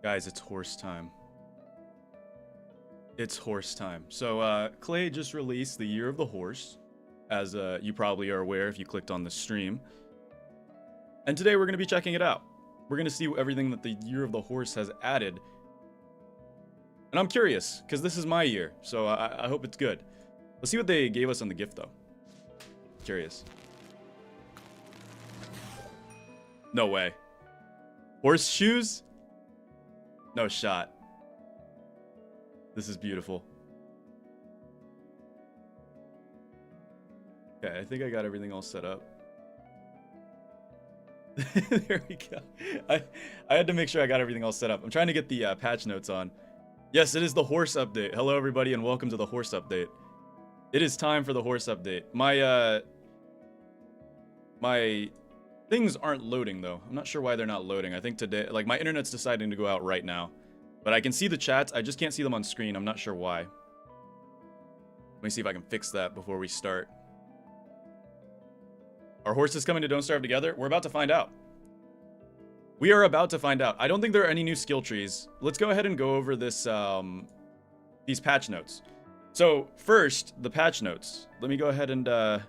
Guys, it's horse time. It's horse time. So, Clay just released the Year of the Horse, as you probably are aware if you clicked on the stream. And today we're going to be checking it out. We're going to see everything that the Year of the Horse has added. And I'm curious, because this is my year, so I hope it's good. Let's see what they gave us on the gift, though. Curious. No way. Horseshoes? No shot. This is beautiful. Okay, I think I got everything all set up. There we go. I had to make sure I got everything all set up. I'm trying to get the patch notes on. Yes, it is the horse update. Hello, everybody, and welcome to the horse update. It is time for the horse update. My things aren't loading, though. I'm not sure why they're not loading. I think today, like, my internet's deciding to go out right now. But I can see the chats. I just can't see them on screen. I'm not sure why. Let me see if I can fix that before we start. Are horses coming to Don't Starve together? We're about to find out. We are about to find out. I don't think there are any new skill trees. Let's go ahead and go over this, these patch notes. So, first, the patch notes. Let me go ahead and, let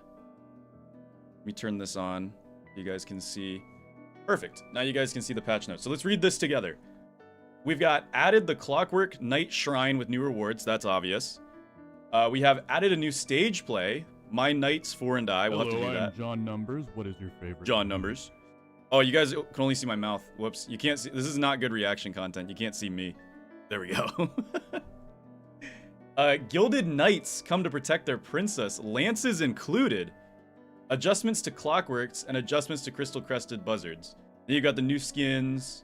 me turn this on so you guys can see. Perfect. Now you guys can see the patch notes. So let's read this together. We've got added the Clockwork Night Shrine with new rewards. That's obvious. We have added a new stage play. My Knights 4 and Die. We'll have to do that. John Numbers. What is your favorite? John Numbers. Oh, you guys can only see my mouth. Whoops. You can't see. This is not good reaction content. You can't see me. There we go. Gilded Knights come to protect their princess. Lances included. Adjustments to Clockworks and adjustments to Crystal Crested Buzzards. Then you got the new skins.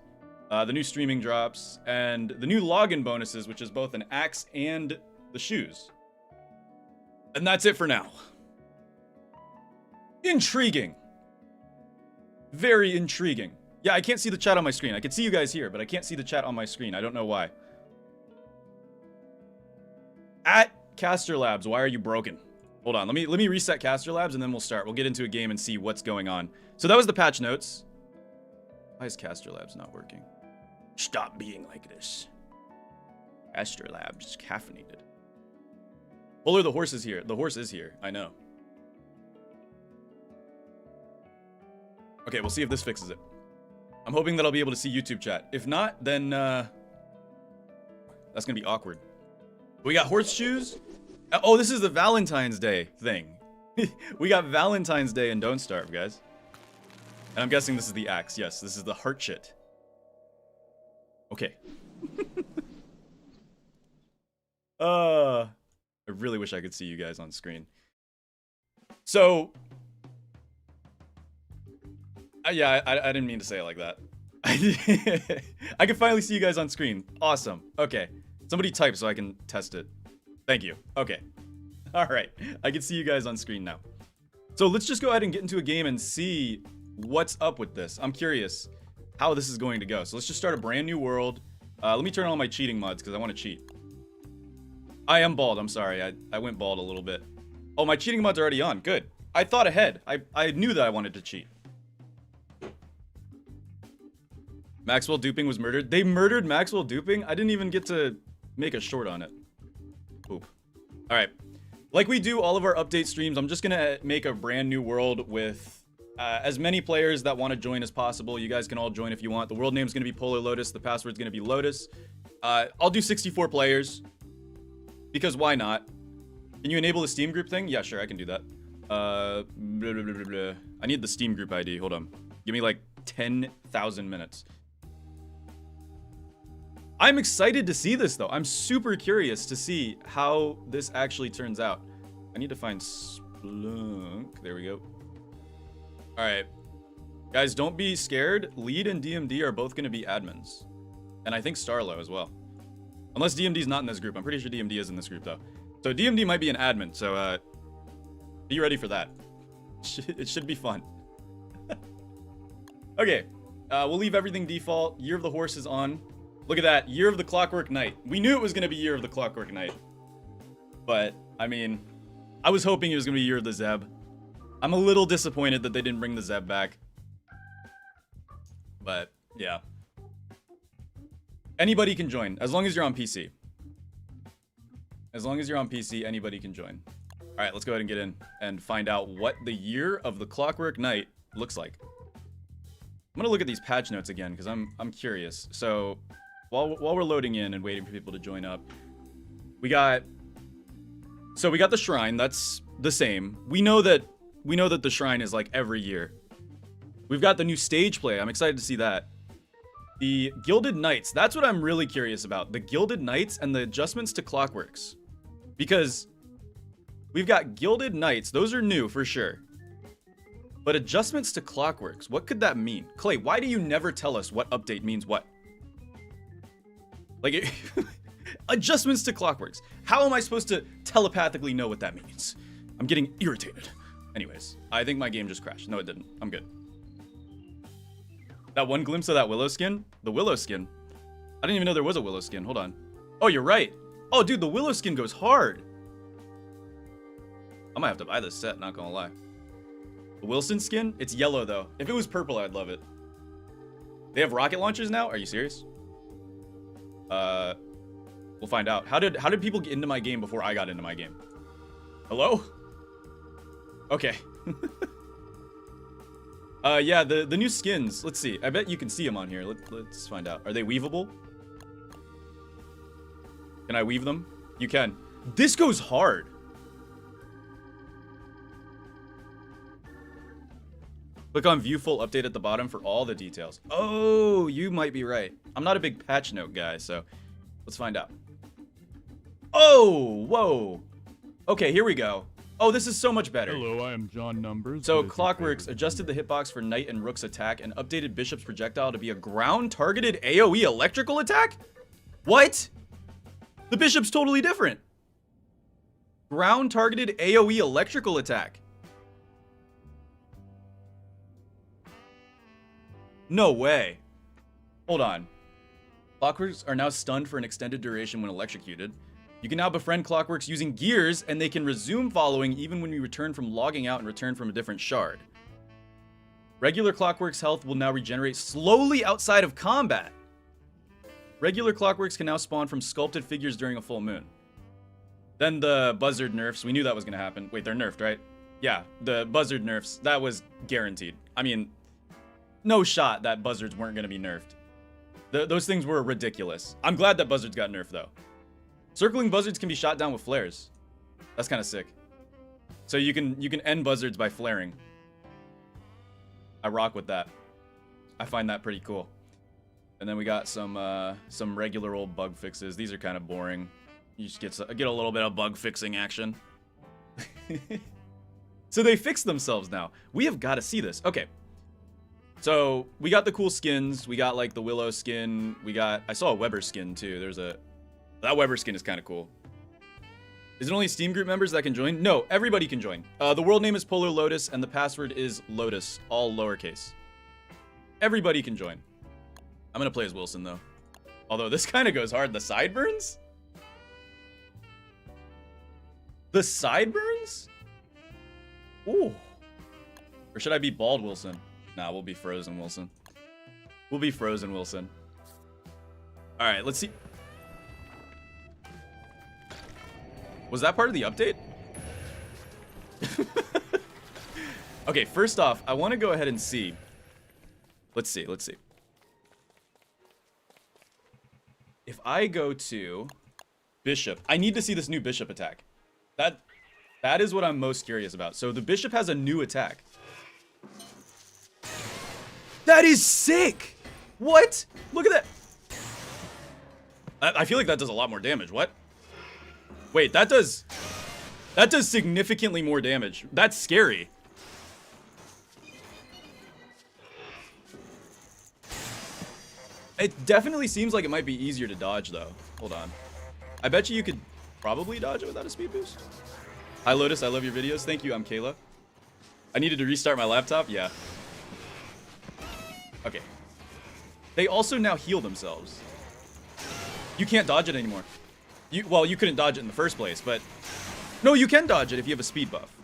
The new streaming drops, and the new login bonuses, which is both an axe and the shoes. And that's it for now. Intriguing. Very intriguing. Yeah, I can't see the chat on my screen. I can see you guys here, but I can't see the chat on my screen. I don't know why. At Caster Labs, why are you broken? Hold on, let me reset Caster Labs, and then we'll start. We'll get into a game and see what's going on. So that was the patch notes. Why is Caster Labs not working? Stop being like this. Caster Labs caffeinated. Polar, the horse is here. The horse is here. I know. Okay, we'll see if this fixes it. I'm hoping that I'll be able to see YouTube chat. If not, then that's gonna be awkward. We got horseshoes. Oh, this is the Valentine's Day thing. We got Valentine's Day and Don't Starve, guys. And I'm guessing this is the axe. Yes, this is the heart shit. Okay. I really wish I could see you guys on screen. So, yeah, I didn't mean to say it like that. I can finally see you guys on screen. Awesome. Okay. Somebody type so I can test it. Thank you. Okay. All right. I can see you guys on screen now. So let's just go ahead and get into a game and see what's up with this. I'm curious how this is going to go. So let's just start a brand new world. Let me turn on my cheating mods because I want to cheat. I am bald. I'm sorry. I went bald a little bit. Oh, my cheating mod's already on. Good. I thought ahead. I knew that I wanted to cheat. Maxwell Duping was murdered. They murdered Maxwell Duping? I didn't even get to make a short on it. Poop. All right. Like we do all of our update streams, I'm just going to make a brand new world with as many players that want to join as possible. You guys can all join if you want. The world name is going to be Polarlotus. The password is going to be Lotus. I'll do 64 players because why not? Can you enable the Steam group thing? Yeah, sure, I can do that. Blah, blah, blah, blah, blah. I need the Steam group ID. Hold on. Give me like 10,000 minutes. I'm excited to see this, though. I'm super curious to see how this actually turns out. I need to find Splunk. There we go. All right. Guys, don't be scared. Lead and DMD are both going to be admins. And I think Starlo as well. Unless DMD's not in this group. I'm pretty sure DMD is in this group, though. So DMD might be an admin, so be ready for that. It should be fun. Okay. We'll leave everything default. Year of the Horse is on. Look at that. Year of the Clockwork Knight. We knew it was going to be Year of the Clockwork Knight. But, I mean, I was hoping it was going to be Year of the Zeb. I'm a little disappointed that they didn't bring the Zeb back. But, yeah. Anybody can join, as long as you're on PC. As long as you're on PC, anybody can join. All right, let's go ahead and get in and find out what the year of the Clockwork Knight looks like. I'm gonna look at these patch notes again because I'm curious. So while we're loading in and waiting for people to join up, we got the shrine. That's the same. We know that the shrine is like every year. We've got the new stage play. I'm excited to see that. The Gilded Knights. That's what I'm really curious about. The Gilded Knights and the adjustments to Clockworks. Because we've got Gilded Knights. Those are new for sure. But adjustments to Clockworks. What could that mean? Clay, why do you never tell us what update means what? Like, adjustments to Clockworks. How am I supposed to telepathically know what that means? I'm getting irritated. Anyways, I think my game just crashed. No, it didn't. I'm good. That one glimpse of that Willow skin? The Willow skin. I didn't even know there was a Willow skin. Hold on. Oh, you're right. Oh, dude, the Willow skin goes hard. I might have to buy this set, not gonna lie. The Wilson skin? It's yellow, though. If it was purple, I'd love it. They have rocket launchers now? Are you serious? We'll find out. How did people get into my game before I got into my game? Hello? Okay. Yeah, the new skins. Let's see. I bet you can see them on here. Let's find out. Are they weavable? Can I weave them? You can. This goes hard. Click on view full update at the bottom for all the details. Oh, you might be right. I'm not a big patch note guy, so let's find out. Oh, whoa. Okay, here we go. Oh, this is so much better. Hello, I am John Numbers. So Clockworks adjusted the hitbox for Knight and Rook's attack and updated Bishop's projectile to be a ground-targeted AoE electrical attack? What? The Bishop's totally different. Ground-targeted AoE electrical attack. No way. Hold on. Clockworks are now stunned for an extended duration when electrocuted. You can now befriend Clockworks using gears, and they can resume following even when you return from logging out and return from a different shard. Regular Clockworks health will now regenerate slowly outside of combat. Regular Clockworks can now spawn from sculpted figures during a full moon. Then the Buzzard nerfs. We knew that was going to happen. Wait, they're nerfed, right? Yeah, the Buzzard nerfs. That was guaranteed. I mean, no shot that Buzzards weren't going to be nerfed. Those things were ridiculous. I'm glad that Buzzards got nerfed, though. Circling Buzzards can be shot down with flares. That's kind of sick. So you can end Buzzards by flaring. I rock with that. I find that pretty cool. And then we got some regular old bug fixes. These are kind of boring. You just get a little bit of bug fixing action. So they fixed themselves now. We have got to see this. Okay. So we got the cool skins. We got like the Willow skin. I saw a Weber skin too. That Weber skin is kind of cool. Is it only Steam group members that can join? No, everybody can join. The world name is Polarlotus and the password is Lotus, all lowercase. Everybody can join. I'm gonna play as Wilson though. Although this kind of goes hard. The sideburns? The sideburns? Ooh. Or should I be bald Wilson? Nah, we'll be frozen Wilson. We'll be frozen Wilson. All right, let's see. Was that part of the update? Okay, first off, I want to go ahead and see. Let's see. If I go to Bishop, I need to see this new Bishop attack. That is what I'm most curious about. So the Bishop has a new attack. That is sick! What? Look at that. I feel like that does a lot more damage. What? Wait, that does significantly more damage. That's scary. It definitely seems like it might be easier to dodge though. Hold on. I bet you could probably dodge it without a speed boost. Hi Lotus, I love your videos. Thank you, I'm Kayla. I needed to restart my laptop? Yeah. Okay. They also now heal themselves. You can't dodge it anymore. Well, you couldn't dodge it in the first place, but... No, you can dodge it if you have a speed buff.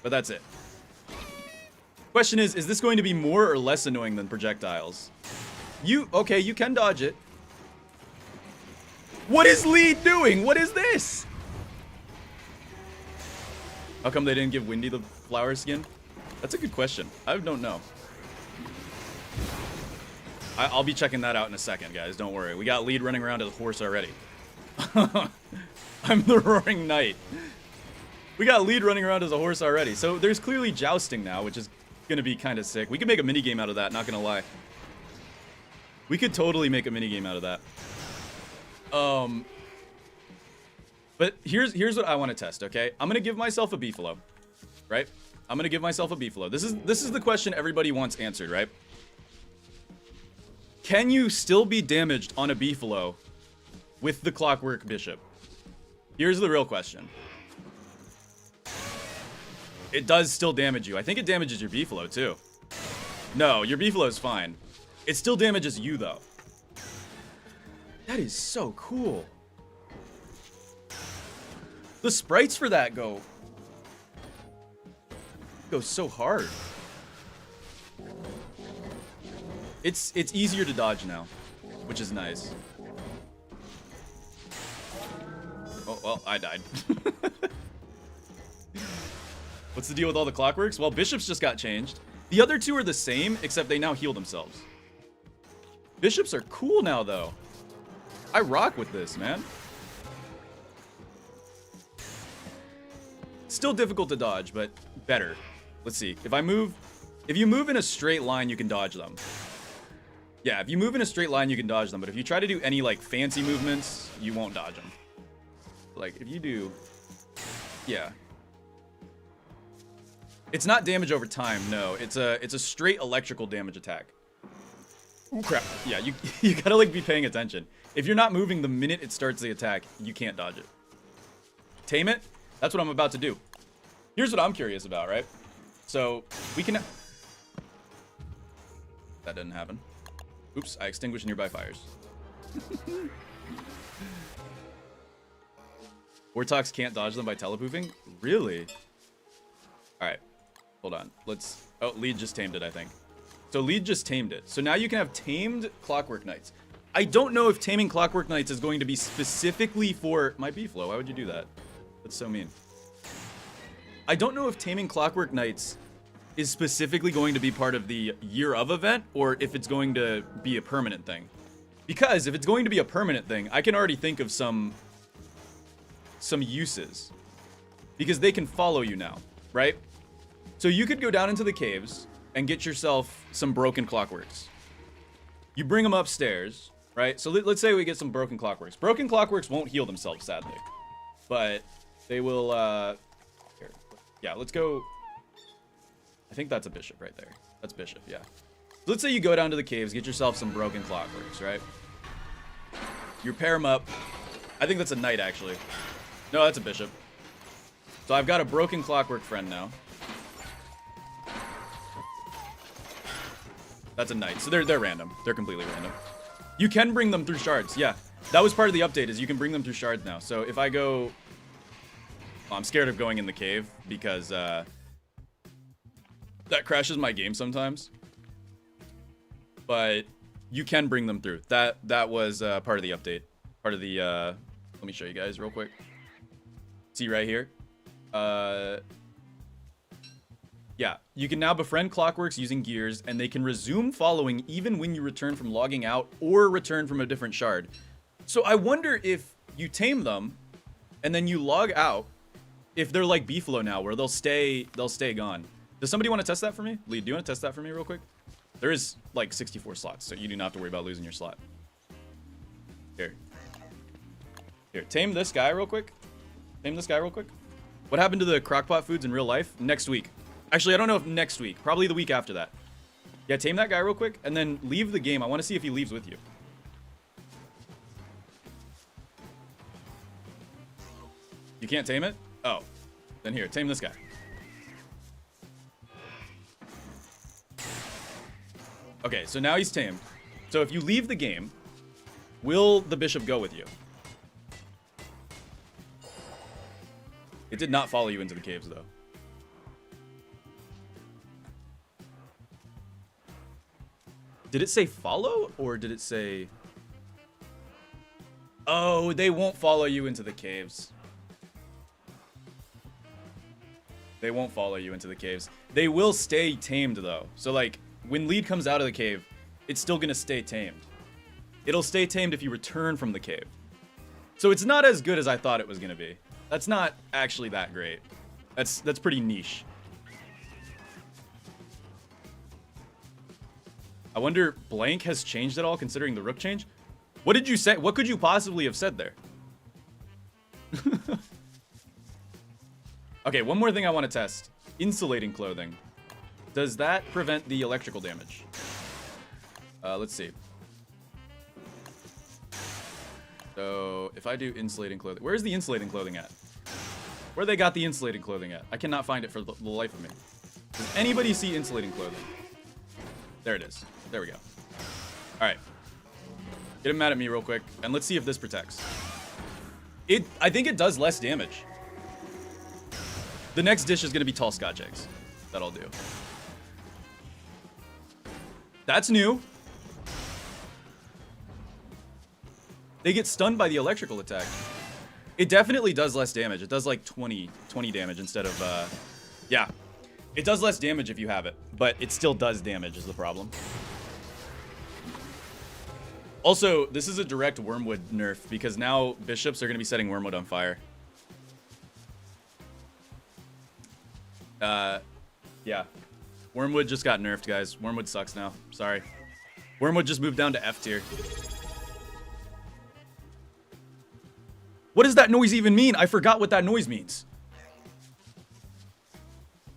But that's it. Question is this going to be more or less annoying than projectiles? Okay, you can dodge it. What is Lead doing? What is this? How come they didn't give Windy the flower skin? That's a good question. I don't know. I'll be checking that out in a second, guys. Don't worry. We got Lead running around as a horse already. I'm the Roaring Knight. We got Lead running around as a horse already. So there's clearly jousting now, which is going to be kind of sick. We could make a minigame out of that, not going to lie. We could totally make a minigame out of that. But here's what I want to test, okay? I'm going to give myself a beefalo, right? I'm going to give myself a beefalo. This is the question everybody wants answered, right? Can you still be damaged on a beefalo with the Clockwork Bishop? Here's the real question. It does still damage you. I think it damages your beefalo too. No, your beefalo is fine. It still damages you though. That is so cool. The sprites for that go so hard. It's easier to dodge now, which is nice. Oh, well, I died. What's the deal with all the clockworks? Well, bishops just got changed. The other two are the same, except they now heal themselves. Bishops are cool now, though. I rock with this, man. Still difficult to dodge, but better. Let's see. If you move in a straight line, you can dodge them. Yeah, if you move in a straight line, you can dodge them. But if you try to do any, like, fancy movements, you won't dodge them. Like, if you do... Yeah. It's not damage over time, no. It's a straight electrical damage attack. Ooh, crap. Yeah, you gotta, like, be paying attention. If you're not moving the minute it starts the attack, you can't dodge it. Tame it? That's what I'm about to do. Here's what I'm curious about, right? So, we can... That didn't happen. Oops, I extinguished nearby fires. Wartox can't dodge them by telepoofing? Really? Alright. Hold on. Let's... Oh, Lead just tamed it, I think. So Lead just tamed it. So now you can have tamed Clockwork Knights. I don't know if taming Clockwork Knights is going to be specifically for... My beefalo, why would you do that? That's so mean. I don't know if taming Clockwork Knights is specifically going to be part of the Year of event, or if it's going to be a permanent thing. Because if it's going to be a permanent thing, I can already think of some uses. Because they can follow you now, right? So you could go down into the caves and get yourself some broken clockworks. You bring them upstairs, right? So let's say we get some broken clockworks. Broken clockworks won't heal themselves, sadly. But they will, here. Yeah, let's go. I think that's a bishop right there. That's bishop, yeah. So let's say you go down to the caves, get yourself some broken clockworks, right? You pair them up. I think that's a knight, actually. No, that's a bishop. So I've got a broken clockwork friend now. That's a knight. So they're random. They're completely random. You can bring them through shards. Yeah. That was part of the update, is you can bring them through shards now. So if I go... Well, I'm scared of going in the cave because that crashes my game sometimes. But you can bring them through. That was part of the update. Part of the... let me show you guys real quick. See right here? Yeah, you can now befriend clockworks using gears, and they can resume following even when you return from logging out or return from a different shard. So I wonder if you tame them, and then you log out, if they're like Beefalo now, where they'll stay gone. Does somebody want to test that for me? Lee, do you want to test that for me real quick? There is like 64 slots, so you do not have to worry about losing your slot. Here, tame this guy real quick. Tame this guy real quick. What happened to the crockpot foods in real life? Next week. Actually, I don't know if next week. Probably the week after that. Yeah, tame that guy real quick, and then leave the game. I want to see if he leaves with you. You can't tame it? Oh. Then here, tame this guy. Okay, so now he's tamed. So if you leave the game, will the bishop go with you? It did not follow you into the caves, though. Did it say follow, or did it say... Oh, they won't follow you into the caves. They won't follow you into the caves. They will stay tamed, though. So, like, when lead comes out of the cave, it's still gonna stay tamed. It'll stay tamed if you return from the cave. So it's not as good as I thought it was gonna be. That's not actually that great. That's pretty niche. I wonder, blank has changed at all considering the rook change? What did you say? What could you possibly have said there? Okay, one more thing I want to test. Insulating clothing. Does that prevent the electrical damage? Let's see. So, if I do insulating clothing... Where's the insulating clothing at? Where they got the insulating clothing at? I cannot find it for the life of me. Does anybody see insulating clothing? There it is. There we go. Alright. Get him mad at me real quick. And let's see if this protects. I think it does less damage. The next dish is going to be tall Scotch eggs. That'll do. That's new. They get stunned by the electrical attack. It definitely does less damage. It does like 20 damage instead of, yeah. It does less damage if you have it, but it still does damage is the problem. Also, this is a direct Wormwood nerf because now bishops are going to be setting Wormwood on fire. Yeah. Wormwood just got nerfed, guys. Wormwood sucks now. Sorry. Wormwood just moved down to F tier. What does that noise even mean? I forgot what that noise means.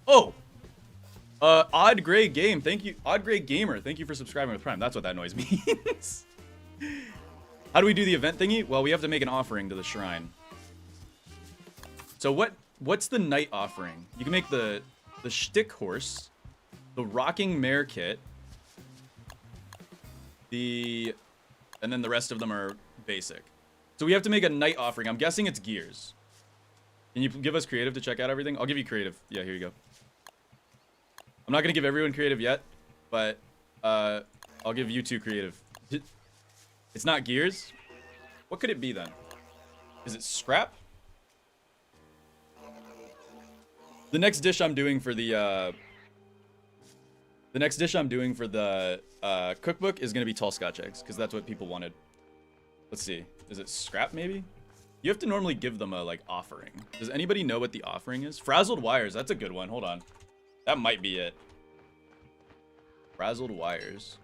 Oh. Odd Gray Game. Thank you. Odd Gray Gamer. Thank you for subscribing with Prime. That's what that noise means. How do we do the event thingy? Well, we have to make an offering to the shrine. So what's the knight offering? You can make the shtick horse, the rocking mare kit, and then the rest of them are basic. So we have to make a knight offering. I'm guessing it's gears. Can you give us creative to check out everything? I'll give you creative. Yeah, here you go. I'm not gonna give everyone creative yet, but I'll give you two creative. It's not gears? What could it be then? Is it scrap? The next dish I'm doing for the cookbook is gonna be tall Scotch eggs because that's what people wanted. Let's see. Is it scrap maybe? You have to normally give them a like offering. Does anybody know what the offering is? Frazzled wires. That's a good one. Hold on. That might be it. Frazzled wires.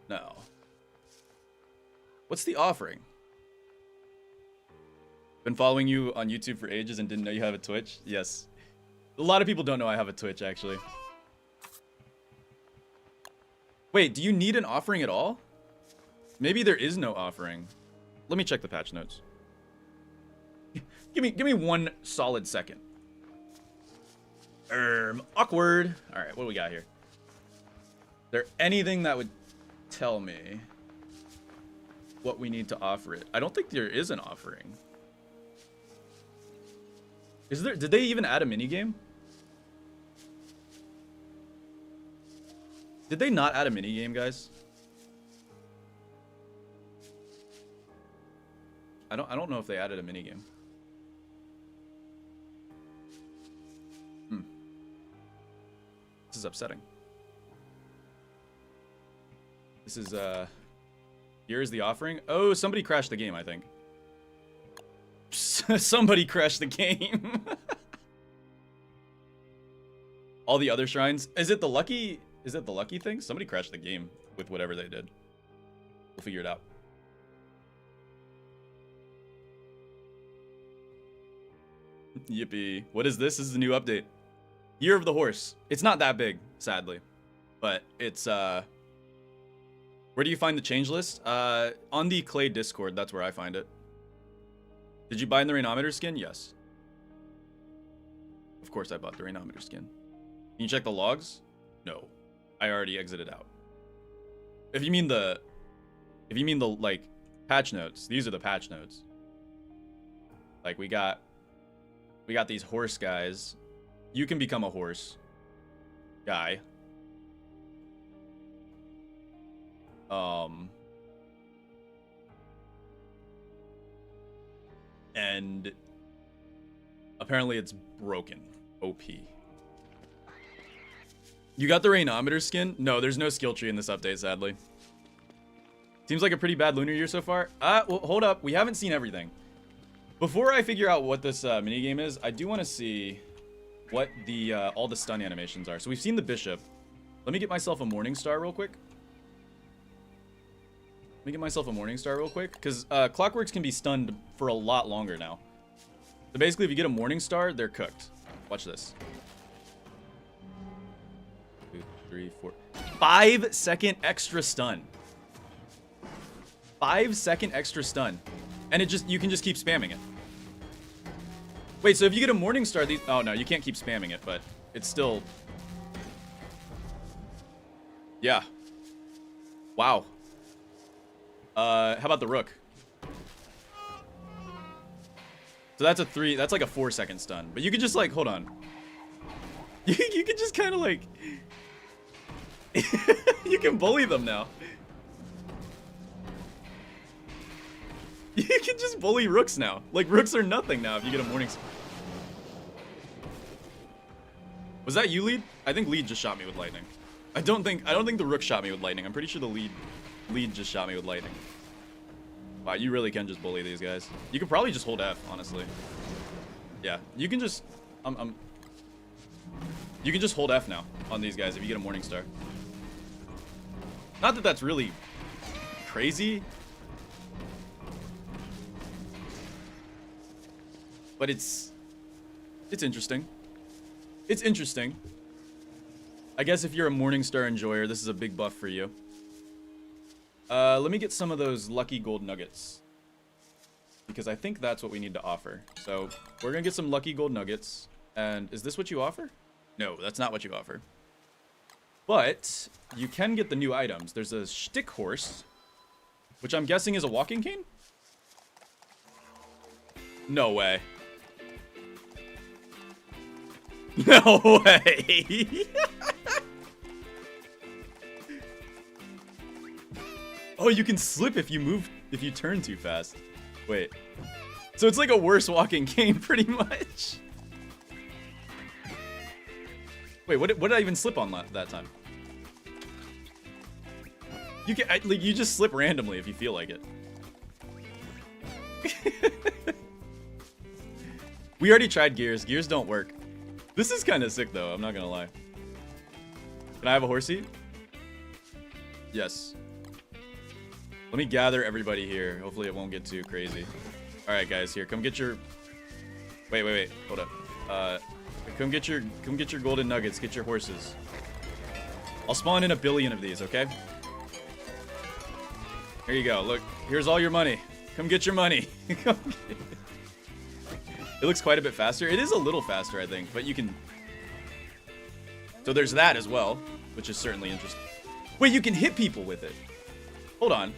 No. What's the offering? Been following you on YouTube for ages and didn't know you have a Twitch? Yes. A lot of people don't know I have a Twitch, actually. Wait, do you need an offering at all? Maybe there is no offering. Let me check the patch notes. Give me one solid second. Awkward. All right, what do we got here? Is there anything that would tell me what we need to offer it? I don't think there is an offering. Is there? Did they even add a minigame? Did they not add a minigame, guys? I don't know if they added a minigame. This is upsetting. This is here's the offering. Oh, somebody crashed the game, I think. Somebody crashed the game. All the other shrines. Is it the lucky thing? Somebody crashed the game with whatever they did. We'll figure it out. Yippee. What is this? This is a new update. Year of the Horse. It's not that big, sadly. But it's, where do you find the change list? On the Clay Discord, that's where I find it. Did you buy the Rainometer skin? Yes. Of course I bought the Rainometer skin. Can you check the logs? No. I already exited out. If you mean the, like, patch notes, these are the patch notes. Like, we got these horse guys. You can become a horse guy. And apparently it's broken. OP. You got the Rainometer skin? No, there's no skill tree in this update, sadly. Seems like a pretty bad lunar year so far. Well, hold up. We haven't seen everything. Before I figure out what this minigame is, I do want to see what the all the stun animations are. So we've seen the Bishop. Let me get myself a Morning Star real quick. Because Clockworks can be stunned for a lot longer now. So basically, if you get a Morning Star, they're cooked. Watch this. 2, 3, 4. 5-second extra stun. 5-second extra stun. And you can just keep spamming it. Wait, so if you get a Morning Star, oh no, you can't keep spamming it, but it's still... Yeah. Wow. How about the Rook? So that's that's like a 4-second stun. But you could just like, hold on. You could just kind of like... You can bully them now. You can just bully Rooks now. Like, Rooks are nothing now if you get a Morning Star. Was that you, Lead? I think Lead just shot me with lightning. I don't think the Rook shot me with lightning. I'm pretty sure the Lead just shot me with lightning. Wow, you really can just bully these guys. You could probably just hold F, honestly. Yeah, you can just you can just hold F now on these guys if you get a Morning Star. Not that that's really crazy, but it's interesting. It's interesting. I guess if you're a Morning Star enjoyer, this is a big buff for you. Let me get some of those lucky gold nuggets, because I think that's what we need to offer. So we're gonna get some lucky gold nuggets. And is this what you offer? No, that's not what you offer. But you can get the new items. There's a Shtick Horse, which I'm guessing is a walking cane? No way. No way. Oh, you can slip if you turn too fast. Wait. So it's like a worse walking cane, pretty much. Wait, what did I even slip on that time? You can like, you just slip randomly if you feel like it. We already tried gears. Gears don't work. This is kind of sick though, I'm not gonna lie. Can I have a horsey? Yes. Let me gather everybody here. Hopefully it won't get too crazy. Alright guys, here, come get your... Wait, hold up. Come get your golden nuggets, get your horses. I'll spawn in 1 billion of these, okay? Here you go, look, here's all your money. Come get your money. It looks quite a bit faster. It is a little faster, I think, but you can... So there's that as well, which is certainly interesting. Wait, you can hit people with it. Hold on.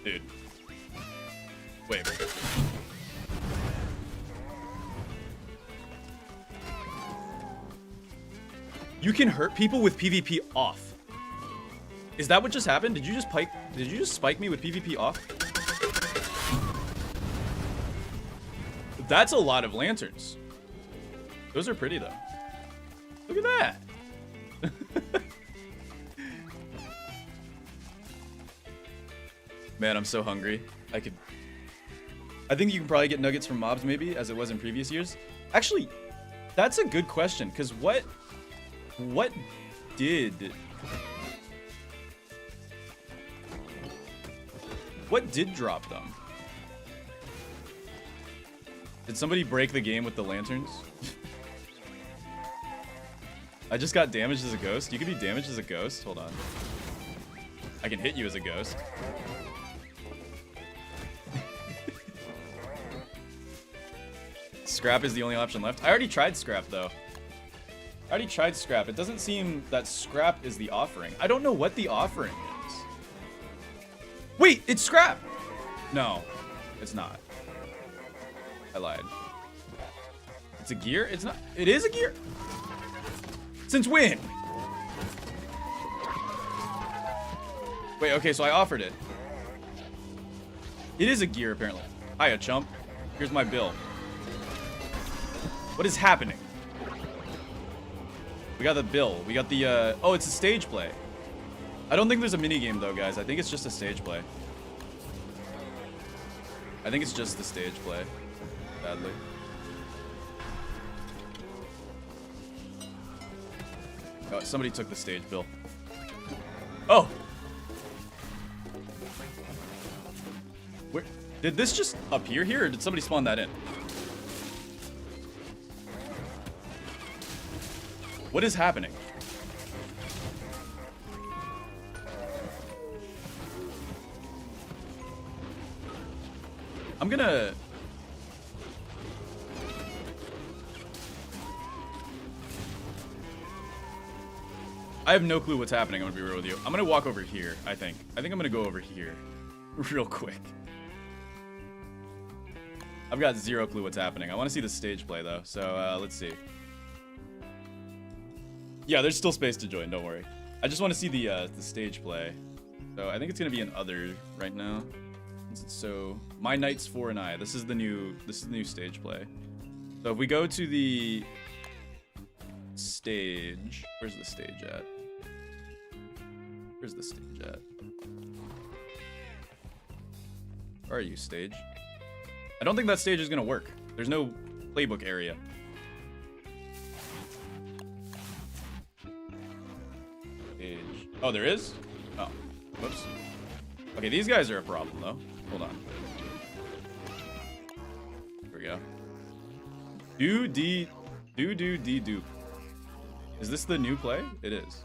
Dude. Wait. You can hurt people with PvP off. Is that what just happened? Did you just spike me with PvP off? That's a lot of lanterns. Those are pretty though. Look at that. Man, I'm so hungry. I think you can probably get nuggets from mobs maybe, as it was in previous years. Actually, that's a good question, because what did drop them? Did somebody break the game with the lanterns? I just got damaged as a ghost. You could be damaged as a ghost. Hold on. I can hit you as a ghost. Scrap is the only option left. I already tried scrap though. It doesn't seem that scrap is the offering. I don't know what the offering is. Wait, it's scrap! No, it's not. I lied. It's a gear? It's not. It is a gear? Since when? Wait, okay, so I offered it. It is a gear, apparently. Hiya, chump. Here's my bill. What is happening? We got the bill. We got the, oh, it's a stage play. I don't think there's a minigame, though, guys. I think it's just a stage play. I think it's just the stage play. Sadly. Oh, somebody took the stage bill. Oh! Where did this just appear here, or did somebody spawn that in? What is happening? I'm gonna... I have no clue what's happening, I'm gonna be real with you. I'm gonna walk over here, I think. I think I'm gonna go over here. Real quick. I've got zero clue what's happening. I want to see the stage play, though. So, let's see. Yeah, there's still space to join, don't worry. I just want to see the stage play. So, I think it's gonna be an other right now. So, My Knights 4 and I. This is the new stage play. So, if we go to the stage... Where's the stage at? Where's the stage at? Where are you, stage? I don't think that stage is gonna work. There's no playbook area. Stage. Oh, there is? Oh, whoops. Okay, these guys are a problem, though. Hold on. Here we go. Do. Is this the new play? It is.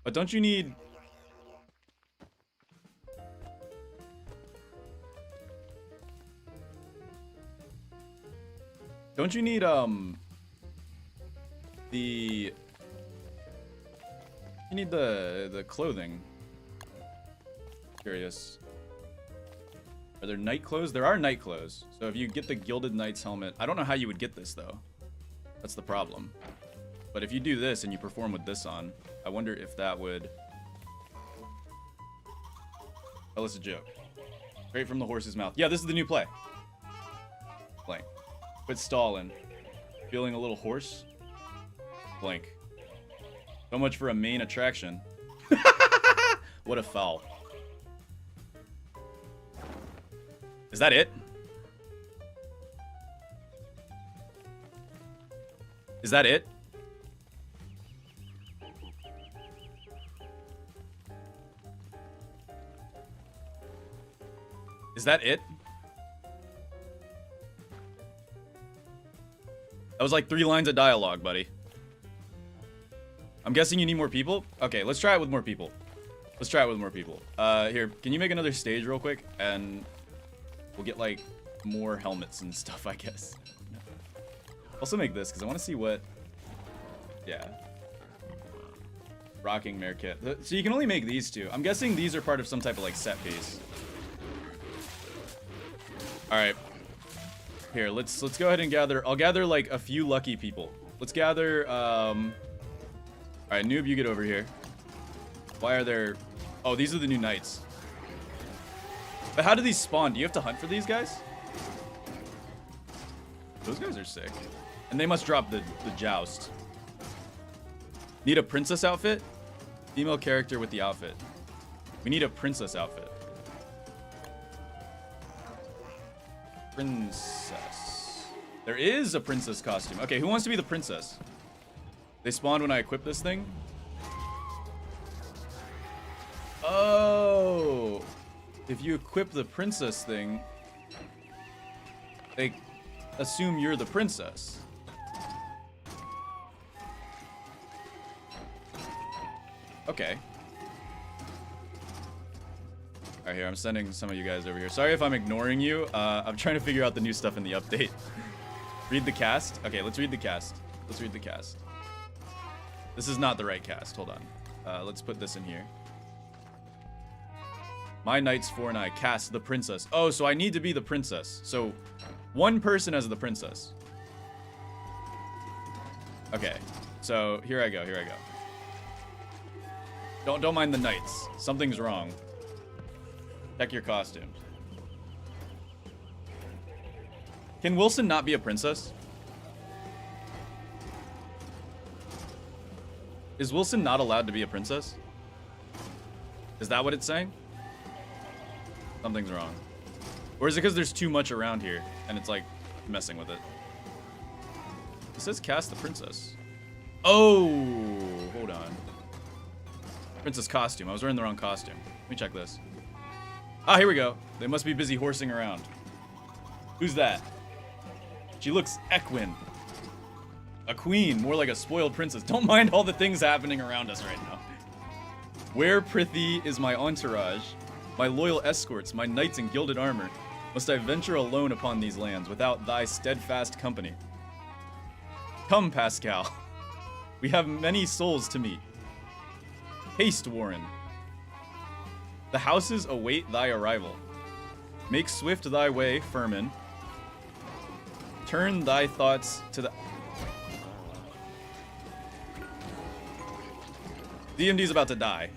But don't you need... Don't you need, you need the clothing. Curious. Are there night clothes? There are night clothes. So if you get the Gilded Knight's helmet, I don't know how you would get this, though. That's the problem. But if you do this and you perform with this on, I wonder if that would... Oh, it's a joke. Straight from the horse's mouth. Yeah, this is the new play. Blank. Quit stalling. Feeling a little hoarse? Blank. So much for a main attraction. What a foul. Is that it? Is that it? Is that it? That was like 3 lines of dialogue, buddy. I'm guessing you need more people? Okay, let's try it with more people. Let's try it with more people. Here, can you make another stage real quick? And we'll get, like, more helmets and stuff, I guess. Also make this, because I want to see what... Yeah. Rocking Mare Kit. So you can only make these two. I'm guessing these are part of some type of, like, set piece. Alright. Here, let's go ahead and gather. I'll gather, like, a few lucky people. Let's gather, Alright, noob, you get over here. Why are there... Oh, these are the new knights. But how do these spawn? Do you have to hunt for these guys? Those guys are sick. And they must drop the joust. Need a princess outfit? Female character with the outfit. We need a princess outfit. Princess. There is a princess costume. Okay, who wants to be the princess? They spawned when I equip this thing? Oh. If you equip the princess thing, they assume you're the princess. Okay. Alright, here, I'm sending some of you guys over here. Sorry if I'm ignoring you. I'm trying to figure out the new stuff in the update. Read the cast? Okay, let's read the cast. Let's read the cast. This is not the right cast. Hold on. Let's put this in here. My Knights 4 and I cast the princess. Oh, so I need to be the princess. So, one person as the princess. Okay. So, here I go. Here I go. Don't mind the knights. Something's wrong. Check your costumes. Can Wilson not be a princess? Is Wilson not allowed to be a princess? Is that what it's saying? Something's wrong. Or is it because there's too much around here and it's like messing with it? It says cast the princess. Oh, hold on. Princess costume. I was wearing the wrong costume. Let me check this. Ah, here we go. They must be busy horsing around. Who's that? She looks equine. A queen, more like a spoiled princess. Don't mind all the things happening around us right now. Where, prithee, is my entourage? My loyal escorts, my knights in gilded armor. Must I venture alone upon these lands without thy steadfast company? Come, Pascal. We have many souls to meet. Haste, Warren. The houses await thy arrival. Make swift thy way, Furman. Turn thy thoughts to the... DMD's about to die.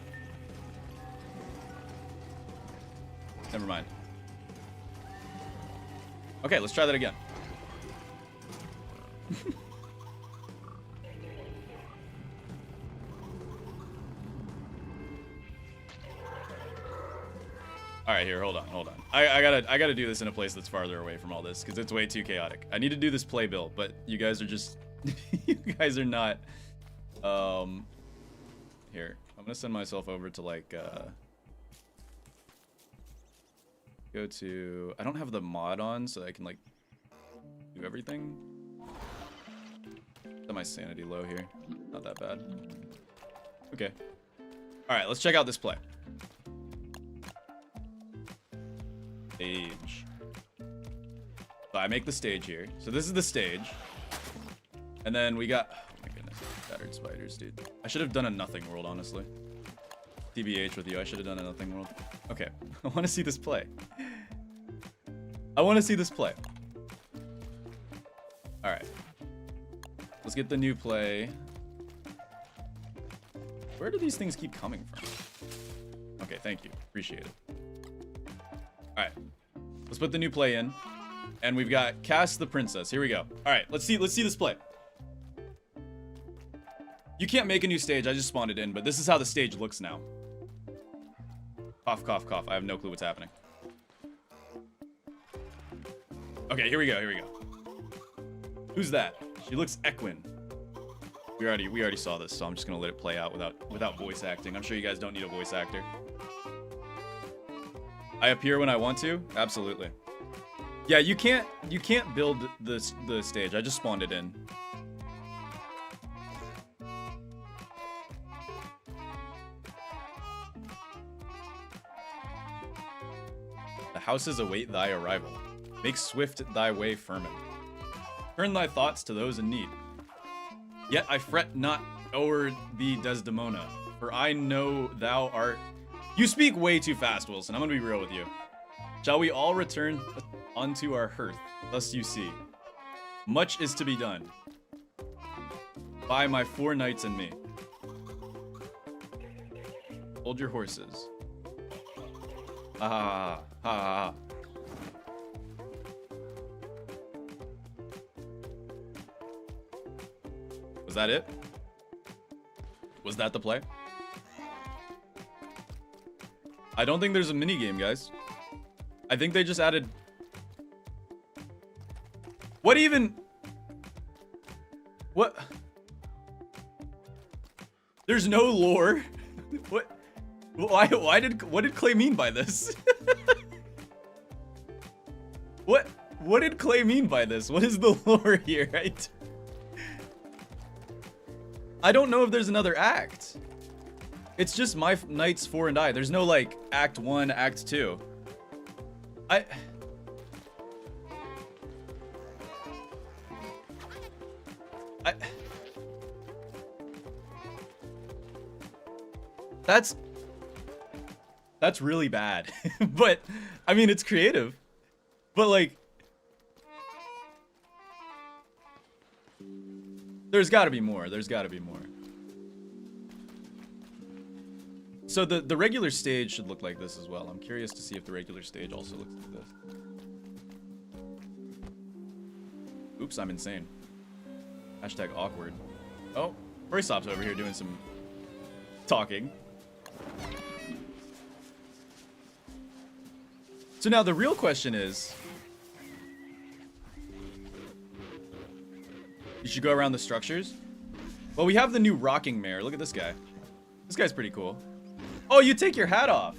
Never mind. Okay, let's try that again. All right, here, hold on. I gotta do this in a place that's farther away from all this because it's way too chaotic. I need to do this playbill, but you guys are just, you guys are not. Here, I'm gonna send myself over to like, go to. I don't have the mod on, so I can like do everything. Set my sanity low here. Not that bad. Okay. All right, let's check out this play. Stage. So I make the stage here. So this is the stage. And then we got... Oh my goodness. Battered spiders, dude. I should have done a nothing world, honestly. TBH with you. I should have done a nothing world. Okay. I want to see this play. I want to see this play. Alright. Let's get the new play. Where do these things keep coming from? Okay, thank you. Appreciate it. Alright, let's put the new play in. And we've got Cast the Princess. Here we go. Alright, let's see this play. You can't make a new stage, I just spawned it in, but this is how the stage looks now. Cough, cough, cough. I have no clue what's happening. Okay, here we go. Who's that? She looks equine. We already saw this, so I'm just gonna let it play out without voice acting. I'm sure you guys don't need a voice actor. I appear when I want to? Absolutely. Yeah, you can't build the stage. I just spawned it in. The houses await thy arrival. Make swift thy way, Furman. Turn thy thoughts to those in need. Yet I fret not o'er thee, Desdemona, for I know thou art... You speak way too fast, Wilson. I'm gonna be real with you. Shall we all return unto our hearth? Thus you see. Much is to be done. By my 4 knights and me. Hold your horses. Ha ha ha ha. Was that it? Was that the play? I don't think there's a mini game, guys. I think they just added... What even... What? There's no lore. What? What did Clay mean by this? What did Clay mean by this? What is the lore here, right? I don't know if there's another act. It's just my knights 4 and I. There's no like act 1, act 2. That's really bad. But I mean, it's creative. But like, there's got to be more. There's got to be more. So the regular stage should look like this as well. I'm curious to see if the regular stage also looks like this. Oops, I'm insane. Hashtag awkward. Oh, Roystop's over here doing some talking. So now the real question is, you should go around the structures. Well, we have the new rocking mare. Look at this guy. This guy's pretty cool. Oh, you take your hat off.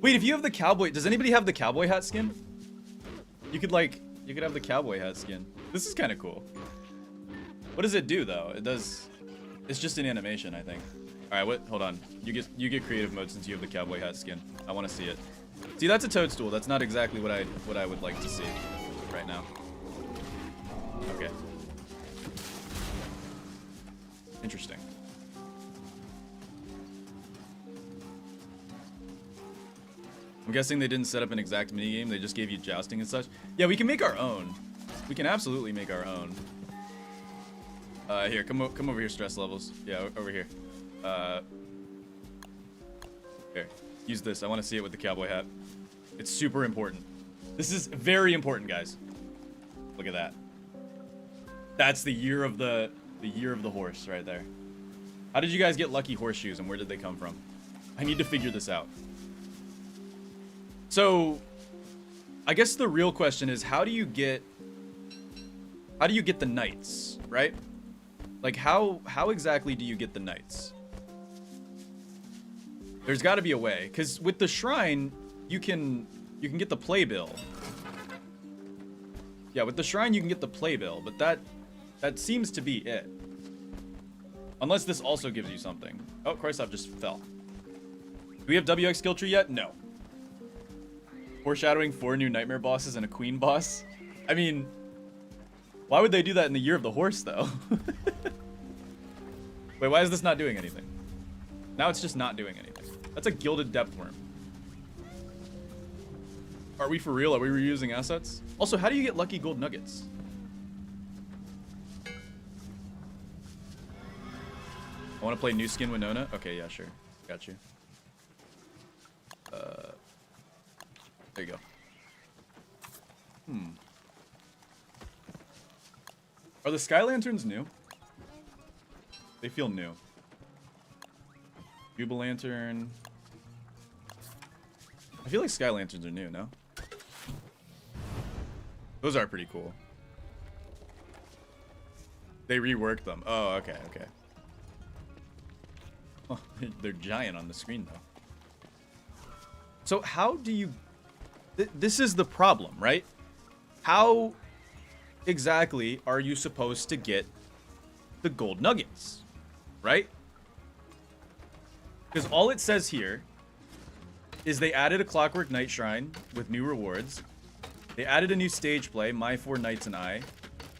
Wait, if you have the cowboy, does anybody have the cowboy hat skin? You could have the cowboy hat skin. This is kind of cool. What does it do though? It's just an animation, I think. All right, hold on. You get creative mode since you have the cowboy hat skin. I want to see it. See, that's a toadstool. That's not exactly what I would like to see right now. Okay. Interesting. I'm guessing they didn't set up an exact minigame. They just gave you jousting and such. Yeah, we can make our own. We can absolutely make our own. Here, come over here, stress levels. Yeah, over here. Here, use this. I want to see it with the cowboy hat. It's super important. This is very important, guys. Look at that. That's the year of the horse right there. How did you guys get lucky horseshoes and where did they come from? I need to figure this out. So, I guess the real question is how do you get the knights, right? Like how exactly do you get the knights? There's got to be a way, because with the shrine you can get the playbill. Yeah, with the shrine you can get the playbill, but that seems to be it. Unless this also gives you something. Oh, Christoph just fell. Do we have WX skill tree yet? No. Foreshadowing 4 new nightmare bosses and a queen boss. I mean, why would they do that in the year of the horse, though? Wait, why is this not doing anything? Now it's just not doing anything. That's a gilded depth worm. Are we for real? Are we reusing assets? Also, how do you get lucky gold nuggets? I want to play new skin Winona. Okay, yeah, sure. Got you. There you go. Are the sky lanterns new? They feel new. Cuba lantern. I feel like sky lanterns are new, no? Those are pretty cool. They reworked them. Oh, okay, okay. Oh, they're giant on the screen, though. So how do you... This is the problem, right? How exactly are you supposed to get the gold nuggets, right? Because all it says here is they added a Clockwork Knight Shrine with new rewards. They added a new stage play, My Four Knights and I.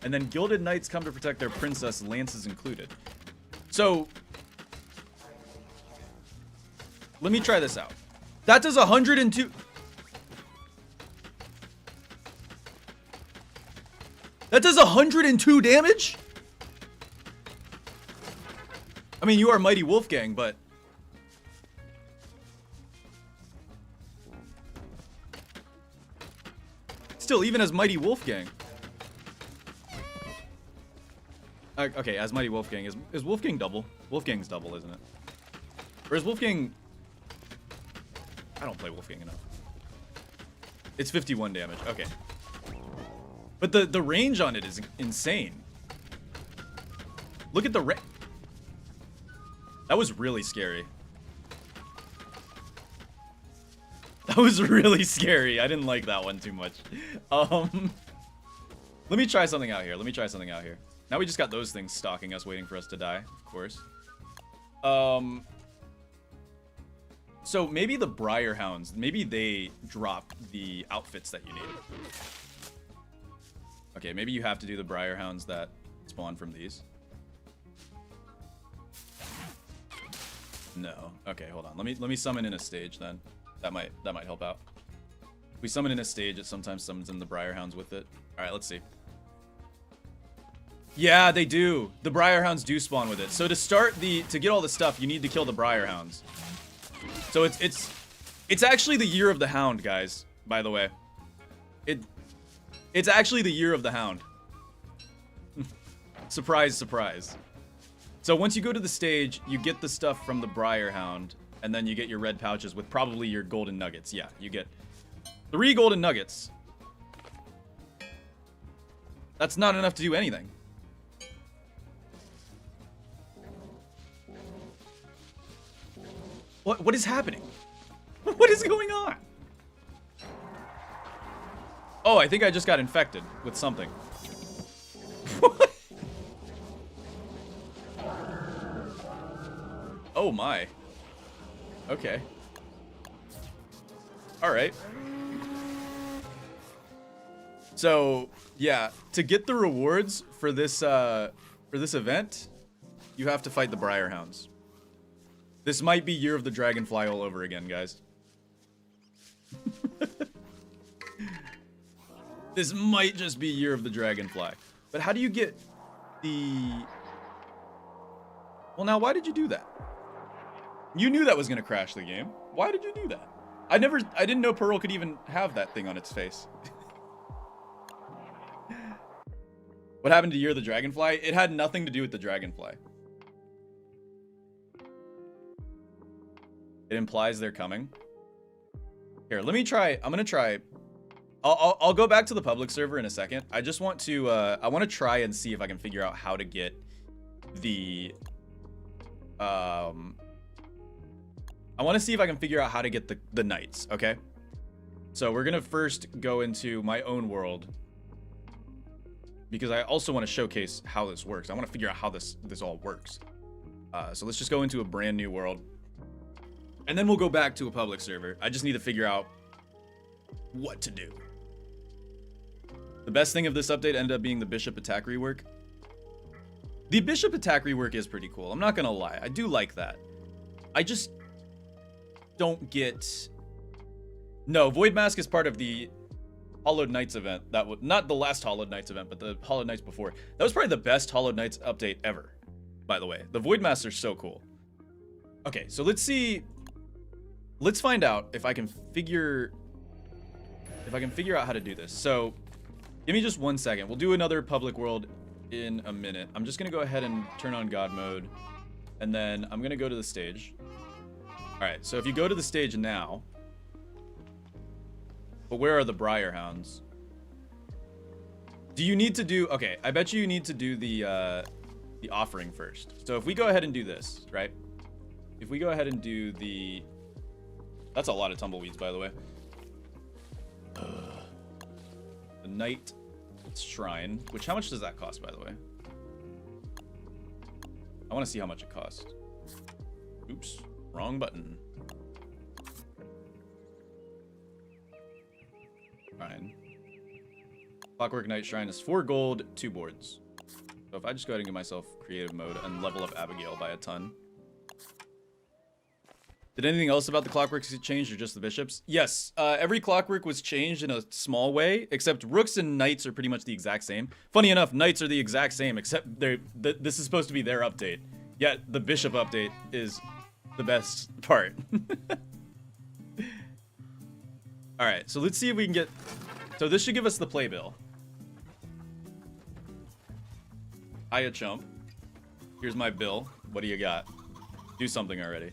And then Gilded Knights come to protect their princess, lances included. So, let me try this out. That does 102... That does 102 damage? I mean, you are Mighty Wolfgang, but... Still, even as Mighty Wolfgang. Okay, as Mighty Wolfgang. Is Wolfgang double? Wolfgang's double, isn't it? Or is Wolfgang... I don't play Wolfgang enough. It's 51 damage. Okay. But the range on it is insane. Look at the That was really scary. That was really scary. I didn't like that one too much. Let me try something out here. Now we just got those things stalking us, waiting for us to die, of course. So maybe the Briar Hounds, maybe they drop the outfits that you need. Okay, maybe you have to do the Briar Hounds that spawn from these. No. Okay, hold on. Let me summon in a stage then. That might help out. If we summon in a stage, it sometimes summons in the Briar Hounds with it. All right, let's see. Yeah, they do. The Briar Hounds do spawn with it. So to get all the stuff, you need to kill the Briar Hounds. So it's actually the year of the hound, guys, by the way. It's actually the year of the hound. Surprise, surprise. So once you go to the stage, you get the stuff from the Briar Hound, and then you get your red pouches with probably your golden nuggets. Yeah, you get 3 golden nuggets. That's not enough to do anything. What is happening? What is going on? Oh, I think I just got infected with something. What? Oh my. Okay. Alright. So, yeah, to get the rewards for this event, you have to fight the Briar Hounds. This might be Year of the Dragonfly all over again, guys. This might just be Year of the Dragonfly. But how do you get the... Well, now, why did you do that? You knew that was going to crash the game. Why did you do that? I didn't know Pearl could even have that thing on its face. What happened to Year of the Dragonfly? It had nothing to do with the Dragonfly. It implies they're coming. Here, let me try. I'm gonna try. I'll go back to the public server in a second. I just want to. I want to try and see if I can figure out how to get the. I want to see if I can figure out how to get the knights. Okay. So we're gonna first go into my own world, because I also want to showcase how this works. I want to figure out how this all works. So let's just go into a brand new world. And then we'll go back to a public server. I just need to figure out what to do. The best thing of this update ended up being the Bishop attack rework. The Bishop attack rework is pretty cool. I'm not gonna lie. I do like that. I just don't get... No, Void Mask is part of the Hollowed Knights event. That was not the last Hollowed Knights event, but the Hollowed Knights before. That was probably the best Hollowed Knights update ever, by the way. The Void Masks are so cool. Okay, so let's see... Let's find out if I can figure out how to do this. So, give me just 1 second. We'll do another public world in a minute. I'm just gonna go ahead and turn on God mode, and then I'm gonna go to the stage. All right. So if you go to the stage now, but where are the Briar Hounds? Do you need to do? Okay, I bet you need to do the offering first. So if we go ahead and do this, right? If we go ahead and do the... That's a lot of tumbleweeds, by the way. The Knight Shrine. Which, how much does that cost, by the way? I want to see how much it costs. Oops. Wrong button. Shrine. Clockwork Knight Shrine is 4 gold, 2 boards. So if I just go ahead and get myself creative mode and level up Abigail by a ton. Did anything else about the clockworks get changed, or just the bishops? Yes, every clockwork was changed in a small way, except rooks and knights are pretty much the exact same. Funny enough, knights are the exact same, except this is supposed to be their update. Yet the bishop update is the best part. All right, so let's see if we can get... So this should give us the playbill. Hiya, chump. Here's my bill. What do you got? Do something already.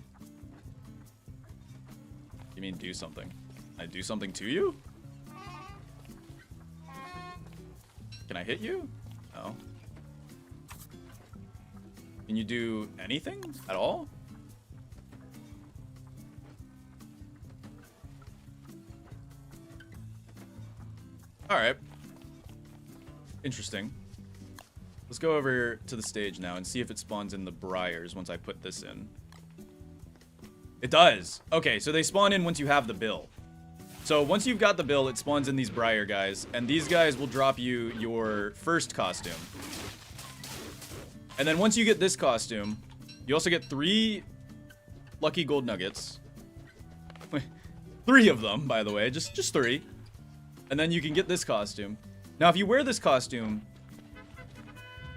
You mean do something? I do something to you? Can I hit you? No. Can you do anything at all? Alright. Interesting. Let's go over to the stage now and see if it spawns in the briars once I put this in. It does. Okay, so they spawn in once you have the bill. So once you've got the bill, it spawns in these briar guys, and these guys will drop you your first costume. And then once you get this costume, you also get 3 lucky gold nuggets. 3 of them, by the way, just 3. And then you can get this costume. Now, if you wear this costume,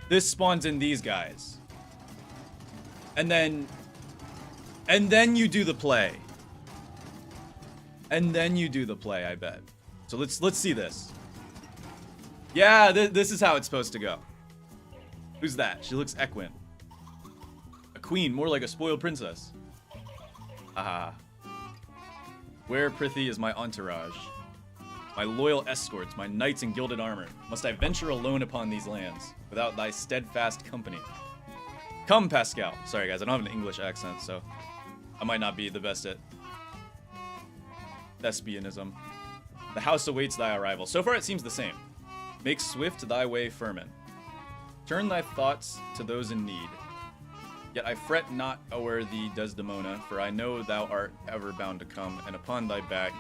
this spawns in these guys. And then And then you do the play. And then you do the play, I bet. So let's see this. Yeah, this is how it's supposed to go. Who's that? She looks equine. A queen, more like a spoiled princess. Haha. Where, prithee, is my entourage? My loyal escorts, my knights in gilded armor. Must I venture alone upon these lands, without thy steadfast company? Come, Pascal. Sorry, guys, I don't have an English accent, so I might not be the best at thespianism. The house awaits thy arrival. So far, it seems the same. Make swift thy way, Furman. Turn thy thoughts to those in need. Yet I fret not o'er thee, Desdemona, for I know thou art ever bound to come, and upon thy back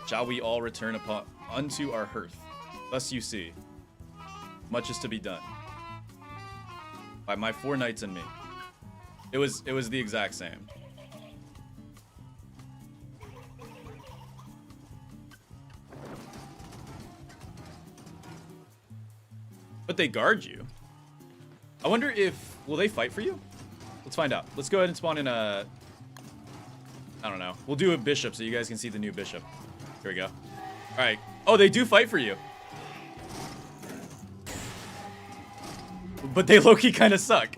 shall we all return unto our hearth. Thus you see, much is to be done. By my 4 knights and me. It was the exact same. But they guard you. I wonder if... Will they fight for you? Let's find out. Let's go ahead and spawn in a... I don't know. We'll do a bishop so you guys can see the new bishop. Here we go. Alright. Oh, they do fight for you. But they low-key kind of suck.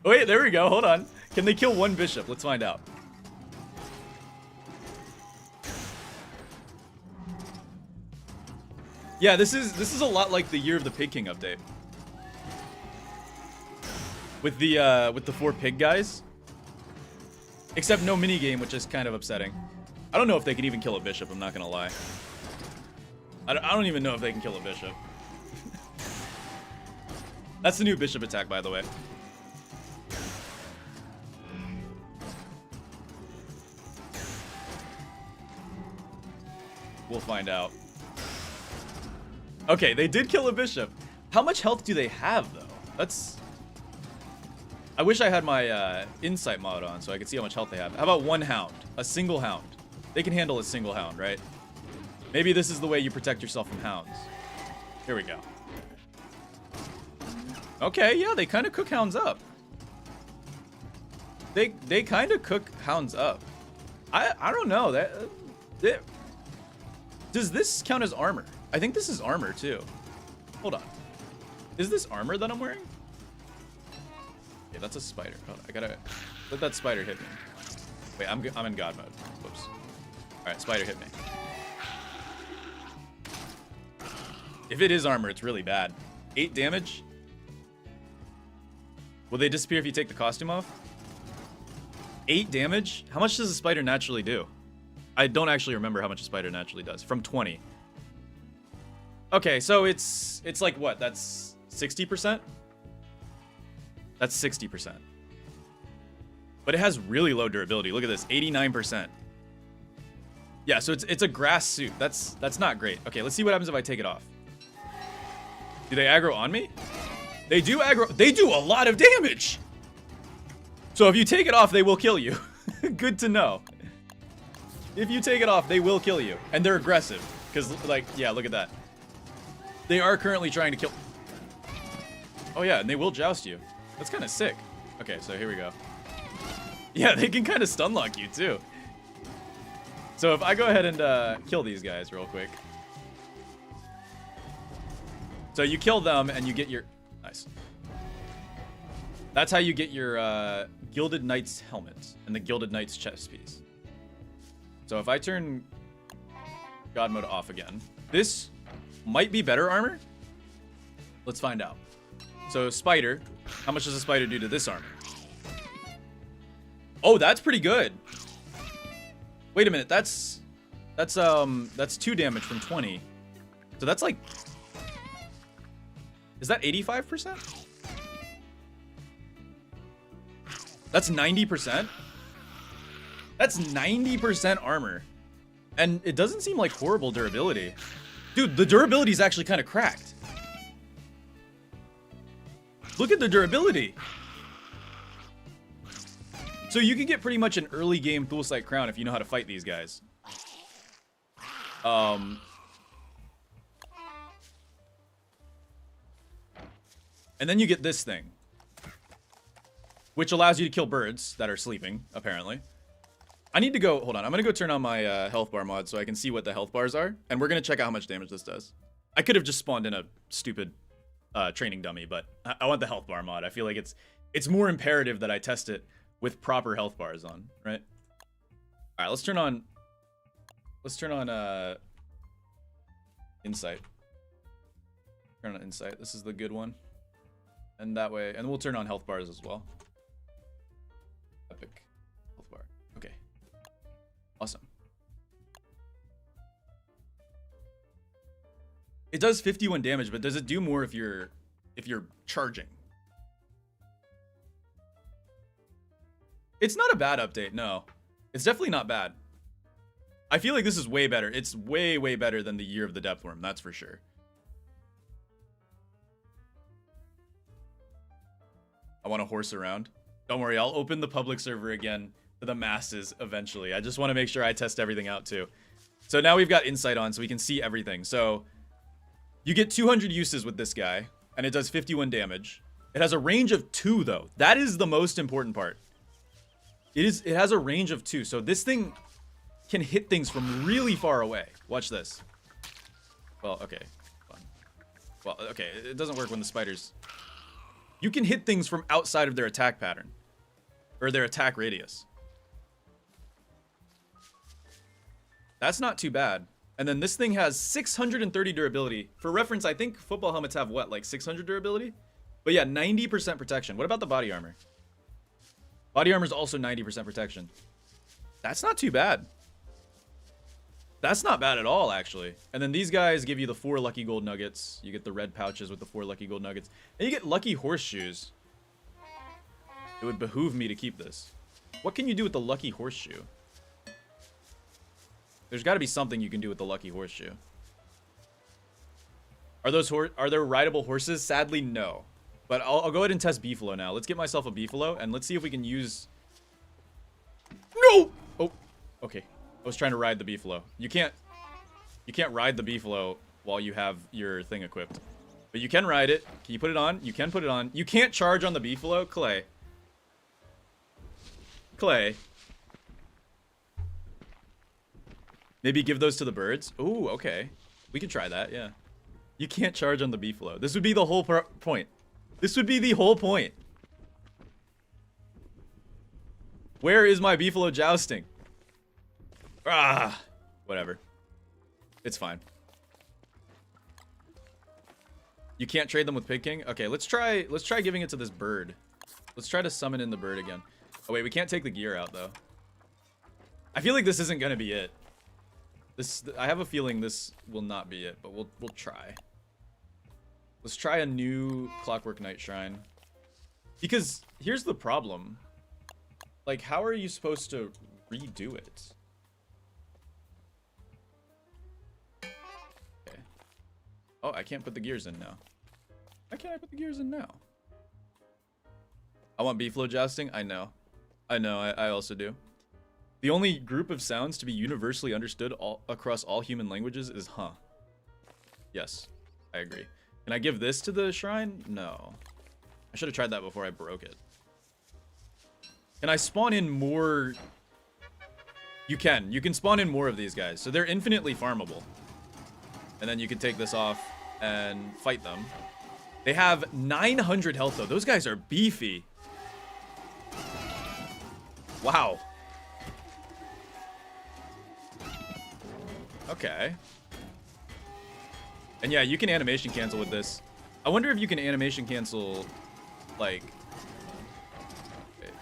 Wait, there we go. Hold on. Can they kill 1 bishop? Let's find out. Yeah, this is a lot like the Year of the Pig King update. With the 4 pig guys. Except no minigame, which is kind of upsetting. I don't know if they can even kill a bishop, I'm not gonna lie. I don't even know if they can kill a bishop. That's the new bishop attack, by the way. We'll find out. Okay, they did kill a bishop. How much health do they have, though? That's... I wish I had my insight mod on so I could see how much health they have. How about 1 hound? A single hound. They can handle a single hound, right? Maybe this is the way you protect yourself from hounds. Here we go. Okay, yeah, they kind of cook hounds up. They kind of cook hounds up. I don't know. Does this count as armor? I think this is armor too. Hold on. Is this armor that I'm wearing? Yeah, that's a spider. Hold on, I gotta let that spider hit me. Wait, I'm in God mode. Whoops. All right, spider hit me. If it is armor, it's really bad. 8 damage. Will they disappear if you take the costume off? 8 damage? How much does a spider naturally do? I don't actually remember how much a spider naturally does. From 20. Okay, so it's like what? That's 60%? That's 60%. But it has really low durability. Look at this, 89%. Yeah, so it's a grass suit. That's not great. Okay, let's see what happens if I take it off. Do they aggro on me? They do aggro. They do a lot of damage. So if you take it off, they will kill you. Good to know. If you take it off, they will kill you. And they're aggressive. Because, like, yeah, look at that. They are currently trying to kill... Oh, yeah, and they will joust you. That's kind of sick. Okay, so here we go. Yeah, they can kind of stun lock you, too. So if I go ahead and kill these guys real quick. So you kill them and you get your... Nice. That's how you get your Gilded Knight's helmet and the Gilded Knight's chest piece. So if I turn God mode off again, this might be better armor. Let's find out. So spider, how much does a spider do to this armor? Oh, that's pretty good. Wait a minute, that's 2 damage from 20. So that's like, is that 85%? That's 90%? That's 90% armor. And it doesn't seem like horrible durability. Dude, the durability is actually kind of cracked. Look at the durability. So you can get pretty much an early game Thule-Sight Crown if you know how to fight these guys. And then you get this thing. which allows you to kill birds that are sleeping, apparently. I need to go, hold on, I'm gonna go turn on my health bar mod so I can see what the health bars are, and we're gonna check out how much damage this does. I could have just spawned in a stupid training dummy, but I want the health bar mod. I feel like it's more imperative that I test it with proper health bars on, right? All right, let's turn on insight. Turn on insight. This is the good one. And that way, and we'll turn on health bars as well. Epic health bar. Okay. Awesome. It does 51 damage, but does it do more if you're charging? It's not a bad update, no. It's definitely not bad. I feel like this is way better. It's way, way better than the Year of the Depth Worm, that's for sure. I want to horse around. Don't worry, I'll open the public server again to the masses eventually. I just want to make sure I test everything out too. So now we've got insight on so we can see everything. So you get 200 uses with this guy, and it does 51 damage. It has a range of 2 though. That is the most important part. It has a range of 2, so this thing can hit things from really far away. Watch this. Well, okay. Fun. Well, okay, it doesn't work when the spiders... You can hit things from outside of their attack pattern. Or their attack radius. That's not too bad. And then this thing has 630 durability. For reference, I think football helmets have what, like 600 durability? But yeah, 90% protection. What about the body armor? Body armor is also 90% protection. That's not too bad. That's not bad at all, actually. And then these guys give you the 4 lucky gold nuggets. You get the red pouches with the 4 lucky gold nuggets. And you get lucky horseshoes. It would behoove me to keep this. What can you do with the lucky horseshoe? There's got to be something you can do with the lucky horseshoe. Are there rideable horses? Sadly, no. But I'll go ahead and test Beefalo now. Let's get myself a Beefalo, and let's see if we can use... No! Oh, okay. I was trying to ride the Beefalo. You can't ride the Beefalo while you have your thing equipped. But you can ride it. Can you put it on? You can put it on. You can't charge on the Beefalo? Clay. Clay. Maybe give those to the birds? Ooh, okay. We can try that, yeah. You can't charge on the Beefalo. This would be the whole point. This would be the whole point. Where is my Beefalo jousting? Ah, whatever. It's fine. You can't trade them with Pig King? Okay, let's try giving it to this bird. Let's try to summon in the bird again. Oh wait, we can't take the gear out though. I feel like this isn't gonna be it. I have a feeling this will not be it, but we'll try. Let's try a new Clockwork Night Shrine. Because here's the problem. Like, how are you supposed to redo it? Okay. Oh, I can't put the gears in now. Why can't I put the gears in now? I want Beefalo jousting? I know. I also do. The only group of sounds to be universally understood across all human languages is huh. Yes, I agree. Can I give this to the shrine? No. I should have tried that before I broke it. Can I spawn in more? You can spawn in more of these guys. So they're infinitely farmable. And then you can take this off and fight them. They have 900 health though. Those guys are beefy. Wow. Okay. And yeah, you can animation cancel with this. I wonder if you can animation cancel, like... Okay.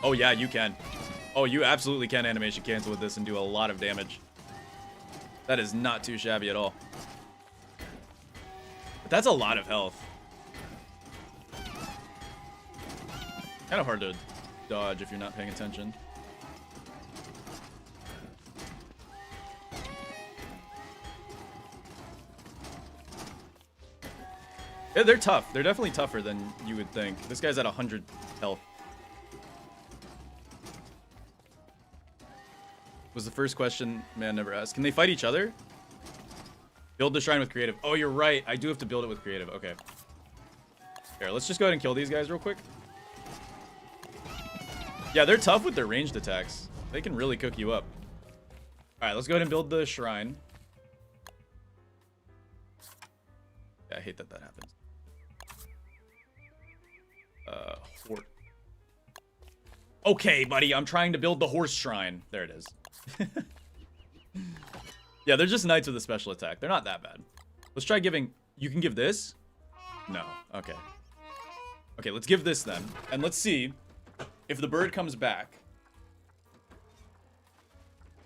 Oh yeah, you can. Oh, you absolutely can animation cancel with this and do a lot of damage. That is not too shabby at all. But that's a lot of health. Kind of hard to dodge if you're not paying attention. Yeah, they're tough. They're definitely tougher than you would think. This guy's at 100 health. Was the first question man never asked. Can they fight each other? Build the shrine with creative. Oh, you're right. I do have to build it with creative. Okay. Here, let's just go ahead and kill these guys real quick. Yeah, they're tough with their ranged attacks. They can really cook you up. All right, let's go ahead and build the shrine. Yeah, I hate that happens. Horse. Okay, buddy, I'm trying to build the horse shrine. There it is. Yeah, they're just knights with a special attack. They're not that bad. Let's try giving... You can give this? No. Okay. Okay, let's give this then. And let's see if the bird comes back.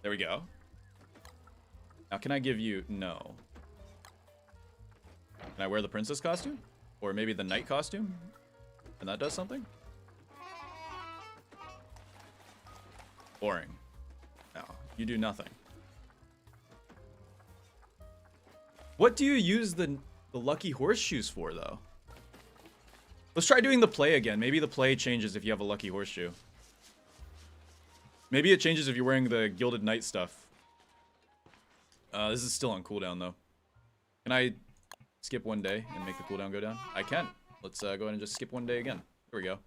There we go. Now, can I give you... No. Can I wear the princess costume? Or maybe the knight costume? And that does something? Boring. No, you do nothing. What do you use the lucky horseshoes for, though? Let's try doing the play again. Maybe the play changes if you have a lucky horseshoe. Maybe it changes if you're wearing the Gilded Knight stuff. This is still on cooldown, though. Can I skip one day and make the cooldown go down? I can. Let's go ahead and just skip one day again. Here we go.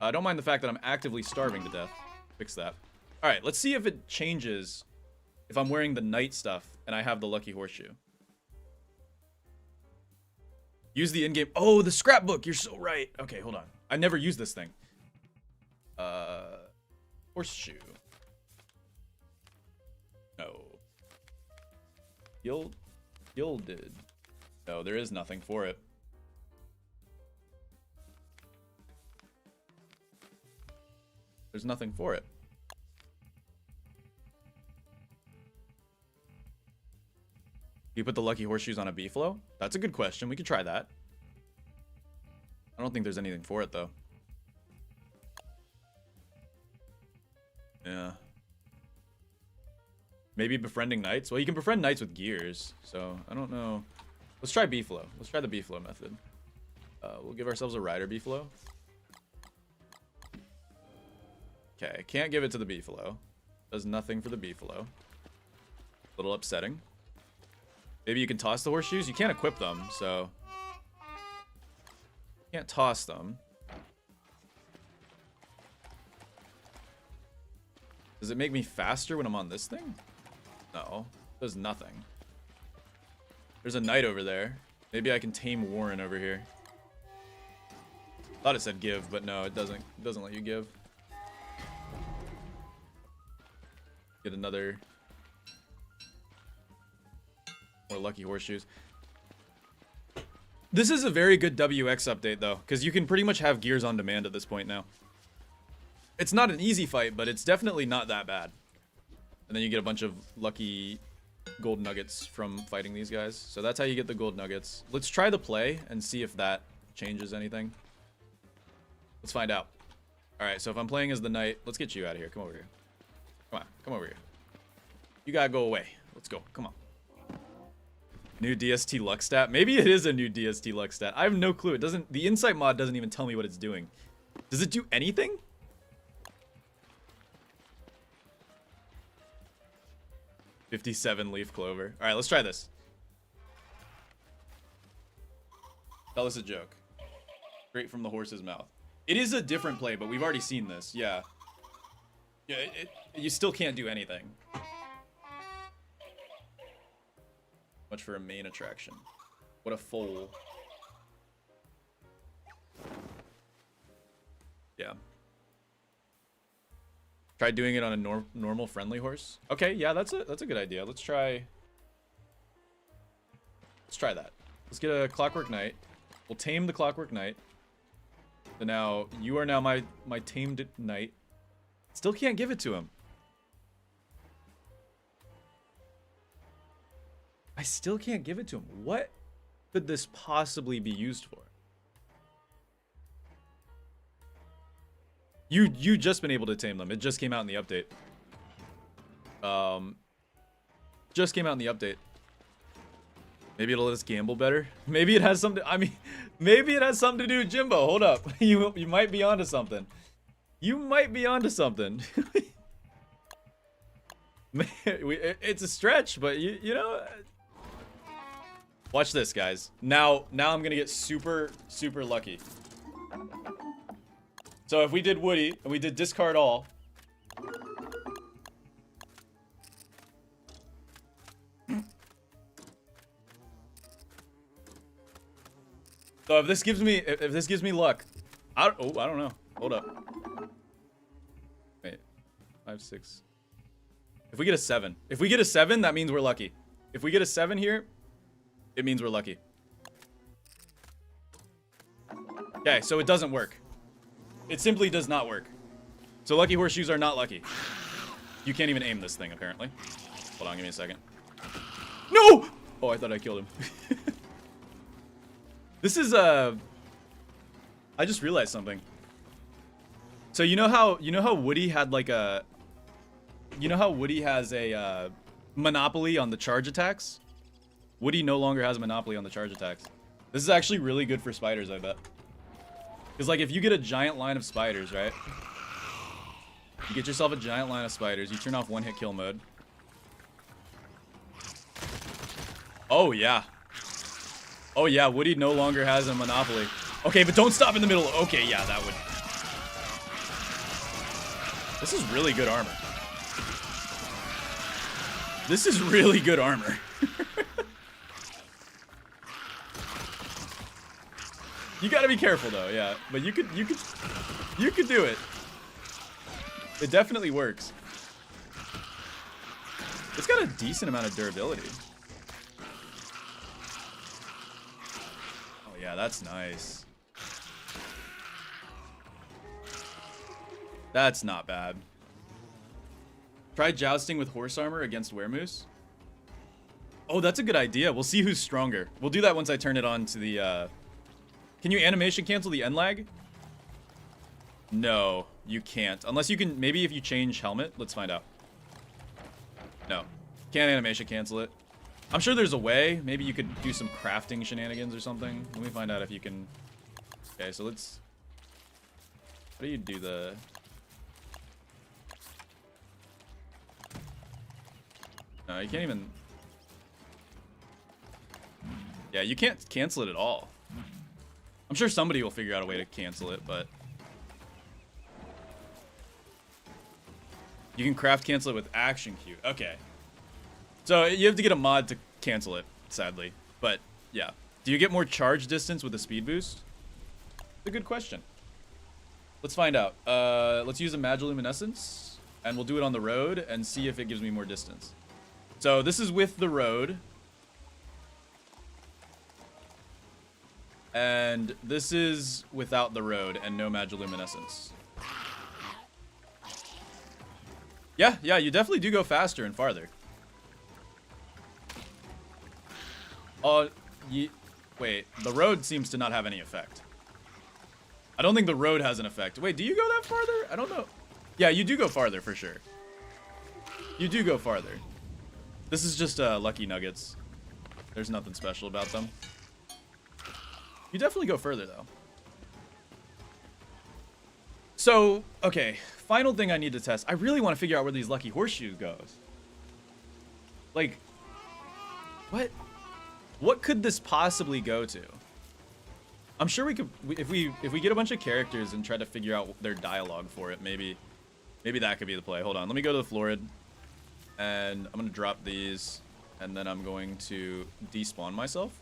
I don't mind the fact that I'm actively starving to death. Fix that. Alright, let's see if it changes if I'm wearing the knight stuff and I have the lucky horseshoe. Use the in-game... Oh, the scrapbook! You're so right! Okay, hold on. I never used this thing. Horseshoe. No. Gilded. No, there is nothing for it. There's nothing for it. You put the lucky horseshoes on a beefalo? That's a good question. We could try that. I don't think there's anything for it, though. Yeah. Maybe befriending knights? Well, you can befriend knights with gears, so I don't know. Let's try beefalo. Let's try the beefalo method. We'll give ourselves a rider beefalo. Okay, can't give it to the beefalo. Does nothing for the beefalo. A little upsetting. Maybe you can toss the horseshoes? You can't equip them, so... Can't toss them. Does it make me faster when I'm on this thing? No. Does nothing. There's a knight over there. Maybe I can tame Warren over here. Thought it said give, but no, it doesn't. It doesn't let you give. Get another... More lucky horseshoes. This is a very good WX update, though, because you can pretty much have gears on demand at this point now. It's not an easy fight, but it's definitely not that bad. And then you get a bunch of lucky gold nuggets from fighting these guys. So that's how you get the gold nuggets. Let's try the play and see if that changes anything. Let's find out. Alright, so if I'm playing as the knight, let's get you out of here. Come over here. Come on, come over here. You gotta go away. Let's go. Come on. New DST luck stat? Maybe it is a new DST luck stat. I have no clue. It doesn't... The insight mod doesn't even tell me what it's doing. Does it do anything? $57 leaf clover. Alright, let's try this. Tell us a joke. Straight from the horse's mouth. It is a different play, but we've already seen this. Yeah. Yeah, you still can't do anything. Much for a main attraction. What a foal. Yeah. Try doing it on a normal friendly horse. Okay, yeah, that's a good idea. Let's try that. Let's get a Clockwork Knight. We'll tame the Clockwork Knight. So now you are now my tamed knight. Still can't give it to him. I still can't give it to him. What could this possibly be used for? You just been able to tame them. It just came out in the update. Just came out in the update. Maybe it'll let us gamble better. Maybe it has something. I mean, maybe it has something to do with Jimbo. Hold up, you might be onto something. You might be onto something. Man, it's a stretch, but you know. Watch this, guys. Now I'm gonna get super lucky. So if we did Woody and we did discard all. So if this gives me luck, I don't know. Hold up. Wait, 5, 6. If we get a 7, that means we're lucky. If we get a 7 here, it means we're lucky. Okay, so it doesn't work. It simply does not work. So lucky horseshoes are not lucky. You can't even aim this thing, apparently. Hold on, give me a second. No! Oh, I thought I killed him. This is, I just realized something. So you know how Woody had like a... You know how Woody has a, monopoly on the charge attacks? Woody no longer has a monopoly on the charge attacks. This is actually really good for spiders, I bet. Because, like, if you get a giant line of spiders, right? You get yourself a giant line of spiders. You turn off one-hit kill mode. Oh, yeah. Oh, yeah. Woody no longer has a monopoly. Okay, but don't stop in the middle. Okay, yeah, that would... This is really good armor. This is really good armor. You gotta be careful though, yeah. But you could do it. It definitely works. It's got a decent amount of durability. Oh yeah, that's nice. That's not bad. Try jousting with horse armor against weremoose. Oh, that's a good idea. We'll see who's stronger. We'll do that once I turn it on to the, Can you animation cancel the end lag? No, you can't. Unless you can, maybe if you change helmet. Let's find out. No, can't animation cancel it. I'm sure there's a way. Maybe you could do some crafting shenanigans or something. Let me find out if you can. Okay, so let's... How do you do the... No, you can't even... Yeah, you can't cancel it at all. I'm sure somebody will figure out a way to cancel it, but... You can craft cancel it with action queue. Okay. So you have to get a mod to cancel it, sadly. But, yeah. Do you get more charge distance with a speed boost? It's a good question. Let's find out. Let's use a Magiluminescence, and we'll do it on the road and see if it gives me more distance. So this is with the road. And this is without the road and no Magiluminescence. Yeah, you definitely do go faster and farther. Wait, the road seems to not have any effect. I don't think the road has an effect. Wait, do you go that farther? I don't know. Yeah, you do go farther for sure. You do go farther. This is just lucky nuggets. There's nothing special about them. You definitely go further, though. So, okay. Final thing I need to test. I really want to figure out where these lucky horseshoes goes. Like, what could this possibly go to? I'm sure we could, if we get a bunch of characters and try to figure out their dialogue for it, maybe that could be the play. Hold on, let me go to the Florid, and I'm gonna drop these, and then I'm going to despawn myself.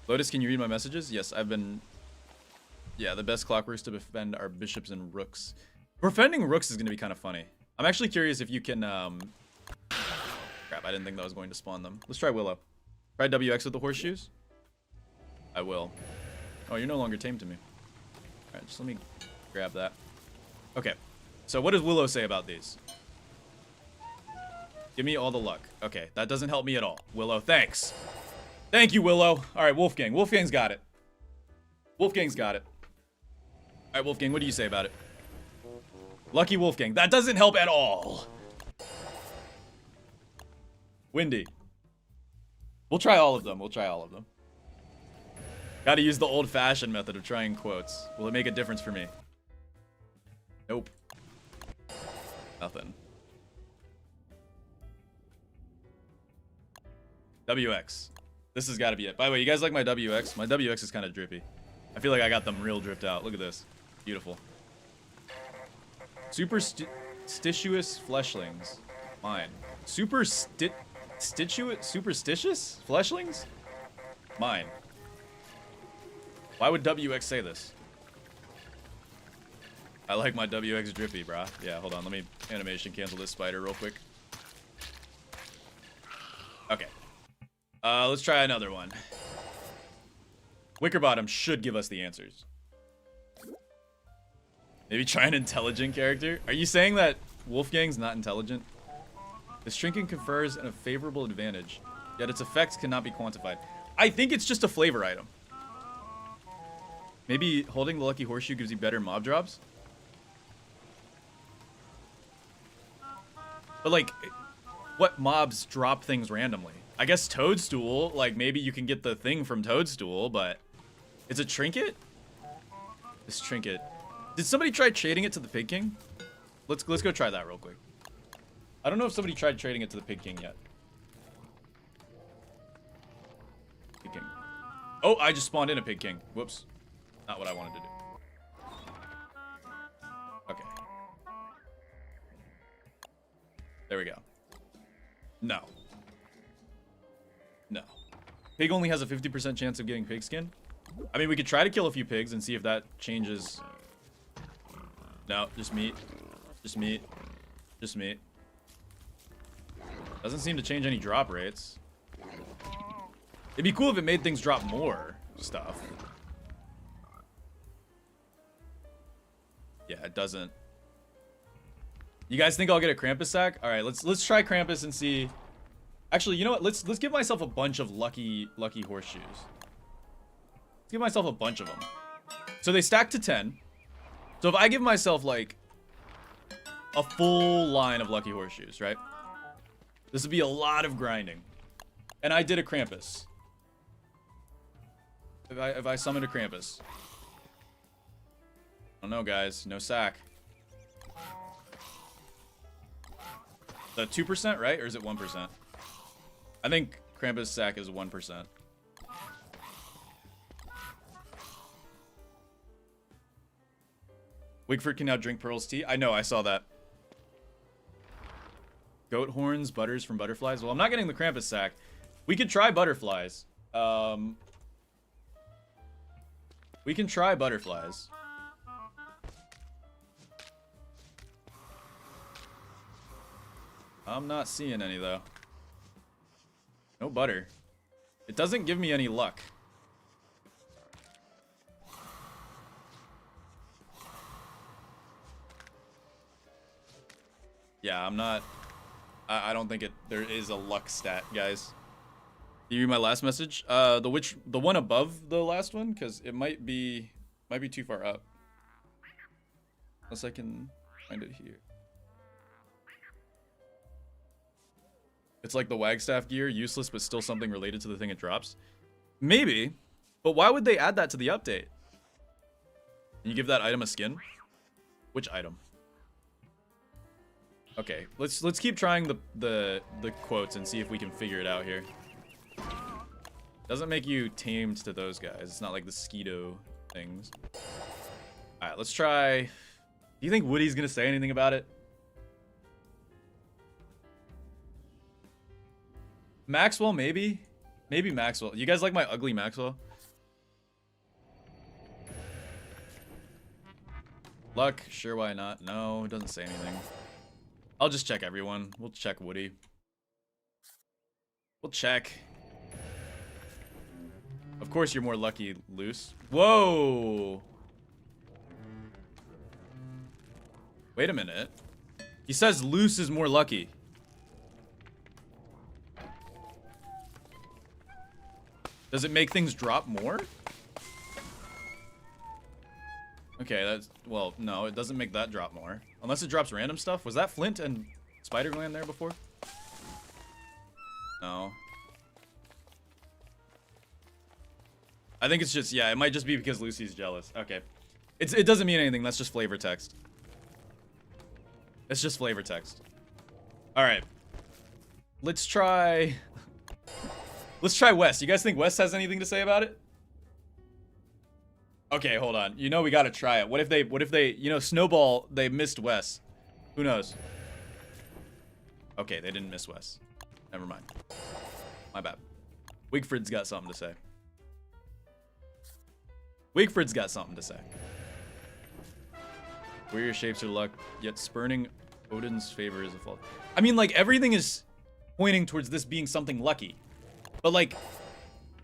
Lotus, can you read my messages? Yes, I've been... Yeah, the best clockworks to defend are bishops and rooks. Defending rooks is going to be kind of funny. I'm actually curious if you can... Crap, I didn't think that was going to spawn them. Let's try Willow. Try WX with the horseshoes? I will. Oh, you're no longer tame to me. Alright, just let me grab that. Okay, so what does Willow say about these? Give me all the luck. Okay, that doesn't help me at all. Willow, thanks. Thank you, Willow. Alright, Wolfgang. Wolfgang's got it. Wolfgang's got it. Alright, Wolfgang, what do you say about it? Lucky Wolfgang. That doesn't help at all. Windy. We'll try all of them. We'll try all of them. Gotta use the old-fashioned method of trying quotes. Will it make a difference for me? Nope. Nothing. WX. This has got to be it. By the way, you guys like my WX? My WX is kind of drippy. I feel like I got them real dripped out. Look at this. Beautiful. Superstitious fleshlings. Mine. Superstitious fleshlings? Mine. Why would WX say this? I like my WX drippy, brah. Yeah, hold on. Let me animation cancel this spider real quick. Okay. Let's try another one. Wickerbottom should give us the answers. Maybe try an intelligent character? Are you saying that Wolfgang's not intelligent? This trinket confers a favorable advantage, yet its effects cannot be quantified. I think it's just a flavor item. Maybe holding the lucky horseshoe gives you better mob drops? But like, what mobs drop things randomly? I guess Toadstool, like maybe you can get the thing from Toadstool, but it's a trinket? This trinket. Did somebody try trading it to the Pig King? Let's go try that real quick. I don't know if somebody tried trading it to the Pig King yet. Pig King. Oh, I just spawned in a Pig King. Whoops. Not what I wanted to do. Okay. There we go. No. No. Pig only has a 50% chance of getting pig skin. I mean, we could try to kill a few pigs and see if that changes. No, just meat. Just meat. Just meat. Doesn't seem to change any drop rates. It'd be cool if it made things drop more stuff. Yeah, it doesn't. You guys think I'll get a Krampus sack? All right, let's try Krampus and see. Actually, you know what? Let's give myself a bunch of lucky horseshoes. Let's give myself a bunch of them. So they stack to 10. So if I give myself like a full line of lucky horseshoes, right? This would be a lot of grinding. And I did a Krampus. If I summoned a Krampus. I don't know, guys. No sack. The 2%, right? Or is it 1%? I think Krampus sack is 1%. Wigford can now drink Pearl's tea. I know, I saw that. Goat horns, butters from butterflies. Well, I'm not getting the Krampus sack. We could try butterflies. We can try butterflies. I'm not seeing any, though. No butter. It doesn't give me any luck. Yeah, I'm not... I don't think there is a luck stat, guys. Did you read my last message? The one above the last one? Because it might be too far up. Unless I can find it here. It's like the Wagstaff gear, useless but still something related to the thing it drops. Maybe, but why would they add that to the update? Can you give that item a skin? Which item? Okay, let's keep trying the quotes and see if we can figure it out here. Doesn't make you tamed to those guys. It's not like the Skeeto things. All right, let's try. Do you think Woody's gonna say anything about it? Maxwell, maybe? Maybe Maxwell. You guys like my ugly Maxwell? Luck, sure, why not? No, it doesn't say anything. I'll just check everyone. We'll check Woody. We'll check. Of course you're more lucky, Loose. Whoa! Wait a minute. He says Loose is more lucky. Does it make things drop more? Okay, that's... Well, no, it doesn't make that drop more. Unless it drops random stuff. Was that Flint and Spider-Gland there before? No. I think it's just... Yeah, it might just be because Lucy's jealous. Okay. It doesn't mean anything. That's just flavor text. It's just flavor text. Alright. Let's try... Let's try Wes. You guys think Wes has anything to say about it? Okay, hold on. You know we gotta try it. What if they, you know, Snowball, they missed Wes. Who knows? Okay, they didn't miss Wes. Never mind. My bad. Wigford's got something to say. Wigford's got something to say. Wear your shapes are luck, yet spurning Odin's favor is a fault. I mean, like, everything is pointing towards this being something lucky. But, like,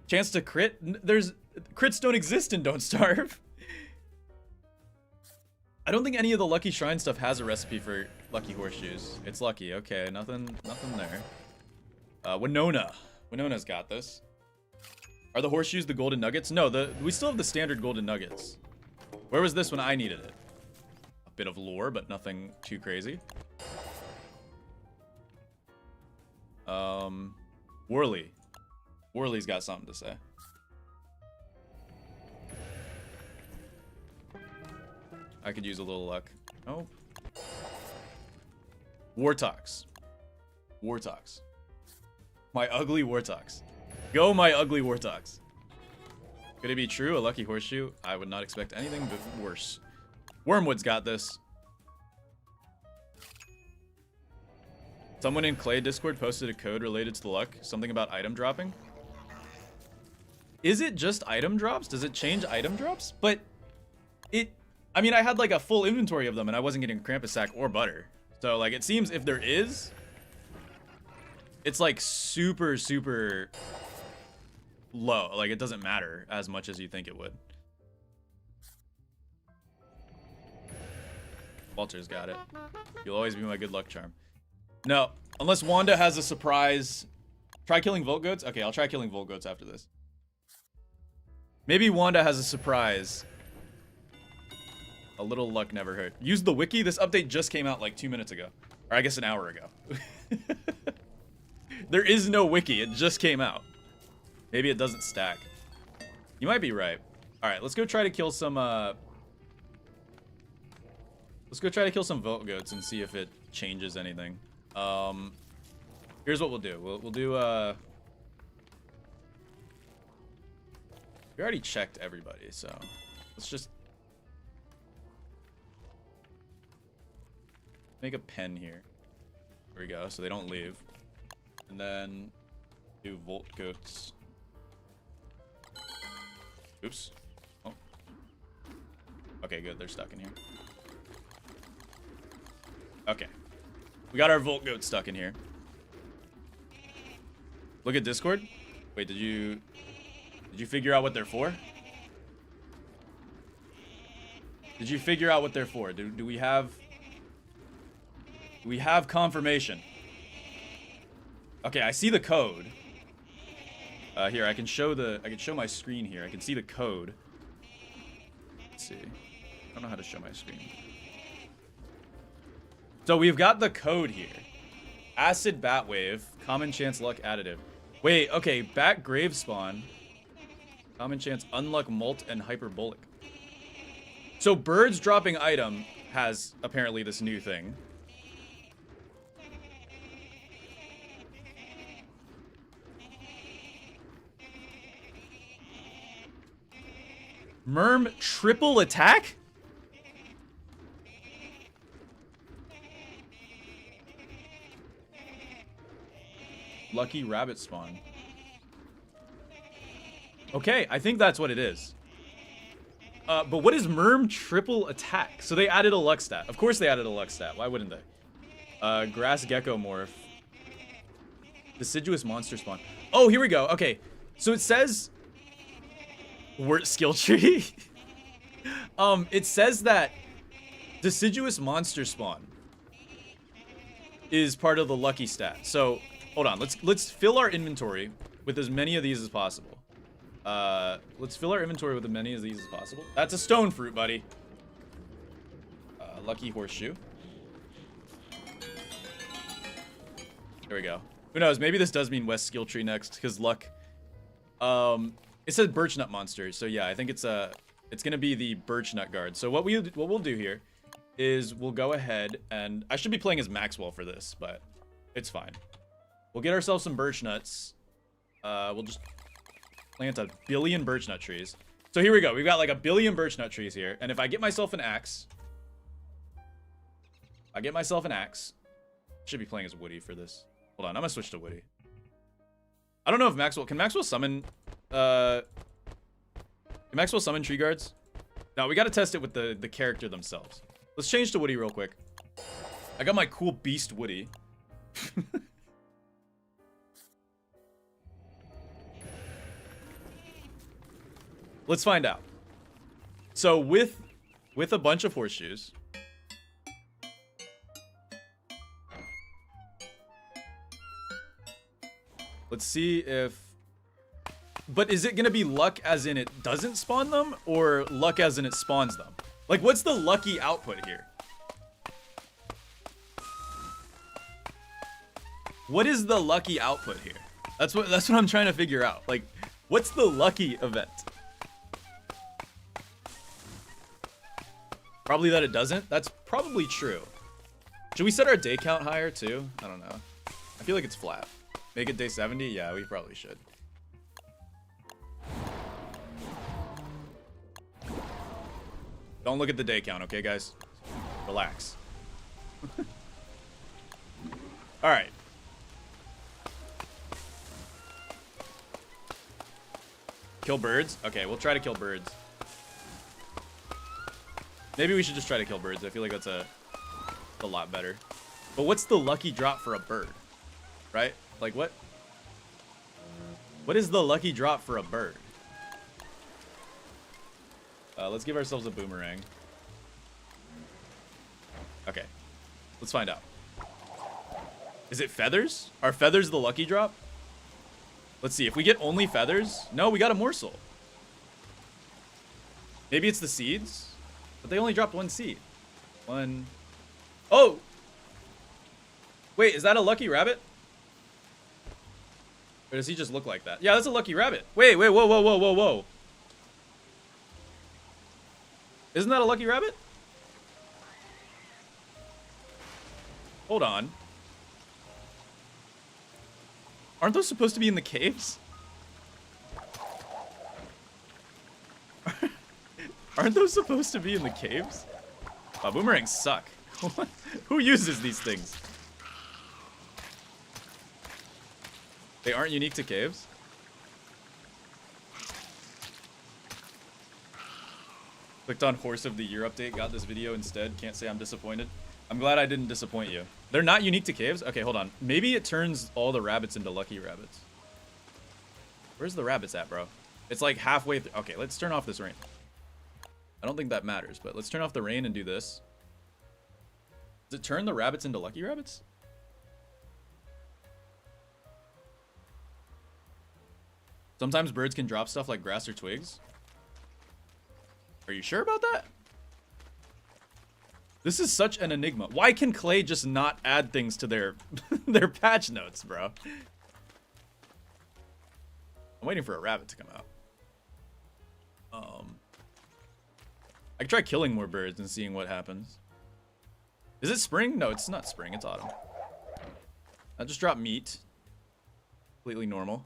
chance to crit? There's... Crits don't exist in Don't Starve. I don't think any of the Lucky Shrine stuff has a recipe for Lucky Horseshoes. It's lucky. Okay, nothing there. Winona. Winona's got this. Are the horseshoes the golden nuggets? No, we still have the standard golden nuggets. Where was this when I needed it? A bit of lore, but nothing too crazy. Worley. Worley's got something to say. I could use a little luck. Oh. Wartox. Wartox. My ugly Wartox. Go, my ugly Wartox. Could it be true? A lucky horseshoe? I would not expect anything but worse. Wormwood's got this. Someone in Clay Discord posted a code related to the luck. Something about item dropping. Is it just item drops? Does it change item drops? But it... I mean, I had like a full inventory of them and I wasn't getting Krampus sack or butter. So like it seems if there is, it's like super, super low. Like it doesn't matter as much as you think it would. Walter's got it. You'll always be my good luck charm. No, unless Wanda has a surprise. Try killing Volt Goats? Okay, I'll try killing Volt Goats after this. Maybe Wanda has a surprise. A little luck never hurt. Use the wiki. This update just came out like 2 minutes ago. Or I guess an hour ago. There is no wiki. It just came out. Maybe it doesn't stack. You might be right. Alright, let's go try to kill some, let's go try to kill some Volt Goats and see if it changes anything. Here's what we'll do. We'll do, we already checked everybody, so let's just make a pen here. There we go, so they don't leave. And then do Volt Goats. Oops. Oh. Okay, good. They're stuck in here. Okay. We got our Volt Goat stuck in here. Look at Discord. Wait, did you figure out what they're for? Did you figure out what they're for? Do we have confirmation? Okay, I see the code. Here, I can show my screen here. I can see the code. Let's see. I don't know how to show my screen. So we've got the code here. Acid Bat Wave, common chance luck additive. Wait, okay, Bat Grave Spawn, common chance unluck molt and hyperbolic. So birds dropping item has apparently this new thing. Merm triple attack? Lucky rabbit spawn. Okay, I think that's what it is. But what is Merm triple attack? So they added a luck stat. Of course they added a luck stat. Why wouldn't they? Grass gecko morph. Deciduous monster spawn. Oh, here we go. Okay, so it says... Wort skill tree? It says that deciduous monster spawn is part of the lucky stat. So, hold on. Let's fill our inventory with as many of these as possible. Let's fill our inventory with as many of these as possible. That's a stone fruit, buddy. Lucky horseshoe. There we go. Who knows? Maybe this does mean West skill tree next, because luck. It says birch nut monster, so yeah, I think it's gonna be the birch nut guard. So what we'll do here is we'll go ahead and I should be playing as Maxwell for this, but it's fine. We'll get ourselves some birch nuts. We'll just plant a billion birch nut trees. So here we go. We've got like a billion birch nut trees here. And if I get myself an axe... Should be playing as Woody for this. Hold on, I'm gonna switch to Woody. I don't know if Maxwell... Can Maxwell summon... Can Maxwell summon tree guards? No, we gotta test it with the character themselves. Let's change to Woody real quick. I got my cool beast Woody. Let's find out. So with a bunch of horseshoes... Let's see if... But is it going to be luck as in it doesn't spawn them? Or luck as in it spawns them? Like, what's the lucky output here? What is the lucky output here? That's what I'm trying to figure out. Like, what's the lucky event? Probably that it doesn't. That's probably true. Should we set our day count higher too? I don't know. I feel like it's flat. Make it day 70? Yeah, we probably should. Don't look at the day count, okay, guys? Relax. All right. Kill birds? Okay, we'll try to kill birds. Maybe we should just try to kill birds. I feel like that's a lot better. But what's the lucky drop for a bird? Right? Like, what? What is the lucky drop for a bird? Let's give ourselves a boomerang. Okay. Let's find out. Is it feathers? Are feathers the lucky drop? Let's see. If we get only feathers... No, we got a morsel. Maybe it's the seeds? But they only dropped one seed. One... Oh! Wait, is that a lucky rabbit? Or does he just look like that? Yeah, that's a lucky rabbit. Wait, whoa, whoa, whoa, whoa, whoa. Isn't that a lucky rabbit? Hold on. Aren't those supposed to be in the caves? Aren't those supposed to be in the caves? Wow, boomerangs suck. Who uses these things? They aren't unique to caves? Clicked on Horse of the Year update, got this video instead. Can't say I'm disappointed. I'm glad I didn't disappoint you. They're not unique to caves? Okay, hold on. Maybe it turns all the rabbits into lucky rabbits. Where's the rabbits at, bro? It's like halfway through. Okay, let's turn off this rain. I don't think that matters, but let's turn off the rain and do this. Does it turn the rabbits into lucky rabbits? Sometimes birds can drop stuff like grass or twigs. Are you sure about that? This is such an enigma. Why can Clay just not add things to their their patch notes, bro? I'm waiting for a rabbit to come out. I could try killing more birds and seeing what happens. Is it spring? No, it's not spring. It's autumn. I just dropped meat. Completely normal.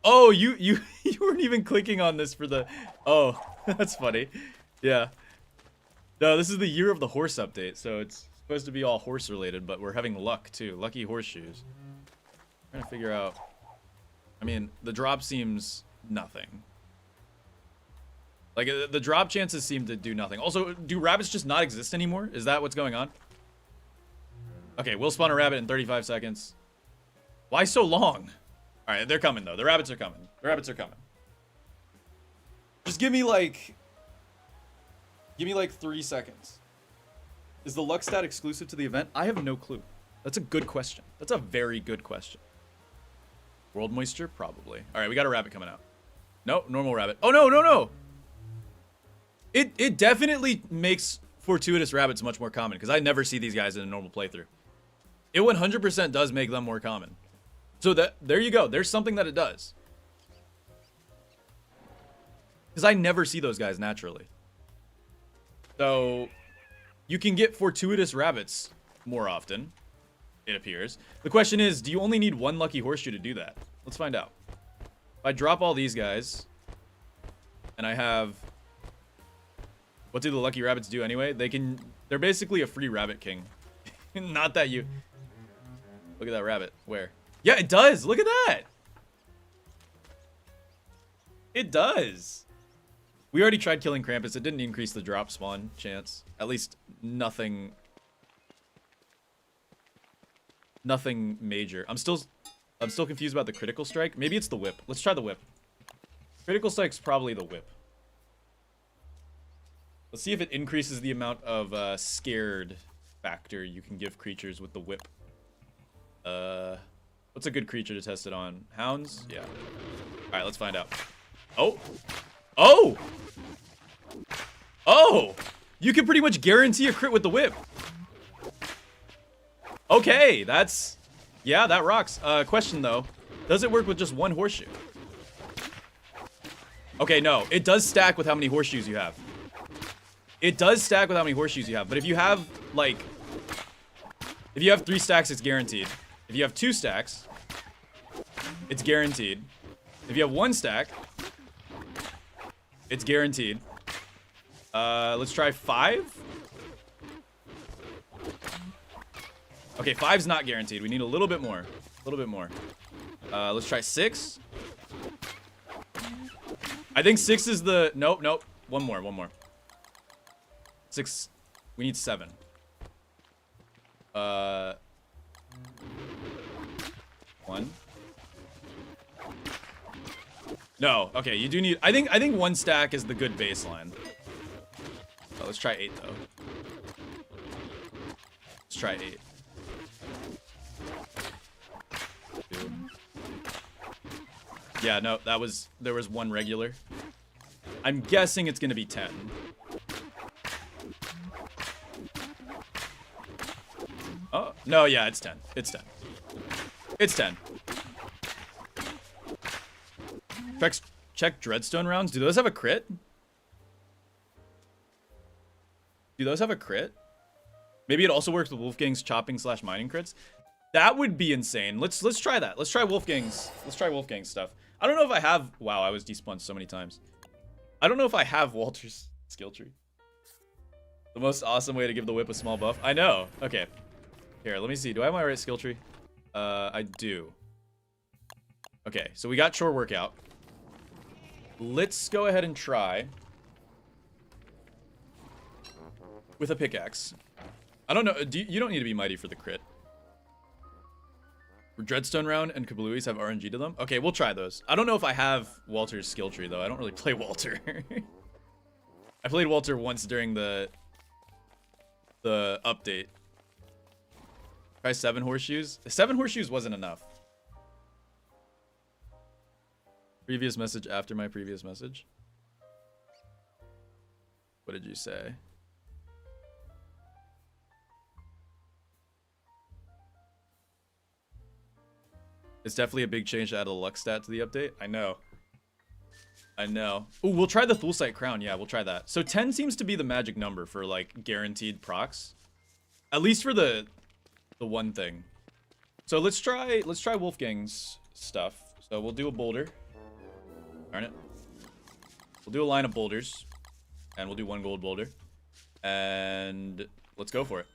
Oh, you weren't even clicking on this for the... Oh, that's funny. Yeah. No, this is the Year of the Horse update, so it's supposed to be all horse related, but we're having luck too. Lucky horseshoes. I'm trying to figure out... I mean, the drop seems nothing. Like, the drop chances seem to do nothing. Also, do rabbits just not exist anymore? Is that what's going on? Okay, we'll spawn a rabbit in 35 seconds. Why so long? All right, they're coming, though. The rabbits are coming. The rabbits are coming. Just give me, like... Give me, like, 3 seconds. Is the luck stat exclusive to the event? I have no clue. That's a good question. That's a very good question. World moisture? Probably. All right, we got a rabbit coming out. No, normal rabbit. Oh, no, no, no! It definitely makes fortuitous rabbits much more common, because I never see these guys in a normal playthrough. It 100% does make them more common. So there you go. There's something that it does. Because I never see those guys naturally. So you can get fortuitous rabbits more often, it appears. The question is, do you only need one lucky horseshoe to do that? Let's find out. If I drop all these guys, and I have... What do the lucky rabbits do anyway? They're basically a free rabbit king. Not that you... Look at that rabbit. Where? Yeah, it does. Look at that. It does. We already tried killing Krampus. It didn't increase the drop spawn chance. At least nothing major. I'm still confused about the critical strike. Maybe it's the whip. Let's try the whip. Critical strike's probably the whip. Let's see if it increases the amount of scared factor you can give creatures with the whip. What's a good creature to test it on? Hounds? Yeah. Alright, let's find out. Oh! Oh! Oh! You can pretty much guarantee a crit with the whip. Okay, that's... Yeah, that rocks. Question though. Does it work with just one horseshoe? Okay, no. It does stack with how many horseshoes you have. It does stack with how many horseshoes you have. But if you have, like... If you have 3 stacks, it's guaranteed. If you have 2 stacks, it's guaranteed. If you have 1 stack, it's guaranteed. Let's try 5. Okay, 5's not guaranteed. We need a little bit more. A little bit more. Let's try 6. I think 6 is the... Nope, nope. One more. 6. We need 7. 1. No, okay, you do need... I think 1 stack is the good baseline. Oh, let's try 8, though. Let's try 8. 2. Yeah, no, there was 1 regular. I'm guessing it's gonna be 10. Oh, no, yeah, it's 10. It's 10. It's 10. Check Dreadstone rounds. Do those have a crit? Do those have a crit? Maybe it also works with Wolfgang's chopping / mining crits. That would be insane. Let's try that. Let's try Wolfgang's stuff. I don't know if I have... Wow, I was despawned so many times. I don't know if I have Walter's skill tree. The most awesome way to give the whip a small buff. I know. Okay. Here, let me see. Do I have my right skill tree? I do. Okay, so we got Chore Workout. Let's go ahead and try with a pickaxe. I don't know. You don't need to be mighty for the crit. Dreadstone round and Kabluis have RNG to them. Okay, we'll try those. I don't know if I have Walter's skill tree though. I don't really play Walter. I played Walter once during the update. Try 7 horseshoes. 7 horseshoes wasn't enough. Previous message after my previous message. What did you say? It's definitely a big change to add a luck stat to the update. I know. I know. Ooh, we'll try the Thulsite Crown. Yeah, we'll try that. So 10 seems to be the magic number for like guaranteed procs. At least for the one thing. So let's try Wolfgang's stuff. So we'll do a boulder. Darn it. We'll do a line of boulders. And we'll do 1 gold boulder. And let's go for it.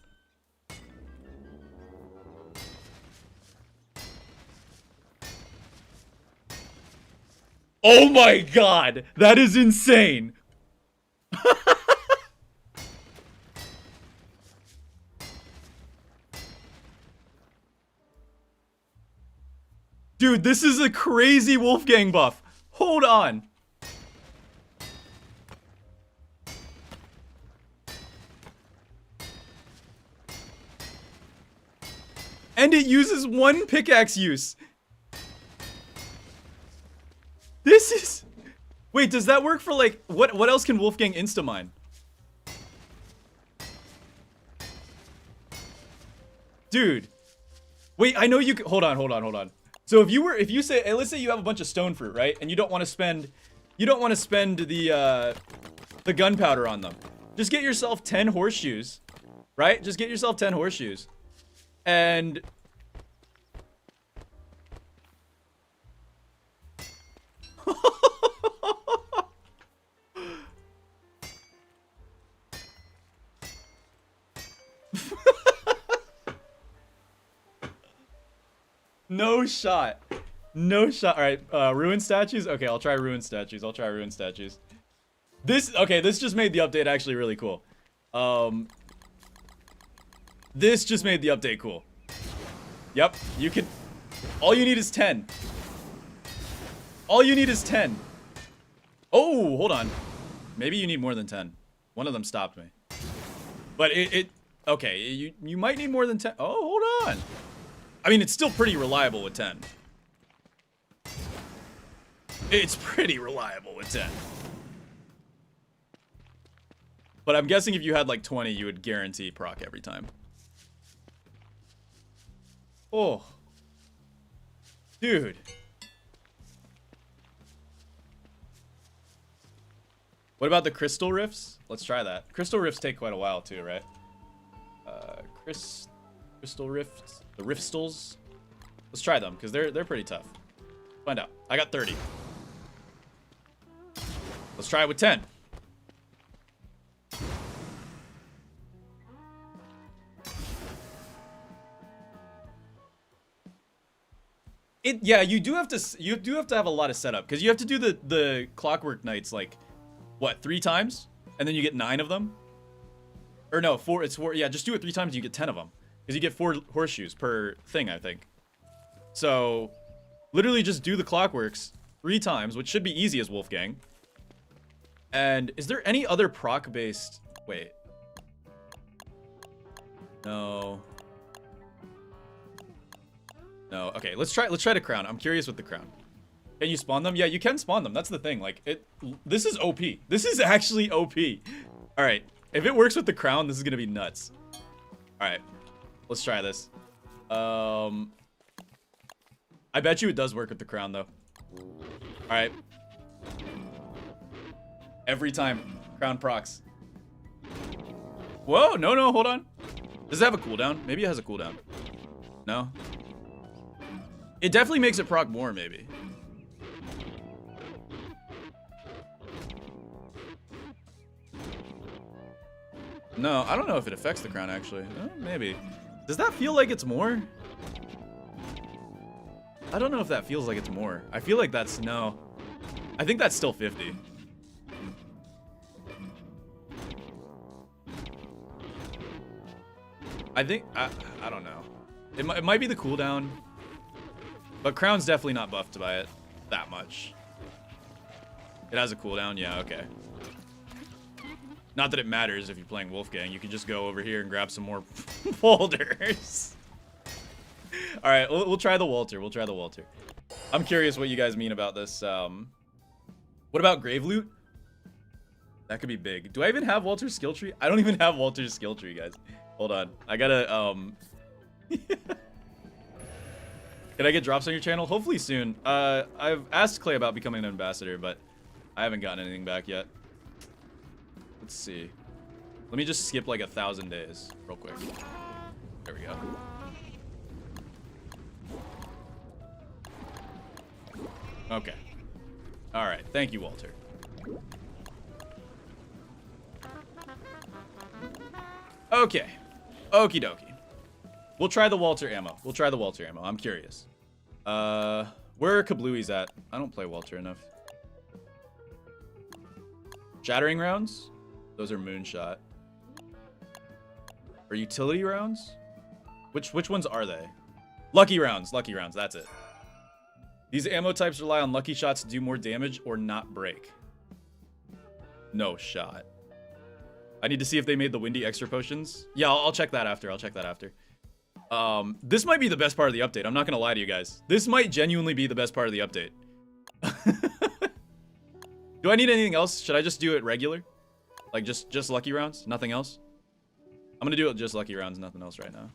Oh my god! That is insane! Dude, this is a crazy Wolfgang buff. Hold on. And it uses 1 pickaxe use. This is... Wait, does that work for like... What else can Wolfgang insta-mine? Dude. Wait, I know you can... Hold on. So if you say... Let's say you have a bunch of stone fruit, right? And you don't want to spend... the gunpowder on them. Just get yourself 10 horseshoes. Right? Just get yourself 10 horseshoes. And... No shot. No shot. All right, ruin statues. Okay, I'll try ruin statues. I'll try ruin statues. This just made the update actually really cool. This just made the update cool. Yep, you can. All you need is 10. All you need is 10. Oh, hold on. Maybe you need more than 10. One of them stopped me. But okay, you might need more than 10. Oh, hold on. I mean, it's still pretty reliable with 10. It's pretty reliable with 10. But I'm guessing if you had like 20, you would guarantee proc every time. Oh. Dude. What about the crystal rifts? Let's try that. Crystal rifts take quite a while too, right? Crystal rifts. The riftstals. Let's try them, because they're pretty tough. Find out. I got 30. Let's try it with 10. Yeah, you do have to have a lot of setup, because you have to do the clockwork knights like what, 3 times, and then you get 9 of them. Or no, 4. It's 4. Yeah, just do it 3 times and you get 10 of them, because you get 4 horseshoes per thing, I think. So literally just do the clockworks 3 times, which should be easy as Wolfgang. And is there any other proc based? Wait. No. No. Okay, let's try the crown. I'm curious with the crown. Can you spawn them? Yeah, you can spawn them. That's the thing. Like this is OP. This is actually OP. All right. If it works with the crown, this is going to be nuts. All right. Let's try this. I bet you it does work with the crown though. All right. Every time crown procs. Whoa, no, hold on. Does it have a cooldown? Maybe it has a cooldown. No. It definitely makes it proc more, maybe. No, I don't know if it affects the crown, actually. Maybe. Does that feel like it's more? I don't know if that feels like it's more. I feel like that's, no. I think that's still 50. I think, I don't know. It might be the cooldown. But crown's definitely not buffed by it that much. It has a cooldown, yeah, okay. Not that it matters if you're playing Wolfgang. You can just go over here and grab some more folders. All right, we'll try the Walter. We'll try the Walter. I'm curious what you guys mean about this. What about Grave Loot? That could be big. Do I even have Walter's skill tree? I don't even have Walter's skill tree, guys. Hold on. I gotta, Can I get drops on your channel? Hopefully soon. I've asked Clay about becoming an ambassador, but I haven't gotten anything back yet. Let's see. Let me just skip like 1,000 days real quick. There we go. Okay. All right. Thank you, Walter. Okay. Okie dokie. We'll try the Walter ammo. We'll try the Walter ammo. I'm curious. Where are Kablooies at? I don't play Walter enough. Shattering rounds? Those are moonshot. Or utility rounds? Which ones are they? Lucky rounds. Lucky rounds. That's it. These ammo types rely on lucky shots to do more damage or not break. No shot. I need to see if they made the windy extra potions. Yeah, I'll check that after. I'll check that after. This might be the best part of the update. I'm not gonna lie to you guys. This might genuinely be the best part of the update. Do I need anything else? Should I just do it regular? Like just lucky rounds? Nothing else? I'm gonna do it just lucky rounds, nothing else right now.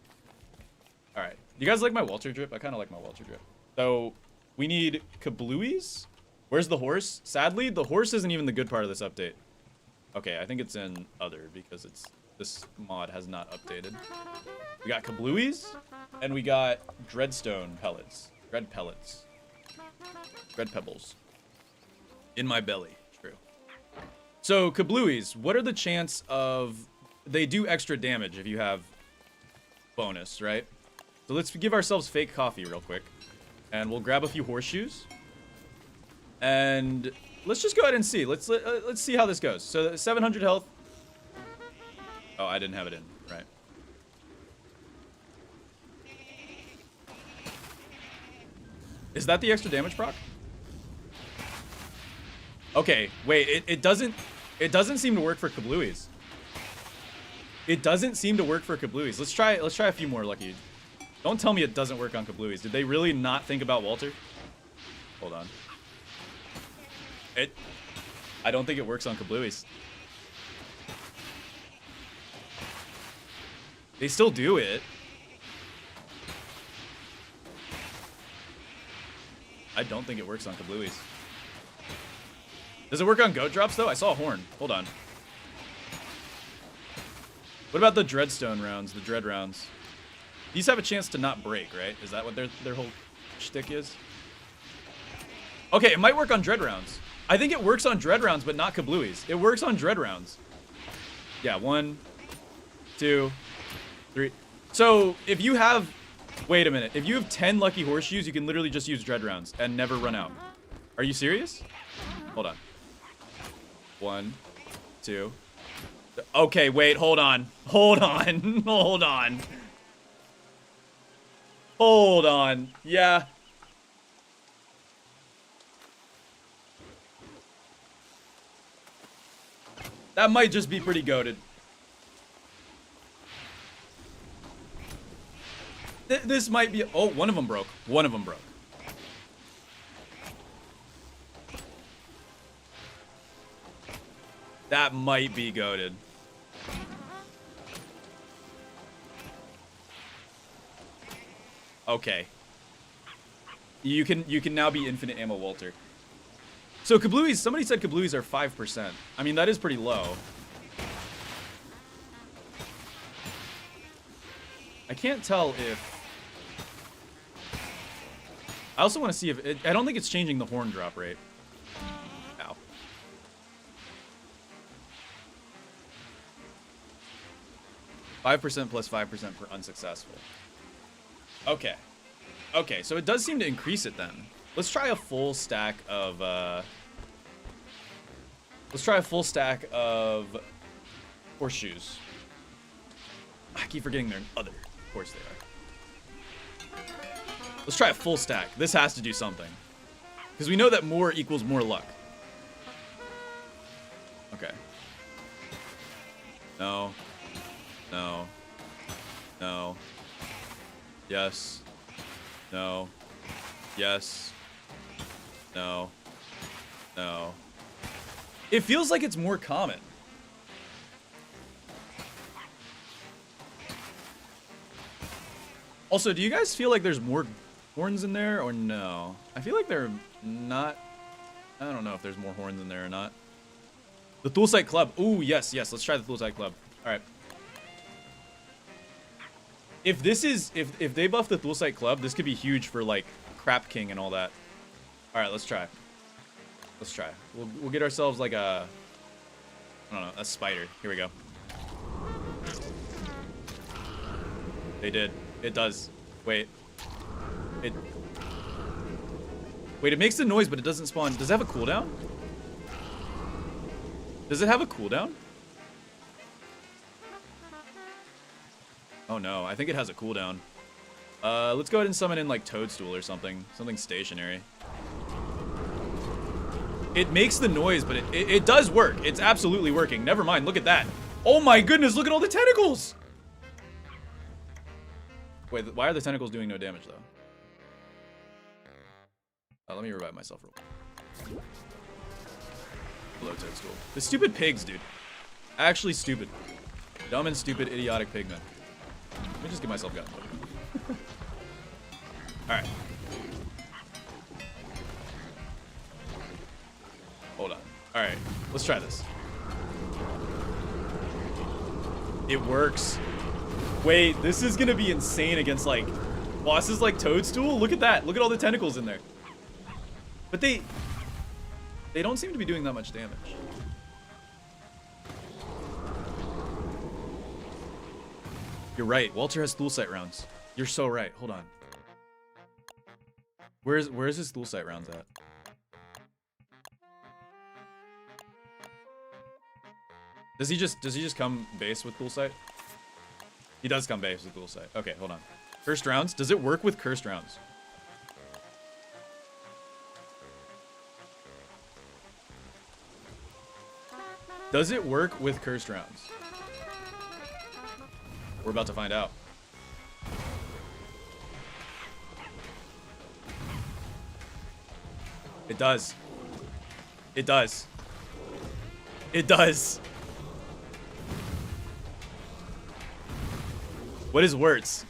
Alright. You guys like my Walter drip? I kinda like my Walter drip. So we need Kablooies. Where's the horse? Sadly, the horse isn't even the good part of this update. Okay, I think it's in other because this mod has not updated. We got Kablooies, and we got Dreadstone pellets. Dread pellets. Dread pebbles. In my belly. True. So, Kabluis, what are the chance of... They do extra damage if you have bonus, right? So let's give ourselves fake coffee real quick. And we'll grab a few horseshoes. And let's just go ahead and see. Let's see how this goes. So 700 health. Oh, I didn't have it in. Right. Is that the extra damage proc? Okay, wait, it doesn't seem to work for Kabluis. It doesn't seem to work for Kabluis. Let's try a few more, Lucky. Don't tell me it doesn't work on Kabluis. Did they really not think about Walter? Hold on. I don't think it works on Kabluis. They still do it. I don't think it works on Kabluis. Does it work on goat drops, though? I saw a horn. Hold on. What about the Dreadstone rounds, the Dread rounds? These have a chance to not break, right? Is that what their whole shtick is? Okay, it might work on Dread rounds. I think it works on Dread rounds, but not Kabluis. It works on Dread rounds. Yeah, 1, 2, 3. So, if you have... Wait a minute. If you have 10 lucky horseshoes, you can literally just use Dread rounds and never run out. Are you serious? Hold on. 1, 2. Okay, wait, hold on. Hold on. Hold on. Hold on. Yeah. That might just be pretty goated. This might be... Oh, one of them broke. One of them broke. That might be goated. Okay. You can now be infinite ammo Walter. So Kabluis, somebody said Kabluis are 5%. I mean, that is pretty low. I can't tell if... I also want to see if... I don't think it's changing the horn drop rate. Ow. %5% plus 5% per unsuccessful. Okay. Okay, so it does seem to increase it then. Let's try a full stack of... Let's try a full stack of horseshoes. I keep forgetting they're other. Of course they are. Let's try a full stack. This has to do something. Because we know that more equals more luck. Okay. No. No. No. Yes. No. Yes. No. No. It feels like it's more common. Also, do you guys feel like there's more horns in there or no? I feel like they're not... I don't know if there's more horns in there or not. The Thulsite Club. Ooh, yes, yes. Let's try the Thulsite Club. All right. If this is... If they buff the Thulsite Club, this could be huge for, like, Crap King and all that. All right, let's try. Let's try. We'll get ourselves, like, a... I don't know, a spider. Here we go. They did. It does. Wait. Wait, it makes the noise, but it doesn't spawn. Does it have a cooldown? Does it have a cooldown? Oh no, I think it has a cooldown. Let's go ahead and summon in like Toadstool or something. Something stationary. It makes the noise, but it does work. It's absolutely working. Never mind, look at that. Oh my goodness, look at all the tentacles! Wait, why are the tentacles doing no damage, though? Let me revive myself real quick. Hello, Toadstool. The stupid pigs, dude. Actually stupid. Dumb and stupid, idiotic pigmen. Let me just get myself gunpowder. Alright. Hold on. Alright, let's try this. It works. Wait, this is gonna be insane against, like, bosses like Toadstool? Look at that. Look at all the tentacles in there. But they They don't seem to be doing that much damage. You're right. Walter has dual sight rounds. You're so right. Hold on. Where's his dual sight rounds at? Does he just come base with dual sight? He does come base with dual sight. Okay, hold on. Cursed rounds? Does it work with cursed rounds? Does it work with cursed rounds? We're about to find out. It does. It does. It does. What is Wirtz?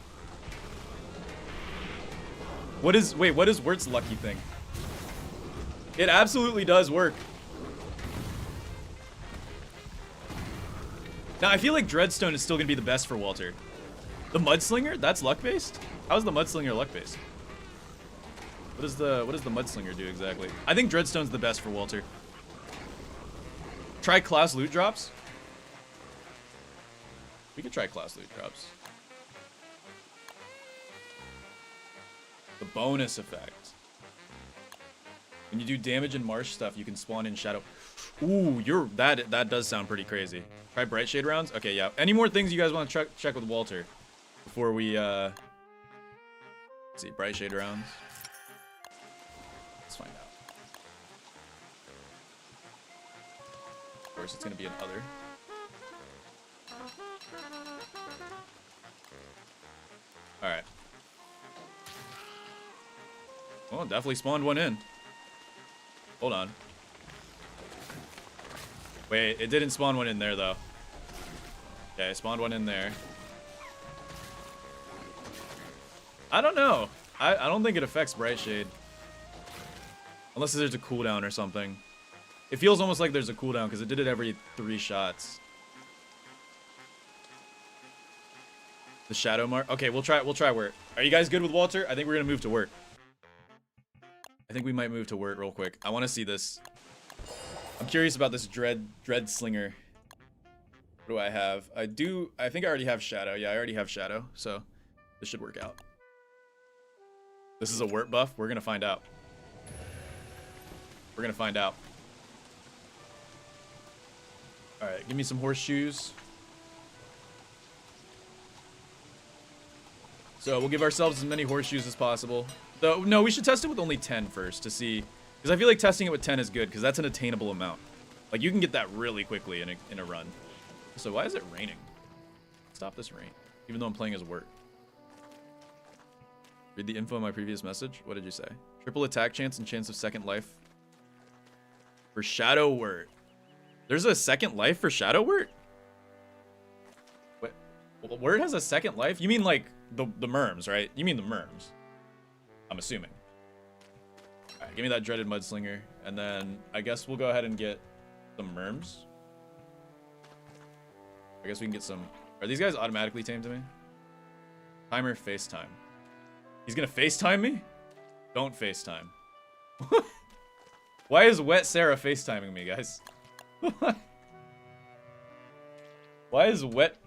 What is Wirtz's lucky thing? It absolutely does work. Now, I feel like Dreadstone is still going to be the best for Walter. The Mudslinger? That's luck-based? How's the Mudslinger luck-based? What does the Mudslinger do exactly? I think Dreadstone's the best for Walter. Try class loot drops? We could try class loot drops. The bonus effect. When you do damage and marsh stuff, you can spawn in shadow. Ooh, that does sound pretty crazy. Try bright shade rounds? Okay, yeah. Any more things you guys want to check with Walter before we let's see, bright shade rounds. Let's find out. Of course, it's gonna be an other. All right. Well, definitely spawned one in. Hold on. Wait, it didn't spawn one in there, though. Okay, I spawned one in there. I don't know. I don't think it affects Bright Shade. Unless there's a cooldown or something. It feels almost like there's a cooldown, because it did it every 3 shots. The Shadow Mark? Okay, we'll try Wirt. Are you guys good with Walter? I think we're going to move to Wirt. I think we might move to Wirt real quick. I want to see this. I'm curious about this Dread Slinger. What do I have? I think I already have Shadow. Yeah, I already have Shadow, so this should work out. This is a Wirt buff. We're gonna find out. We're gonna find out. All right, give me some horseshoes. So we'll give ourselves as many horseshoes as possible. Though, no, we should test it with only 10 first to see. Because I feel like testing it with 10 is good, because that's an attainable amount. Like, you can get that really quickly in a run. So why is it raining? Stop this rain. Even though I'm playing as Wirt. Read the info in my previous message. What did you say? Triple attack chance and chance of second life. For Shadow Wirt. There's a second life for Shadow Wirt? What? Well, Wirt has a second life? You mean like the merms, right? You mean the merms. I'm assuming. Alright, give me that dreaded Mudslinger. And then I guess we'll go ahead and get some merms. I guess we can get some... Are these guys automatically tamed to me? Timer FaceTime. He's gonna FaceTime me? Don't FaceTime. Why is Wet Sarah FaceTiming me, guys? Why is Wet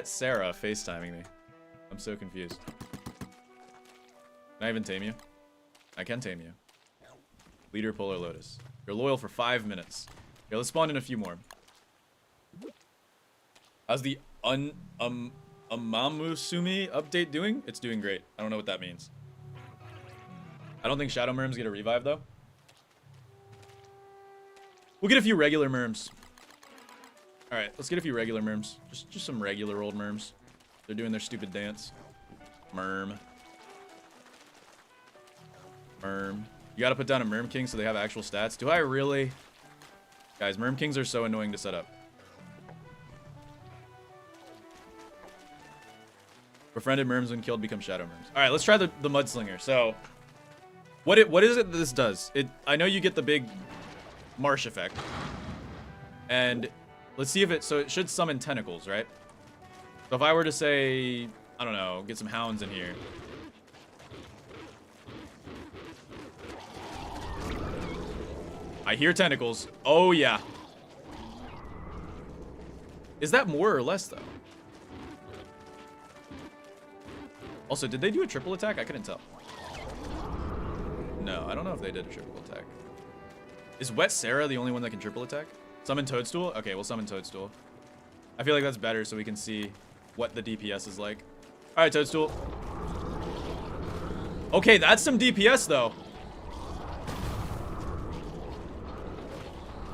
Sarah FaceTiming me? I'm so confused. Can I even tame you? I can tame you. Leader Polarlotus. You're loyal for 5 minutes. Okay, let's spawn in a few more. How's the Amamusumi update doing? It's doing great. I don't know what that means. I don't think Shadow Merms get a revive, though. We'll get a few regular Merms. Alright, let's get a few regular Merms. Just some regular old Merms. They're doing their stupid dance. Merm. Merm. You gotta put down a Merm King so they have actual stats. Do I really? Guys, Merm Kings are so annoying to set up. Befriended Merms when killed become Shadow Merms. Alright, let's try the Mudslinger. So, what is it that this does? I know you get the big marsh effect. And let's see if it... So it should summon tentacles, right? So if I were to say... I don't know, get some hounds in here. I hear tentacles. Oh, yeah. Is that more or less, though? Also, did they do a triple attack? I couldn't tell. No, I don't know if they did a triple attack. Is Wet Sarah the only one that can triple attack? Summon Toadstool? Okay, we'll summon Toadstool. I feel like that's better so we can see what the DPS is like. All right, Toadstool. Okay, that's some DPS, though.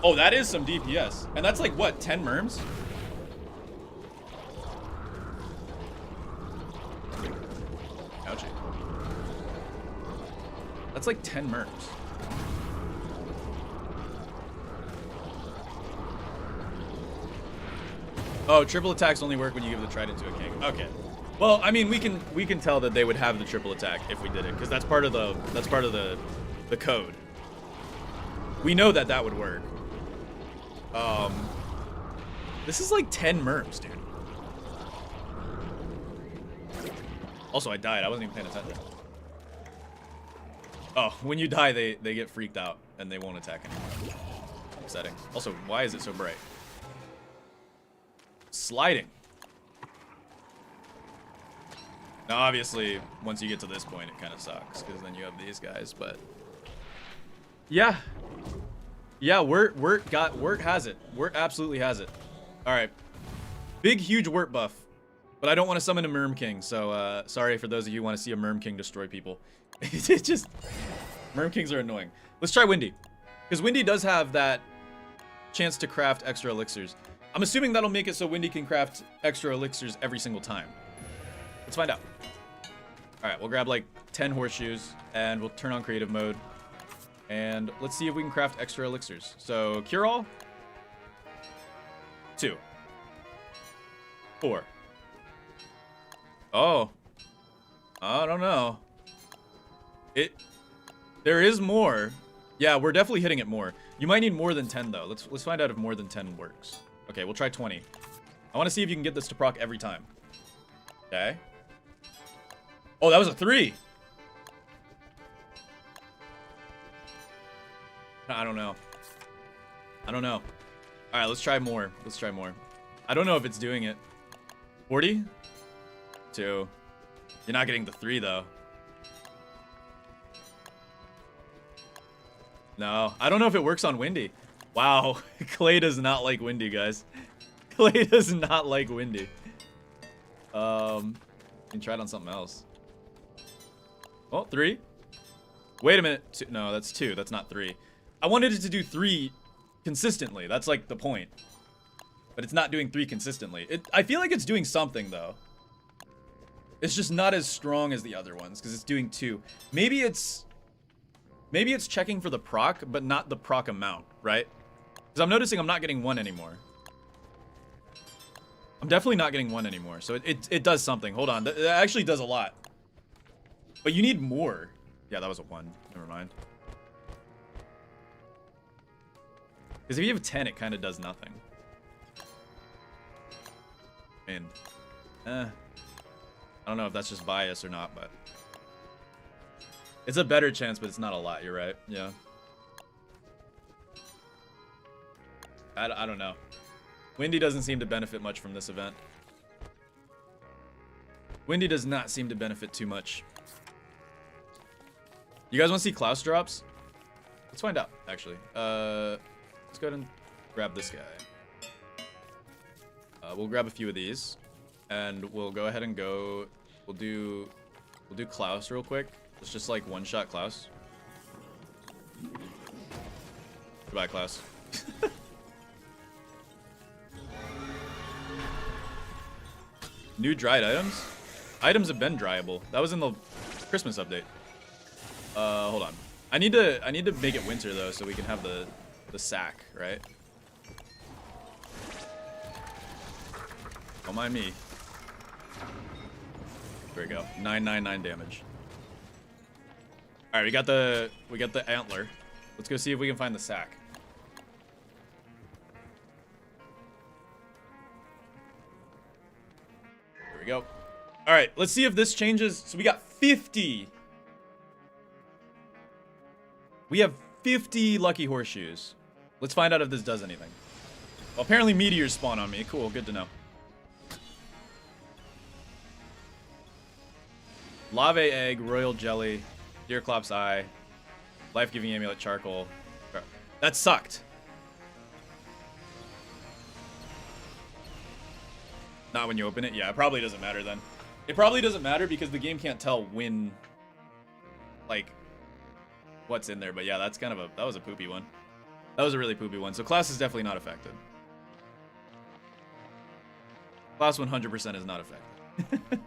Oh, that is some DPS. And that's like, what, 10 merms? Ouchie. That's like 10 merms. Oh, triple attacks only work when you give the trident to a king. Okay. Well, I mean, we can tell that they would have the triple attack if we did it, because that's part of the code. We know that that would work. This is like 10 merms, dude. Also, I died. I wasn't even paying attention. Oh, when you die, they get freaked out and they won't attack anymore. Upsetting. Also, why is it so bright? Sliding. Now, obviously, once you get to this point, it kind of sucks because then you have these guys. But yeah, Wirt has it. Wirt absolutely has it. All right, big huge Wirt buff, but I don't want to summon a Merm King. So sorry for those of you who want to see a Merm King destroy people. It's just Merm Kings are annoying. Let's try Windy, because Windy does have that chance to craft extra elixirs. I'm assuming that'll make it so Windy can craft extra elixirs every single time. Let's find out. All right, we'll grab like 10 horseshoes and we'll turn on creative mode. And let's see if we can craft extra elixirs. So, cure all. 2. 4. Oh. I don't know. There is more. Yeah, we're definitely hitting it more. You might need more than 10 though. Let's find out if more than 10 works. Okay, we'll try 20. I want to see if you can get this to proc every time. Okay. Oh, that was a 3. I don't know. All right, let's try more. I don't know if it's doing it. 40? 2. You're not getting the 3 though. No, I don't know if it works on Windy. Wow, Clay does not like Windy, guys. Clay does not like Windy. You can try it on something else. Oh, 3. Wait a minute. 2. No, that's 2. That's not 3. I wanted it to do 3 consistently. That's like the point. But it's not doing 3 consistently. I feel like it's doing something though. It's just not as strong as the other ones because it's doing 2. Maybe it's checking for the proc, but not the proc amount, right? Because I'm noticing I'm not getting 1 anymore. I'm definitely not getting 1 anymore. So it does something. Hold on. It actually does a lot. But you need more. Yeah, that was a 1. Never mind. Because if you have 10, it kind of does nothing. And, I don't know if that's just bias or not, but it's a better chance, but it's not a lot. You're right. Yeah. I don't know. Windy doesn't seem to benefit much from this event. Windy does not seem to benefit too much. You guys want to see Klaus drops? Let's find out, actually. Let's go ahead and grab this guy. We'll grab a few of these, and we'll go ahead and go. We'll do Klaus real quick. It's just like one-shot Klaus. Goodbye, Klaus. New dried items? Items have been dryable. That was in the Christmas update. Hold on. I need to make it winter though, so we can have the sack, right? Don't mind me. There we go. 999 damage. All right, we got the antler. Let's go see if we can find the sack. Here we go. All right, let's see if this changes. So we got 50. We have 50 lucky horseshoes. Let's find out if this does anything. Well, apparently meteors spawn on me. Cool, good to know. Lave egg, royal jelly, Deerclops eye, life-giving amulet, charcoal. That sucked. Not when you open it? Yeah, it probably doesn't matter then. It probably doesn't matter because the game can't tell when, like, what's in there. But yeah, that's kind of that was a poopy one. That was a really poopy one. So class is definitely not affected. Class 100% is not affected.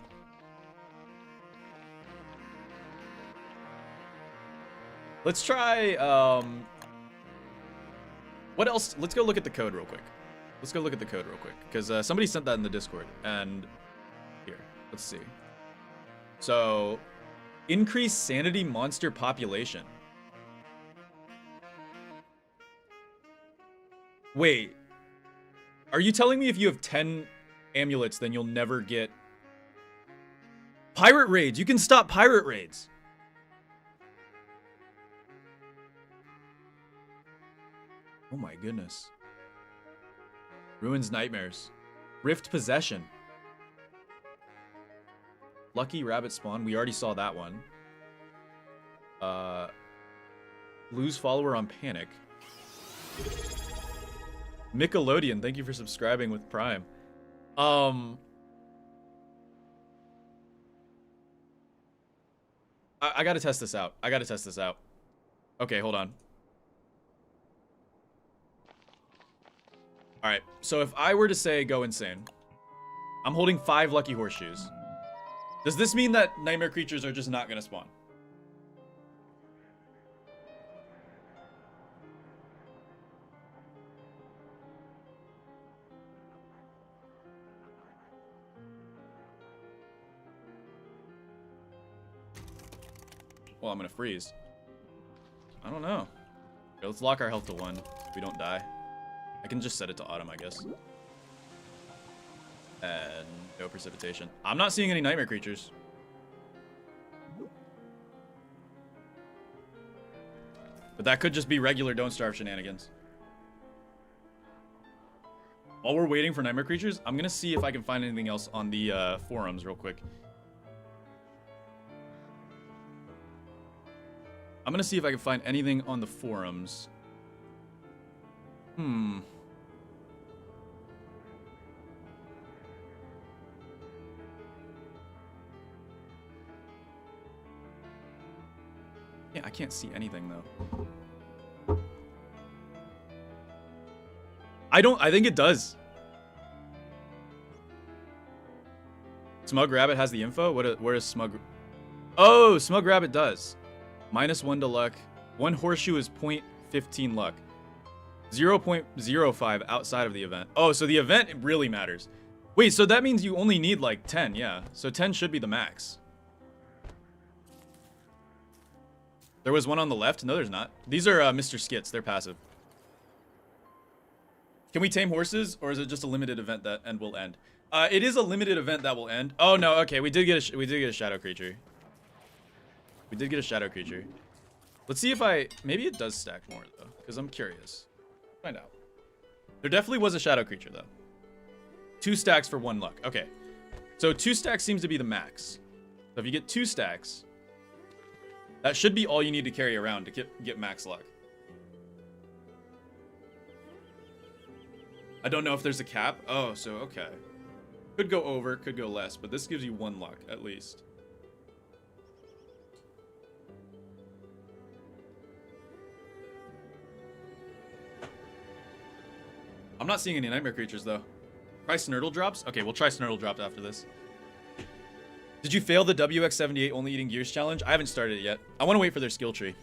Let's try, what else? Let's go look at the code real quick. Let's go look at the code real quick. Because somebody sent that in the Discord. And here, let's see. So, increase sanity monster population. Wait. Are you telling me if you have 10 amulets, then you'll never get... Pirate raids! You can stop pirate raids! Oh my goodness. Ruins Nightmares. Rift Possession. Lucky Rabbit Spawn. We already saw that one. Lose follower on Panic. Nickelodeon, thank you for subscribing with Prime. I gotta test this out. Okay, hold on. Alright, so if I were to say go insane, I'm holding 5 lucky horseshoes. Does this mean that nightmare creatures are just not gonna spawn? Well, I'm gonna freeze. I don't know. Okay, let's lock our health to 1 if we don't die. I can just set it to autumn, I guess. And no precipitation. I'm not seeing any nightmare creatures. But that could just be regular Don't Starve shenanigans. While we're waiting for nightmare creatures, I'm gonna see if I can find anything else on the forums real quick. I'm gonna see if I can find anything on the forums. Yeah, I can't see anything though. I think it does. Smug Rabbit has the info? Where is Smug? Oh, Smug Rabbit does. -1 to luck. 1 horseshoe is 0.15 luck. 0.05 outside of the event. Oh, so the event really matters. Wait, so that means you only need like 10, yeah. So 10 should be the max. There was one on the left? No, there's not. These are Mr. Skits. They're passive. Can we tame horses, or is it just a limited event that will end? It is a limited event that will end. Oh no, okay, we did get a shadow creature. We did get a shadow creature. Let's see if maybe it does stack more though, because I'm curious. Find out. There definitely was a shadow creature though. 2 stacks for 1 luck. Okay, so 2 stacks seems to be the max. So if you get 2 stacks, that should be all you need to carry around to get max luck. I don't know if there's a cap. Oh, so okay. Could go over, could go less, but this gives you 1 luck at least. I'm not seeing any nightmare creatures though. Try Snurtle drops? Okay, we'll try Snurtle drops after this. Did you fail the WX78 only eating gears challenge? I haven't started it yet. I want to wait for their skill tree.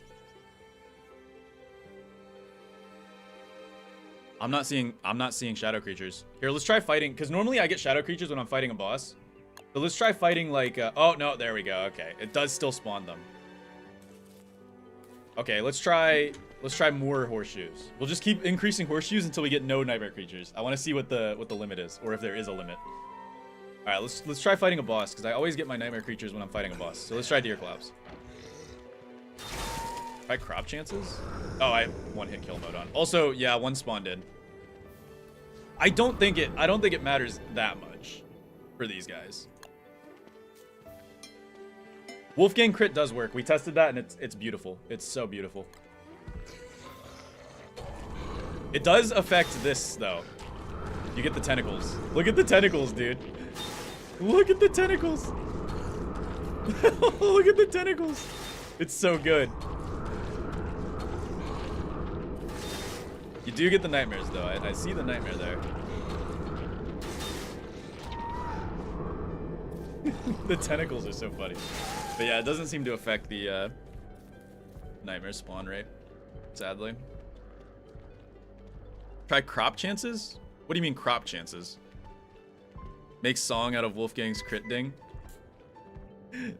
I'm not seeing shadow creatures. Here, let's try fighting, because normally I get shadow creatures when I'm fighting a boss. So let's try fighting like, oh no, there we go. Okay, it does still spawn them. Okay, let's try more horseshoes. We'll just keep increasing horseshoes until we get no nightmare creatures. I want to see what the limit is, or if there is a limit. All right, let's try fighting a boss, because I always get my nightmare creatures when I'm fighting a boss. So let's try Deerclops. Right, crop chances? Oh, I have one hit kill mode on. Also, yeah, one spawned in. I don't think it matters that much for these guys. Wolfgang crit does work. We tested that and it's beautiful. It's so beautiful. It does affect this though. You get the tentacles. Look at the tentacles, dude. Look at the tentacles. Look at the tentacles. It's so good. You do get the nightmares though. I see the nightmare there. The tentacles are so funny. But yeah, it doesn't seem to affect the nightmare spawn rate, sadly. Try crop chances? What do you mean crop chances? Make song out of Wolfgang's crit ding?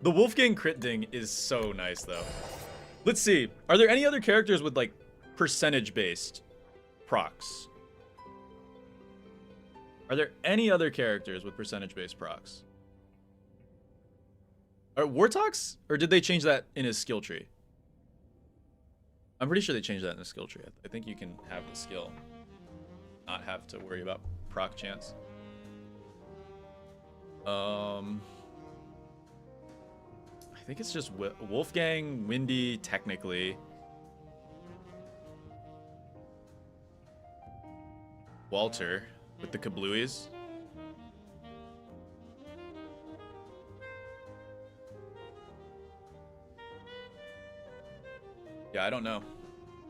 The Wolfgang crit ding is so nice though. Let's see. Are there any other characters with like percentage based procs? Are there any other characters with percentage based procs? Are Wartox? Or did they change that in his skill tree? I'm pretty sure they changed that in the skill tree. I think you can have the skill, not have to worry about proc chance. I think it's just Wolfgang, Windy, technically. Walter with the kablooies. Yeah, I don't know.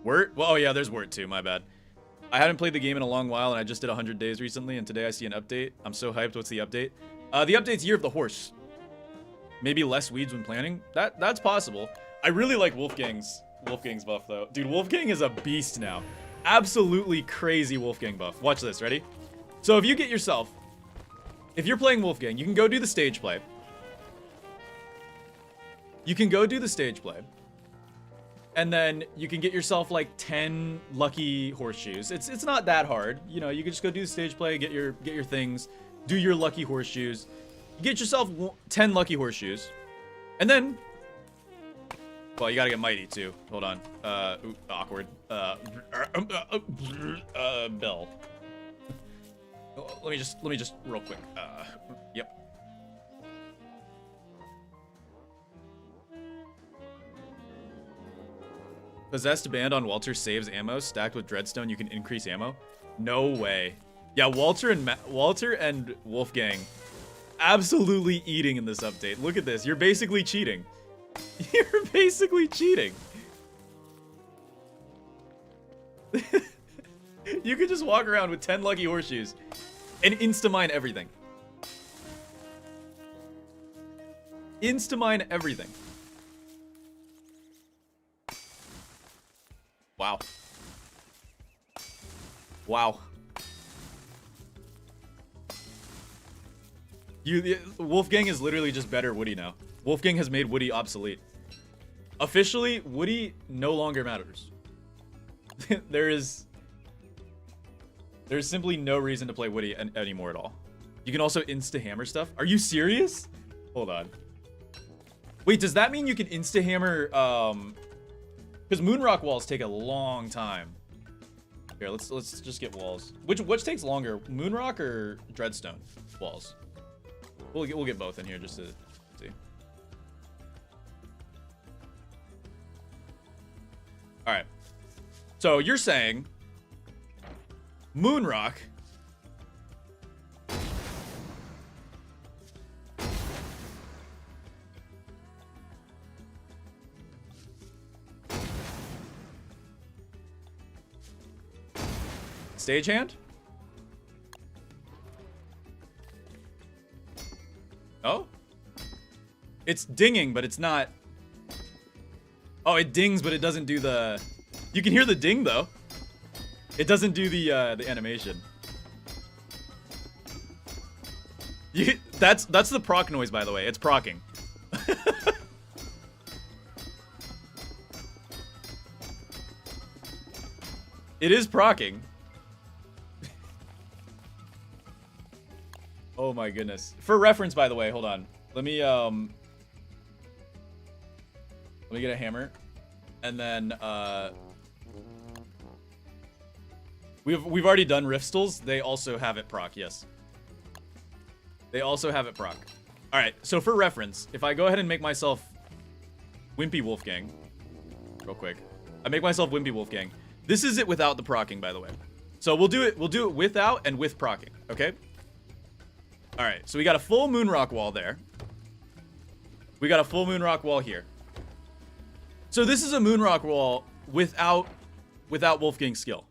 Word? Well, oh yeah, there's Word too, my bad. I hadn't played the game in a long while and I just did 100 days recently and today I see an update. I'm so hyped. What's the update? The update's Year of the Horse. Maybe less weeds when planning. That's possible. I really like Wolfgang's buff though. Dude, Wolfgang is a beast now. Absolutely crazy Wolfgang buff. Watch this, ready? So if you get yourself, if you're playing Wolfgang, you can go do the stage play. You can go do the stage play. And then you can get yourself like 10 lucky horseshoes. It's not that hard. You know, you can just go do the stage play, get your things, do your lucky horseshoes. You get yourself 10 lucky horseshoes. And then, well, you gotta get mighty too. Hold on. Ooh, awkward. Bell. Let me just real quick. Yep. Possessed band on Walter saves ammo. Stacked with Dreadstone, you can increase ammo. No way. Yeah, Walter and Wolfgang absolutely eating in this update. Look at this. You're basically cheating. You're basically cheating. You could just walk around with 10 lucky horseshoes and insta-mine everything. Insta-mine everything. Wow. Wow. Wolfgang is literally just better Woody now. Wolfgang has made Woody obsolete. Officially, Woody no longer matters. There's simply no reason to play Woody anymore at all. You can also insta-hammer stuff. Are you serious? Hold on. Wait, does that mean you can insta-hammer, because Moonrock walls take a long time. Here, let's just get walls. Which takes longer, Moonrock or Dreadstone walls? We'll get both in here just to see. All right. So you're saying Moonrock stagehand? Oh? It's dinging, but it's not. Oh, it dings, but it doesn't do the. You can hear the ding though. It doesn't do the animation. That's the proc noise, by the way. It's procking. It is procking. Oh my goodness. For reference, by the way, hold on. Let me get a hammer. And then we've already done Riftstools. They also have it proc, yes. They also have it proc. Alright, so for reference, if I go ahead and make myself Wimpy Wolfgang, real quick. I make myself Wimpy Wolfgang. This is it without the procking, by the way. So we'll do it without and with procking, okay? Alright, so we got a full Moonrock wall there. We got a full Moonrock wall here. So this is a Moonrock wall without Wolfgang skill.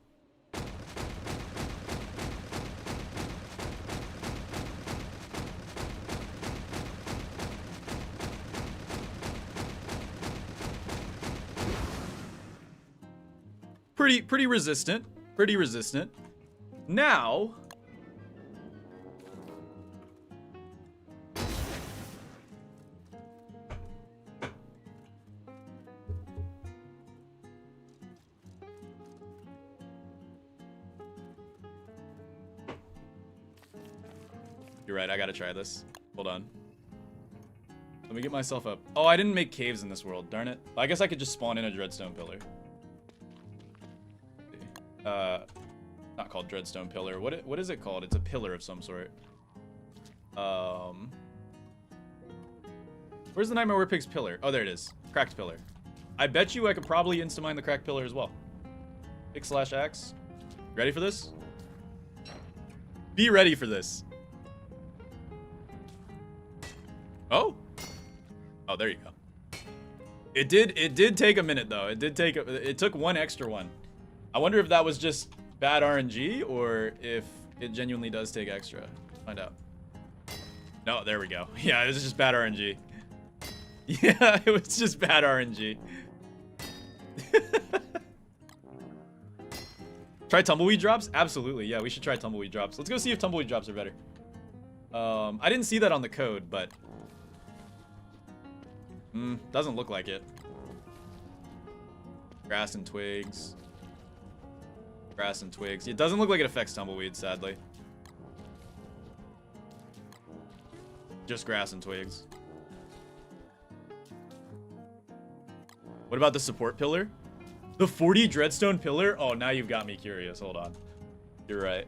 Pretty resistant. Pretty resistant. Now, you're right, I gotta try this. Hold on. Let me get myself up. Oh, I didn't make caves in this world, darn it. I guess I could just spawn in a Dreadstone Pillar. Not called Dreadstone Pillar. What is it called? It's a pillar of some sort. Where's the Nightmare Werepig's pillar? Oh, there it is. Cracked Pillar. I bet you I could probably insta-mine the Cracked Pillar as well. Pick/axe. Ready for this? Be ready for this. Oh. Oh, there you go. It did take a minute though. It took one extra one. I wonder if that was just bad RNG or if it genuinely does take extra. Let's find out. No, there we go. Yeah, it was just bad RNG. Yeah, it was just bad RNG. Try Tumbleweed drops? Absolutely. Yeah, we should try Tumbleweed drops. Let's go see if Tumbleweed drops are better. I didn't see that on the code, but doesn't look like it. Grass and twigs. Grass and twigs. It doesn't look like it affects Tumbleweed, sadly. Just grass and twigs. What about the support pillar? The 40 Dreadstone Pillar? Oh, now you've got me curious. Hold on. You're right.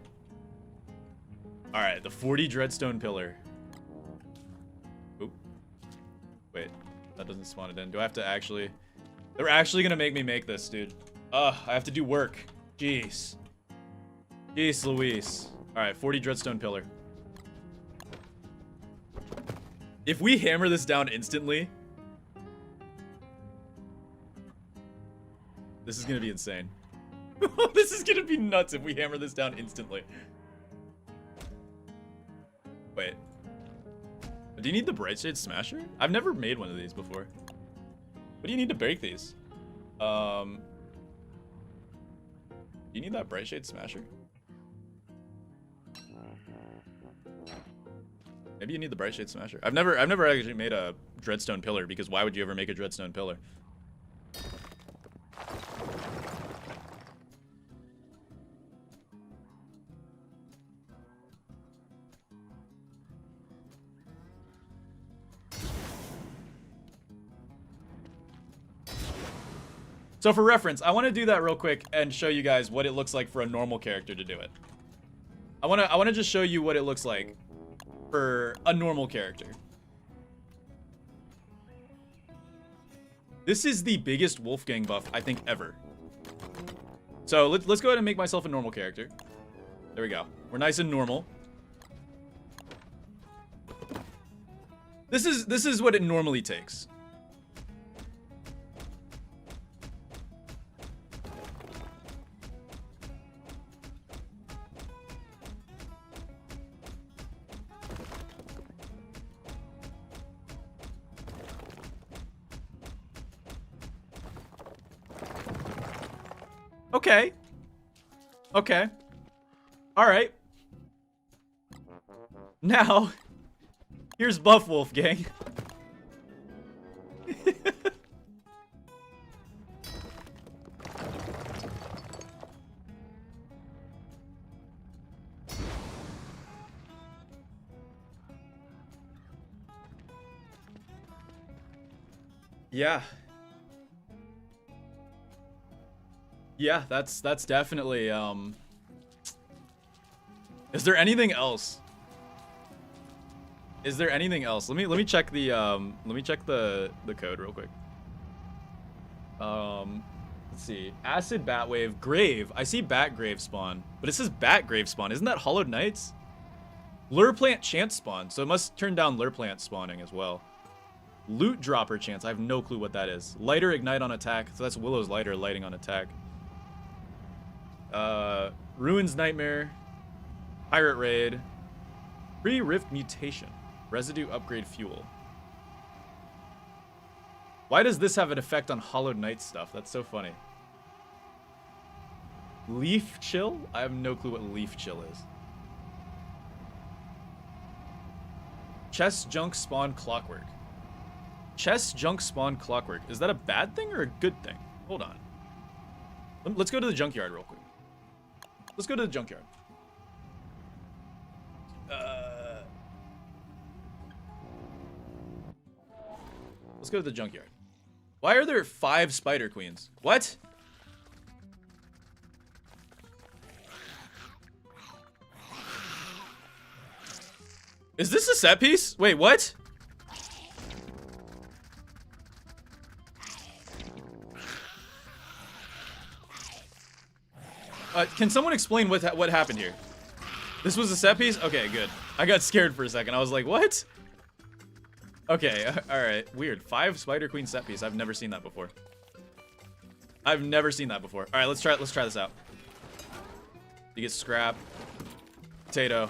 Alright, the 40 Dreadstone Pillar. Oop. Wait. That doesn't spawn it in. Do I have to actually... They're actually gonna make me make this, dude. Ugh, I have to do work. Jeez. Jeez Louise. Alright, 40 Dreadstone Pillar. If we hammer this down instantly... This is gonna be insane. This is gonna be nuts if we hammer this down instantly. Wait. Do you need the Brightshade Smasher? I've never made one of these before. What do you need to break these? Do you need that Brightshade Smasher? Maybe you need the Brightshade Smasher. I've never actually made a Dreadstone Pillar because why would you ever make a Dreadstone Pillar? So for reference, I want to do that real quick and show you guys what it looks like for a normal character to do it. I want to just show you what it looks like for a normal character. This is the biggest Wolfgang buff I think ever. So let's go ahead and make myself a normal character. There we go. We're nice and normal. This is what it normally takes. Okay. Okay. All right. Now, here's Buff Wolfgang. Yeah. Yeah, that's definitely Is there anything else? Is there anything else? Let me check the code real quick. Let's see. Acid Batwave Grave. I see Bat Grave spawn, but it says Bat Grave spawn. Isn't that Hollowed Knights? Lure Plant Chance spawn, so it must turn down Lure Plant spawning as well. Loot Dropper Chance. I have no clue what that is. Lighter Ignite on attack. So that's Willow's Lighter lighting on attack. Ruins Nightmare. Pirate Raid. Pre-Rift Mutation. Residue Upgrade Fuel. Why does this have an effect on Hollowed Knight stuff? That's so funny. Leaf Chill? I have no clue what Leaf Chill is. Chest Junk Spawn Clockwork. Chest Junk Spawn Clockwork. Is that a bad thing or a good thing? Hold on. Let's go to the junkyard real quick. Let's go to the junkyard. Let's go to the junkyard. Why are there 5 Spider Queens? What? Is this a set piece? Wait, what? Can someone explain what happened here? This was a set piece? Okay, good. I got scared for a second. I was like, what? Okay, alright. Weird. 5 Spider Queen set piece. I've never seen that before. I've never seen that before. Alright, let's try this out. You get scrap. Potato.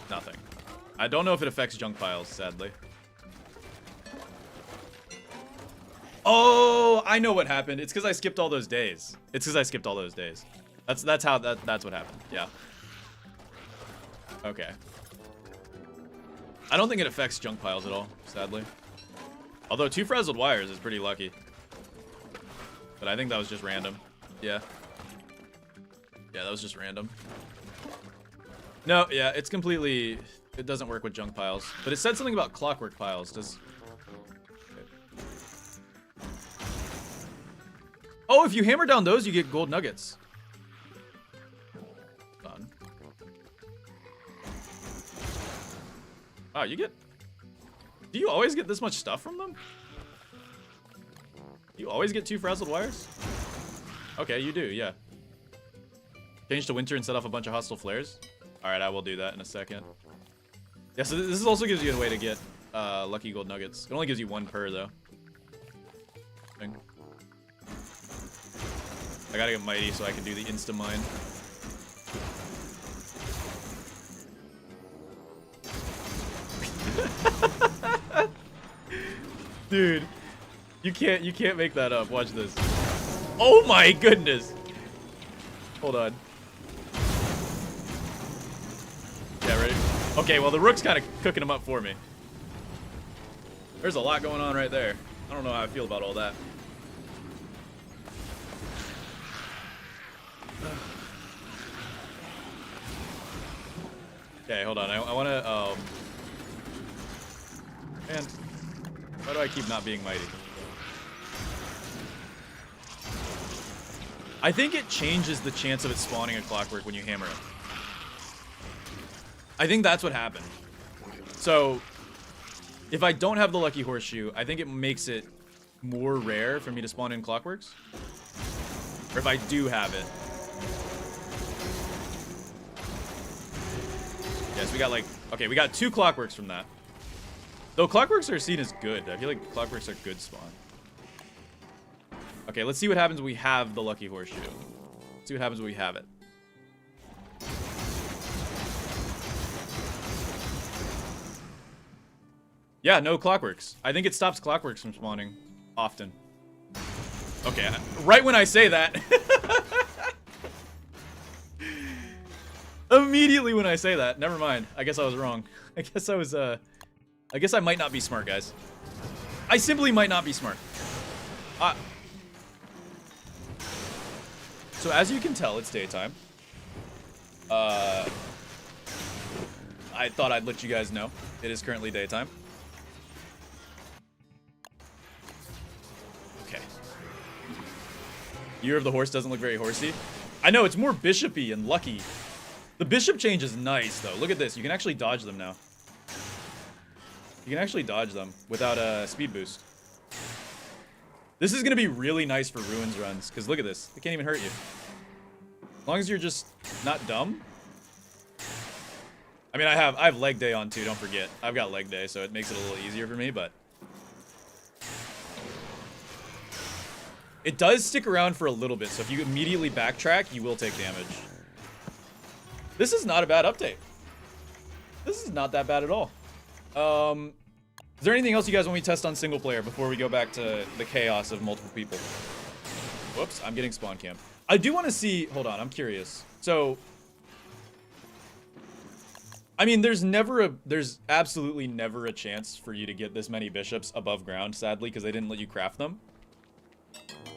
Nothing. I don't know if it affects junk piles, sadly. Oh, I know what happened. It's because I skipped all those days. That's what happened. Yeah. Okay. I don't think it affects junk piles at all, sadly. Although 2 frazzled wires is pretty lucky. But I think that was just random. Yeah. Yeah, that was just random. No, yeah, it's completely... It doesn't work with junk piles. But it said something about clockwork piles. Does... Oh, if you hammer down those, you get gold nuggets. Fun. Wow, you get... Do you always get this much stuff from them? You always get 2 frazzled wires? Okay, you do, yeah. Change to winter and set off a bunch of hostile flares? Alright, I will do that in a second. Yeah, so this also gives you a way to get lucky gold nuggets. It only gives you 1 per, though. I gotta get mighty so I can do the insta-mine. Dude, you can't make that up. Watch this. Oh my goodness. Hold on. Yeah, ready? Okay, well the rook's kind of cooking them up for me. There's a lot going on right there. I don't know how I feel about all that. Okay, hold on. I want to, Man, why do I keep not being mighty? I think it changes the chance of it spawning a clockwork when you hammer it. I think that's what happened. So, if I don't have the lucky horseshoe, I think it makes it more rare for me to spawn in clockworks. Or if I do have it. Yes, we got like... Okay, we got 2 clockworks from that. Though clockworks are seen as good. I feel like clockworks are good spawn. Okay, let's see what happens when we have the lucky horseshoe. Let's see what happens when we have it. Yeah, no clockworks. I think it stops clockworks from spawning often. Okay, right when I say that... Immediately when I say that. Never mind. I guess I was wrong. I guess I might not be smart, guys. I simply might not be smart. So as you can tell, it's daytime. I thought I'd let you guys know. It is currently daytime. Okay. Year of the Horse doesn't look very horsey. I know, it's more bishopy and lucky. The bishop change is nice, though. Look at this. You can actually dodge them now. You can actually dodge them without a speed boost. This is going to be really nice for ruins runs, because look at this. They can't even hurt you. As long as you're just not dumb. I mean, I have leg day on, too. Don't forget. I've got leg day, so it makes it a little easier for me, but... It does stick around for a little bit, so if you immediately backtrack, you will take damage. This is not a bad update. This is not that bad at all. Is there anything else you guys want me to test on single player before we go back to the chaos of multiple people? Whoops, I'm getting spawn cam. I do want to see... Hold on, I'm curious. So... I mean, there's absolutely never a chance for you to get this many bishops above ground, sadly, because they didn't let you craft them.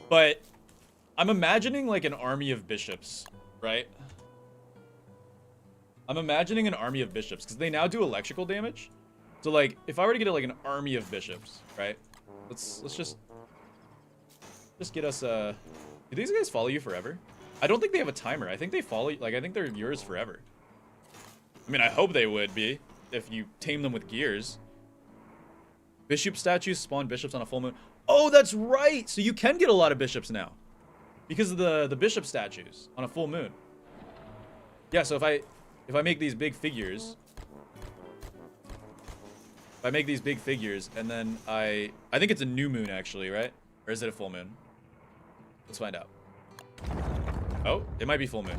But I'm imagining like an army of bishops, right? I'm imagining an army of bishops because they now do electrical damage. So like, if I were to get like an army of bishops, right? Let's just get us do these guys follow you forever? I don't think they have a timer. I think they follow you, like I think they're yours forever. I mean, I hope they would be if you tame them with gears. Bishop statues spawn bishops on a full moon. Oh, that's right. So you can get a lot of bishops now because of the bishop statues on a full moon. Yeah, so if I make these big figures, and then I think it's a new moon actually, right? Or is it a full moon? Let's find out. Oh, it might be full moon.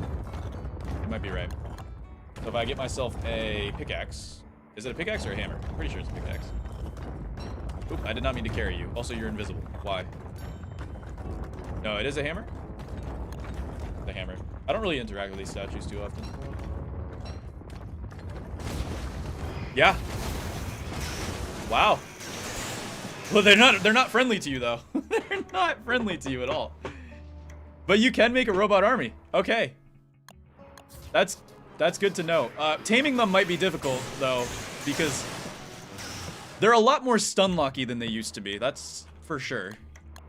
You might be right. So if I get myself a pickaxe, is it a pickaxe or a hammer? I'm pretty sure it's a pickaxe. Oop, I did not mean to carry you. Also, you're invisible. Why? No, it is a hammer? The hammer. I don't really interact with these statues too often. Yeah. Wow. Well, they're not friendly to you, though. They're not friendly to you at all. But you can make a robot army. Okay. That's good to know. Taming them might be difficult, though, because they're a lot more stun locky than they used to be. That's for sure.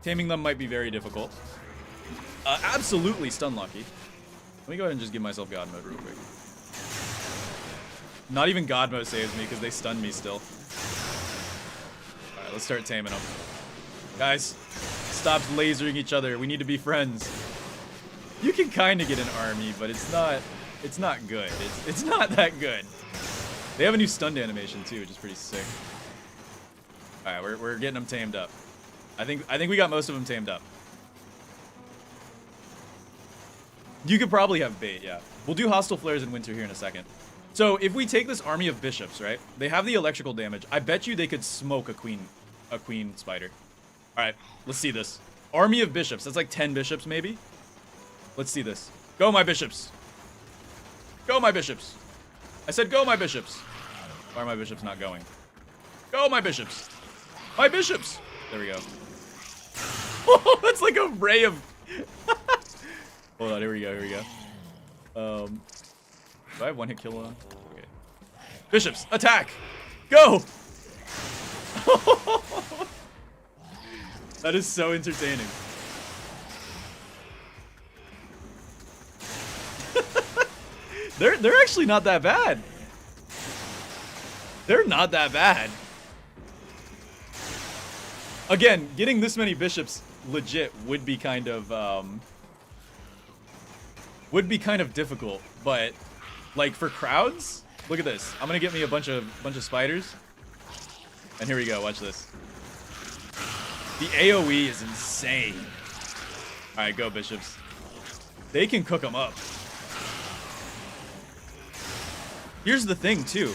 Taming them might be very difficult. Absolutely stun locky. Let me go ahead and just give myself God mode real quick. Not even God mode saves me because they stun me still. Alright, let's start taming them. Guys, stop lasering each other. We need to be friends. You can kind of get an army, but it's not good. It's not that good. They have a new stunned animation too, which is pretty sick. All right, we're getting them tamed up. I think we got most of them tamed up. You could probably have bait, yeah. We'll do hostile flares in winter here in a second. So if we take this army of bishops, right? They have the electrical damage. I bet you they could smoke a queen spider. All right, let's see this. Army of bishops. That's like 10 bishops maybe. Let's see this. Go my bishops. Go my bishops. I said go my bishops. Why are my bishops not going? Go my bishops. My bishops. There we go. Oh, that's like a ray of... Hold on, here we go. Do I have one hit kill on? Okay. Bishops, attack! Go! That is so entertaining. They're actually not that bad. They're not that bad. Again, getting this many bishops legit would be kind of difficult, but like for crowds, look at this. I'm gonna get me a bunch of spiders, and here we go. Watch this. The AOE is insane. All right, go bishops. They can cook them up. Here's the thing too.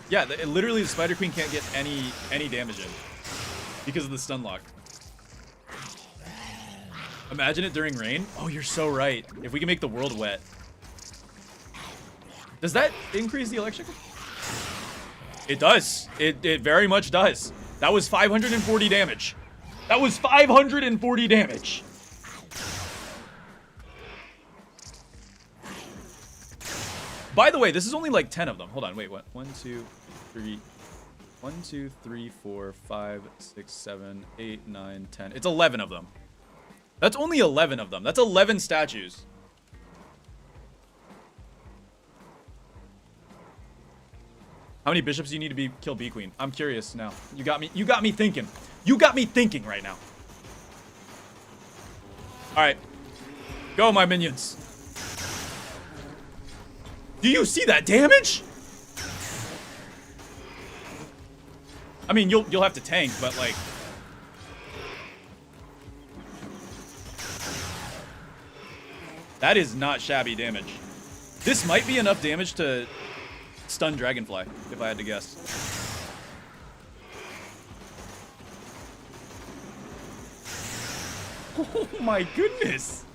Yeah, literally the Spider Queen can't get any damage in because of the stun lock. Imagine it during rain. Oh, you're so right. If we can make the world wet. Does that increase the electrical? It does. It very much does. That was 540 damage. That was 540 damage. By the way, this is only like 10 of them. Hold on, wait, what? 1, 2, 3, 1, 2, 3, 4, 5, 6, 7, 8, 9, 10. It's 11 of them. That's only 11 of them. That's 11 statues. How many bishops do you need to kill B Queen? I'm curious now. You got me thinking. You got me thinking right now. Alright. Go, my minions. Do you see that damage? I mean, you'll have to tank, but like, that is not shabby damage. This might be enough damage to stun Dragonfly, if I had to guess. Oh my goodness.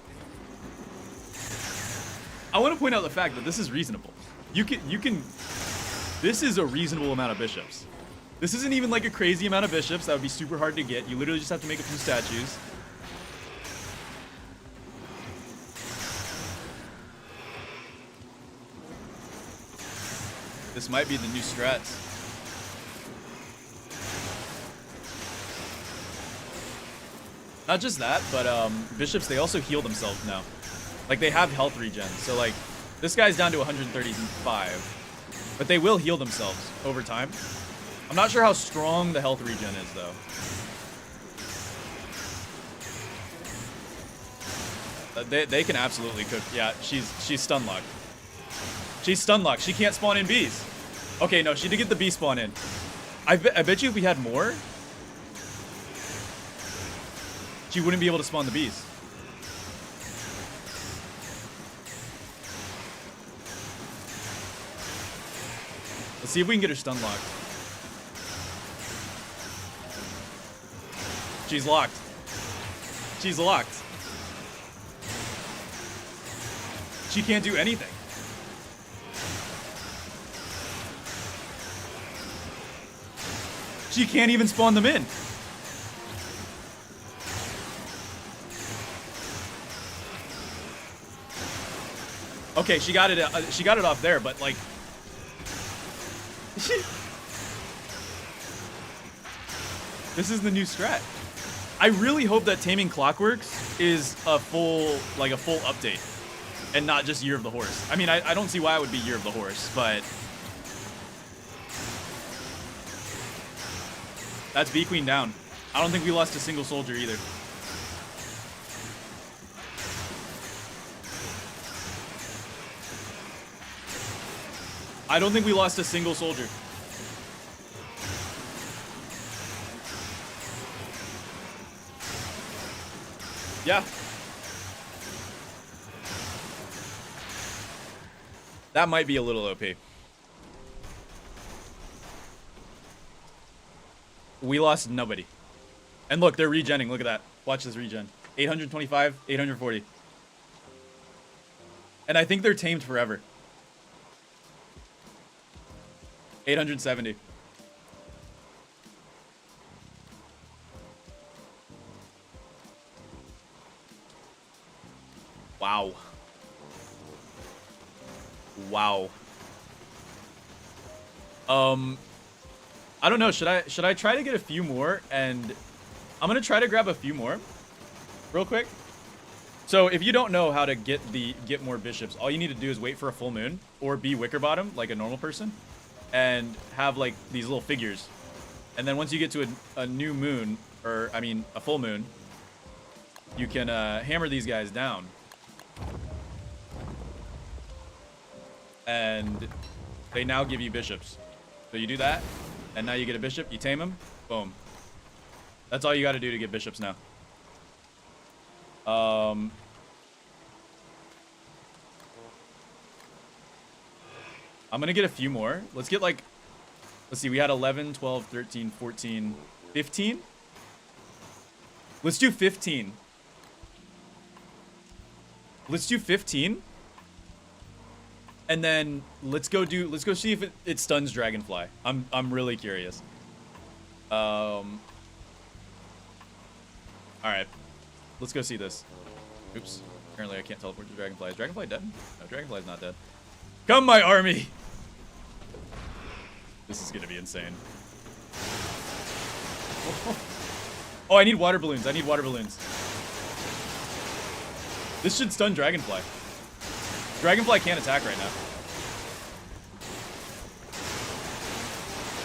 I want to point out the fact that this is reasonable. You can this is a reasonable amount of bishops. This isn't even like a crazy amount of bishops that would be super hard to get. You literally just have to make a few statues. This might be the new strats. Not just that, but bishops, they also heal themselves now. Like, they have health regen. So, like, this guy's down to 135. But they will heal themselves over time. I'm not sure how strong the health regen is, though. They can absolutely cook. Yeah, she's stun locked. She's stun locked. She can't spawn in bees. Okay, no, she did get the bee spawn in. I bet you if we had more, she wouldn't be able to spawn the bees. Let's see if we can get her stun locked. She's locked. She's locked. She can't do anything. She can't even spawn them in. Okay, she got it off there, but like, this is the new strat. I really hope that Taming Clockworks is a full update and not just Year of the Horse. I mean, I don't see why it would be Year of the Horse, but that's B Queen down. I don't think we lost a single soldier either. I don't think we lost a single soldier. Yeah. That might be a little OP. We lost nobody. And look, they're regenning. Look at that. Watch this regen. 825, 840. And I think they're tamed forever. 870. Wow. Wow. I don't know. Should I try to get a few more? And I'm gonna try to grab a few more, real quick. So if you don't know how to get more bishops, all you need to do is wait for a full moon or be wicker bottom like a normal person, and have like these little figures. And then once you get to a new moon, or I mean a full moon, you can hammer these guys down. And they now give you bishops. So you do that, and now you get a bishop, you tame him, boom. That's all you gotta do to get bishops now. I'm gonna get a few more. Let's get like, let's see, we had 11, 12, 13, 14, 15? Let's do 15. Let's do 15. And then let's go see if it stuns Dragonfly. I'm really curious. All right, let's go see this. Oops. Apparently I can't teleport to Dragonfly. Is Dragonfly dead? No, Dragonfly's not dead. Come, my army. This is gonna be insane. Oh, I need water balloons. I need water balloons. This should stun Dragonfly. Dragonfly can't attack right now.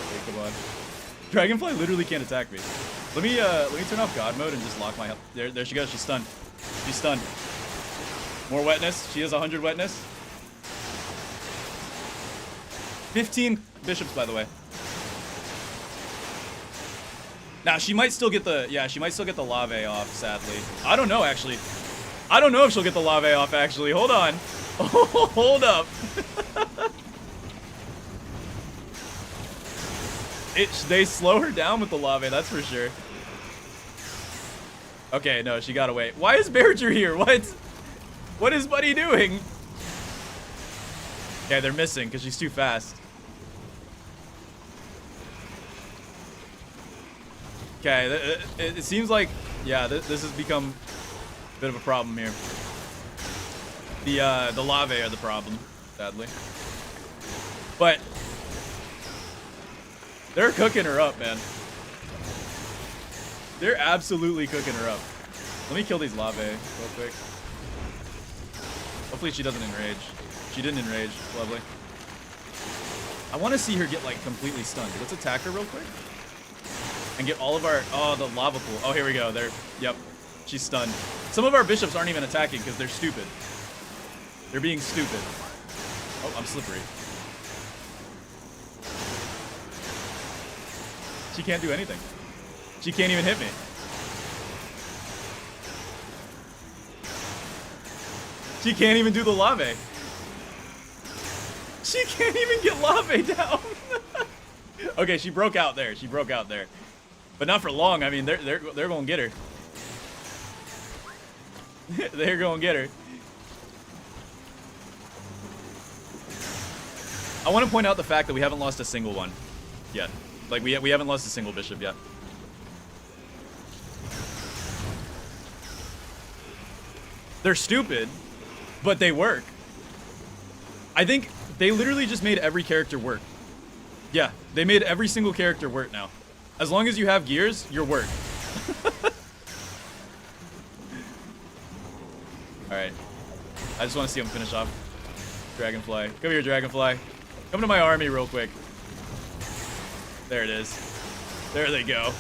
Okay, come on. Dragonfly literally can't attack me. Let me turn off God mode and just lock my health. There she goes. She's stunned. She's stunned. More wetness. She has 100 wetness. 15 bishops, by the way. Now, she might still get the... Yeah, she might still get the lave off, sadly. I don't know, actually. I don't know if she'll get the lave off, actually. Hold on. Hold up. They slow her down with the lave, that's for sure. Okay, no, she got away. Why is Berger here? What is Buddy doing? Okay, they're missing because she's too fast. Okay, it seems like, yeah, this has become a bit of a problem here. The lave are the problem, sadly. But they're cooking her up, man. They're absolutely cooking her up. Let me kill these lave real quick. Hopefully she doesn't enrage. She didn't enrage. Lovely. I want to see her get, like, completely stunned. Let's attack her real quick. And get all of our... Oh, the lava pool. Oh, here we go. Yep. She's stunned. Some of our bishops aren't even attacking because they're stupid. They're being stupid. Oh, I'm slippery. She can't do anything. She can't even hit me. She can't even do the lave. She can't even get lave down. Okay, she broke out there. She broke out there. But not for long. I mean, they're going to get her. They're going to get her. I want to point out the fact that we haven't lost a single one yet. Like, we haven't lost a single bishop yet. They're stupid, but they work. I think they literally just made every character work. Yeah, they made every single character work now. As long as you have gears, you're work. Alright. I just want to see him finish off. Dragonfly. Come here, Dragonfly. Come to my army real quick. There it is. There they go.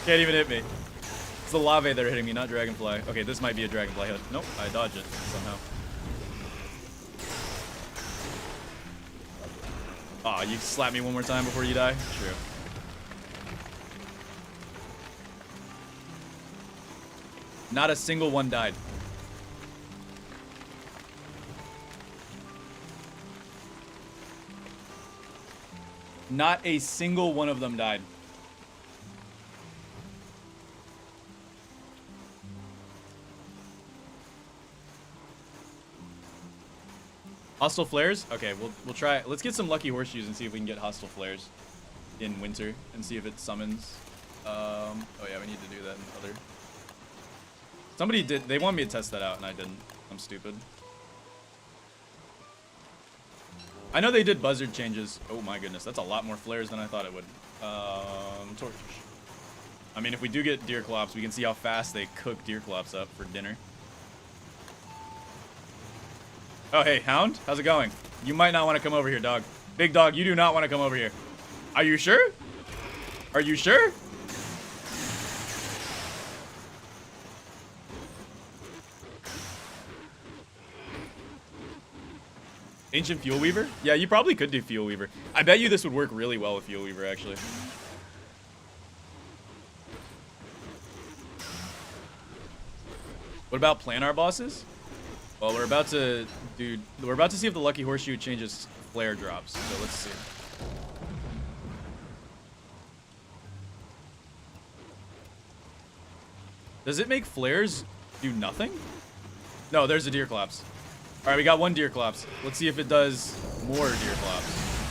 Can't even hit me. It's the lave that are hitting me, not Dragonfly. Okay, this might be a Dragonfly hit. Nope, I dodged it somehow. Aw, you slap me one more time before you die? True. Not a single one died. Not a single one of them died. Hostile flares? Okay, we'll try. Let's get some lucky horseshoes and see if we can get hostile flares in winter and see if it summons. Oh yeah, we need to do that in other. Somebody did. They wanted me to test that out and I didn't. I'm stupid. I know they did buzzard changes. Oh my goodness, that's a lot more flares than I thought it would. Torch. I mean, if we do get deer clops, we can see how fast they cook deer clops up for dinner. Oh, hey, Hound, how's it going? You might not want to come over here, dog. Big dog, you do not want to come over here. Are you sure? Are you sure? Ancient Fuel Weaver? Yeah, you probably could do Fuel Weaver. I bet you this would work really well with Fuel Weaver, actually. What about planar bosses? Well, we're about to see if the Lucky Horseshoe changes flare drops. So let's see. Does it make flares do nothing? No, there's a deer collapse. All right, we got one deer collapse. Let's see if it does more deer collapse.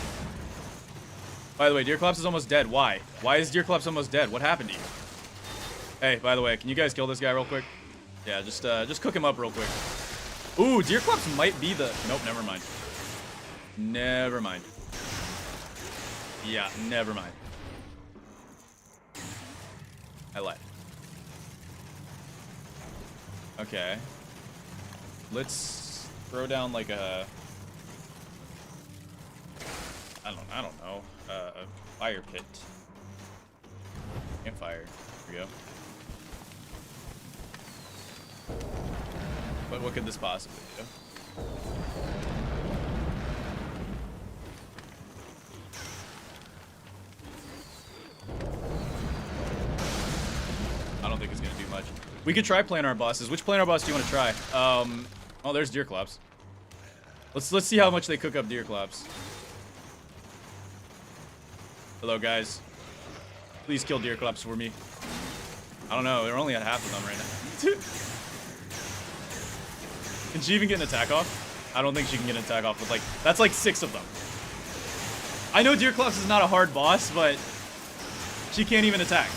By the way, deer collapse is almost dead. Why? Why is deer collapse almost dead? What happened to you? Hey, by the way, can you guys kill this guy real quick? Yeah, just cook him up real quick. Ooh, deer collapse might be the... Nope, never mind. Never mind. Yeah, never mind. I lied. Okay. Let's throw down like a... I don't know. A fire pit. Campfire. Here we go. But what could this possibly do? I don't think it's gonna do much. We could try planar bosses. Which planar boss do you want to try? Oh, there's Deerclops. Let's see how much they cook up Deerclops. Hello, guys. Please kill Deerclops for me. I don't know. They're only at half of them right now. Can she even get an attack off? I don't think she can get an attack off, but like, that's like 6 of them. I know Deerclops is not a hard boss, but she can't even attack.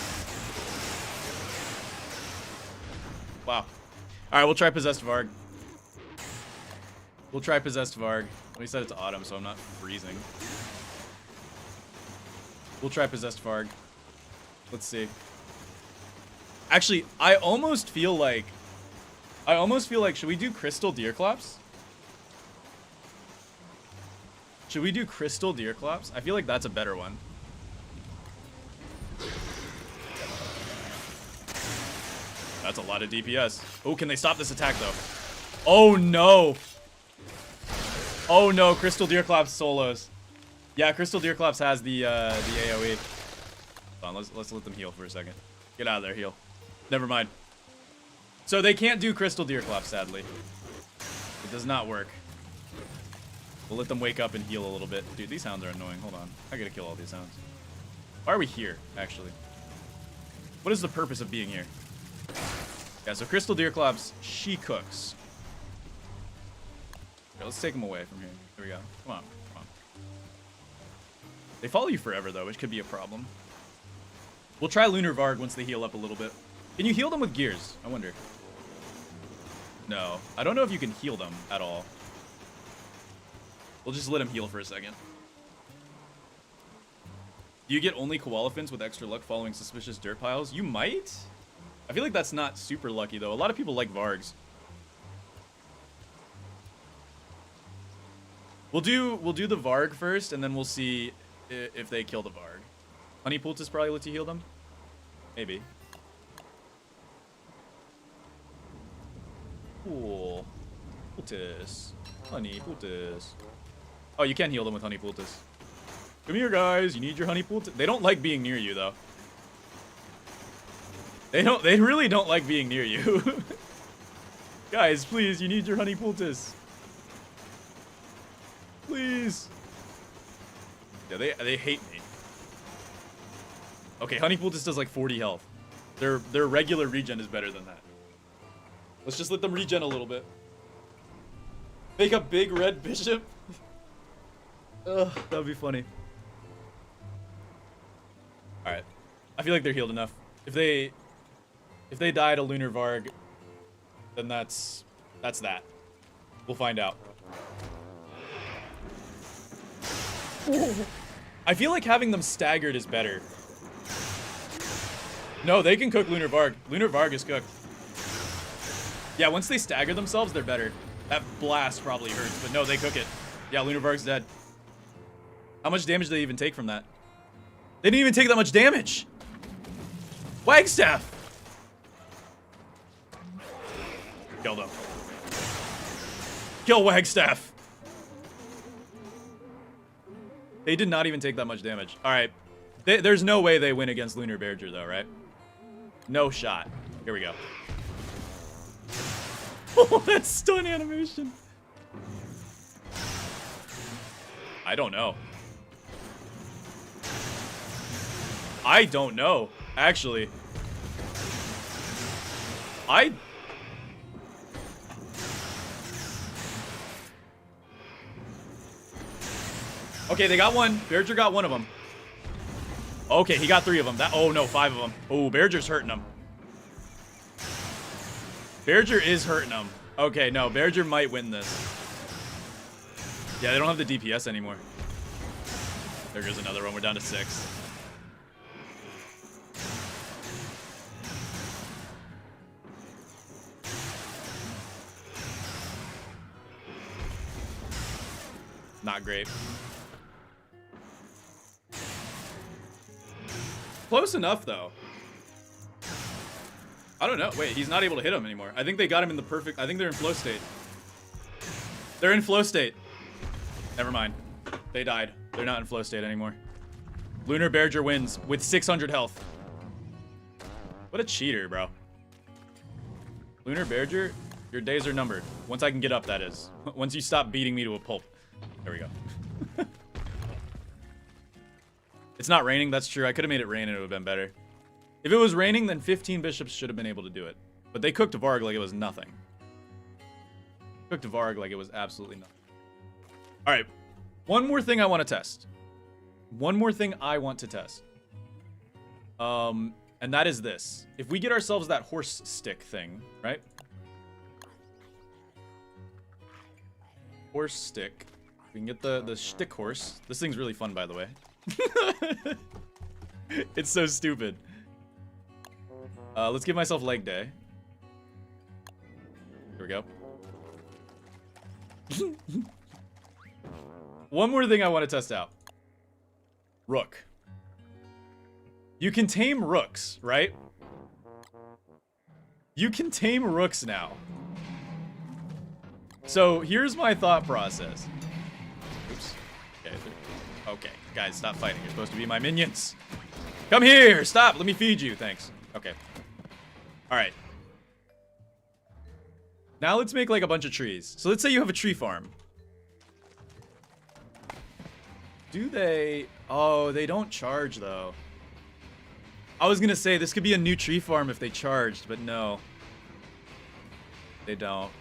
Wow. Alright, we'll try Possessed Varg. We'll try Possessed Varg. We said it's autumn, so I'm not freezing. We'll try Possessed Varg. Let's see. Actually, I almost feel like, should we do Crystal Deerclops? Should we do Crystal Deerclops? I feel like that's a better one. That's a lot of DPS. Oh, can they stop this attack, though? Oh, no. Oh, no. Crystal Deerclops solos. Yeah, Crystal Deerclops has the AoE. Hold on, let's let them heal for a second. Get out of there, heal. Never mind. So they can't do Crystal Deerclops, sadly. It does not work. We'll let them wake up and heal a little bit. Dude, these hounds are annoying. Hold on. I gotta kill all these hounds. Why are we here, actually? What is the purpose of being here? Yeah, so Crystal Deerclops, she cooks. Okay, let's take them away from here. Here we go. Come on, come on. They follow you forever, though, which could be a problem. We'll try Lunar Varg once they heal up a little bit. Can you heal them with gears? I wonder. No. I don't know if you can heal them at all. We'll just let him heal for a second. Do you get only Koalefants with extra luck following suspicious dirt piles? You might? I feel like that's not super lucky, though. A lot of people like Vargs. We'll do the Varg first, and then we'll see if they kill the Varg. Honey Poultice probably lets you heal them? Maybe. Cool. Poultice. Honey Poultice. Oh, you can heal them with Honey Poultice. Come here, guys. You need your Honey Poultice. They don't like being near you, though. They really don't like being near you. Guys, please, you need your Honey Poultice. Please. Yeah, they hate me. Okay, Honey Poultice does like 40 health. Their regular regen is better than that. Let's just let them regen a little bit. Make a big red bishop. Ugh, that would be funny. Alright. I feel like they're healed enough. If they die to Lunar Varg, then that's that. We'll find out. I feel like having them staggered is better. No, they can cook Lunar Varg. Lunar Varg is cooked. Yeah, once they stagger themselves, they're better. That blast probably hurts, but no, they cook it. Yeah, Lunar Varg's dead. How much damage did they even take from that? They didn't even take that much damage. Wagstaff. Killed him. Kill Wagstaff. They did not even take that much damage. All right. There's no way they win against Lunar Bearger, though, right? No shot. Here we go. Oh, that stun animation. I don't know. I don't know, actually. Okay, they got one. Bearger got one of them. Okay, he got 3 of them. Oh no, 5 of them. Oh, Bearger's hurting them. Bearger is hurting them. Okay, no, Bearger might win this. Yeah, they don't have the DPS anymore. There goes another one. We're down to 6. Not great. Close enough, though. I don't know. Wait, he's not able to hit him anymore. I think they got him in the perfect... I think they're in flow state. They're in flow state. Never mind. They died. They're not in flow state anymore. Lunar Bearger wins with 600 health. What a cheater, bro. Lunar Bearger, your days are numbered. Once I can get up, that is. Once you stop beating me to a pulp. There we go. It's not raining, that's true. I could have made it rain and it would have been better. If it was raining, then 15 bishops should have been able to do it. But they cooked Varg like it was nothing. Cooked Varg like it was absolutely nothing. Alright. One more thing I want to test. One more thing I want to test. And that is this. If we get ourselves that horse stick thing, right? Horse stick. We can get the stick horse. This thing's really fun, by the way. It's so stupid. Let's give myself leg day. Here we go. One more thing I want to test out. Rook. You can tame rooks, right? You can tame rooks now. So here's my thought process. Oops. Okay, guys, stop fighting. You're supposed to be my minions. Come here. Stop. Let me feed you. Thanks. Okay. All right. Now let's make like a bunch of trees. So let's say you have a tree farm. Do they... Oh, they don't charge though. I was gonna say this could be a new tree farm if they charged, but no. They don't.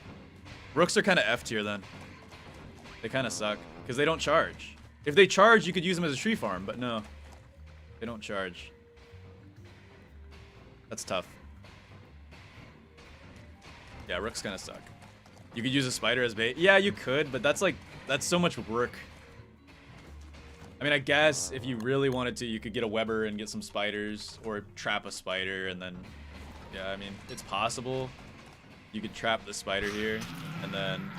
Rooks are kind of F tier then. They kind of suck because they don't charge. If they charge, you could use them as a tree farm, but no. They don't charge. That's tough. Yeah, rooks kind of suck. You could use a spider as bait. Yeah, you could, but that's so much work. I mean, I guess if you really wanted to, you could get a Weber and get some spiders, or trap a spider, and then, yeah, I mean, it's possible. You could trap the spider here, and then...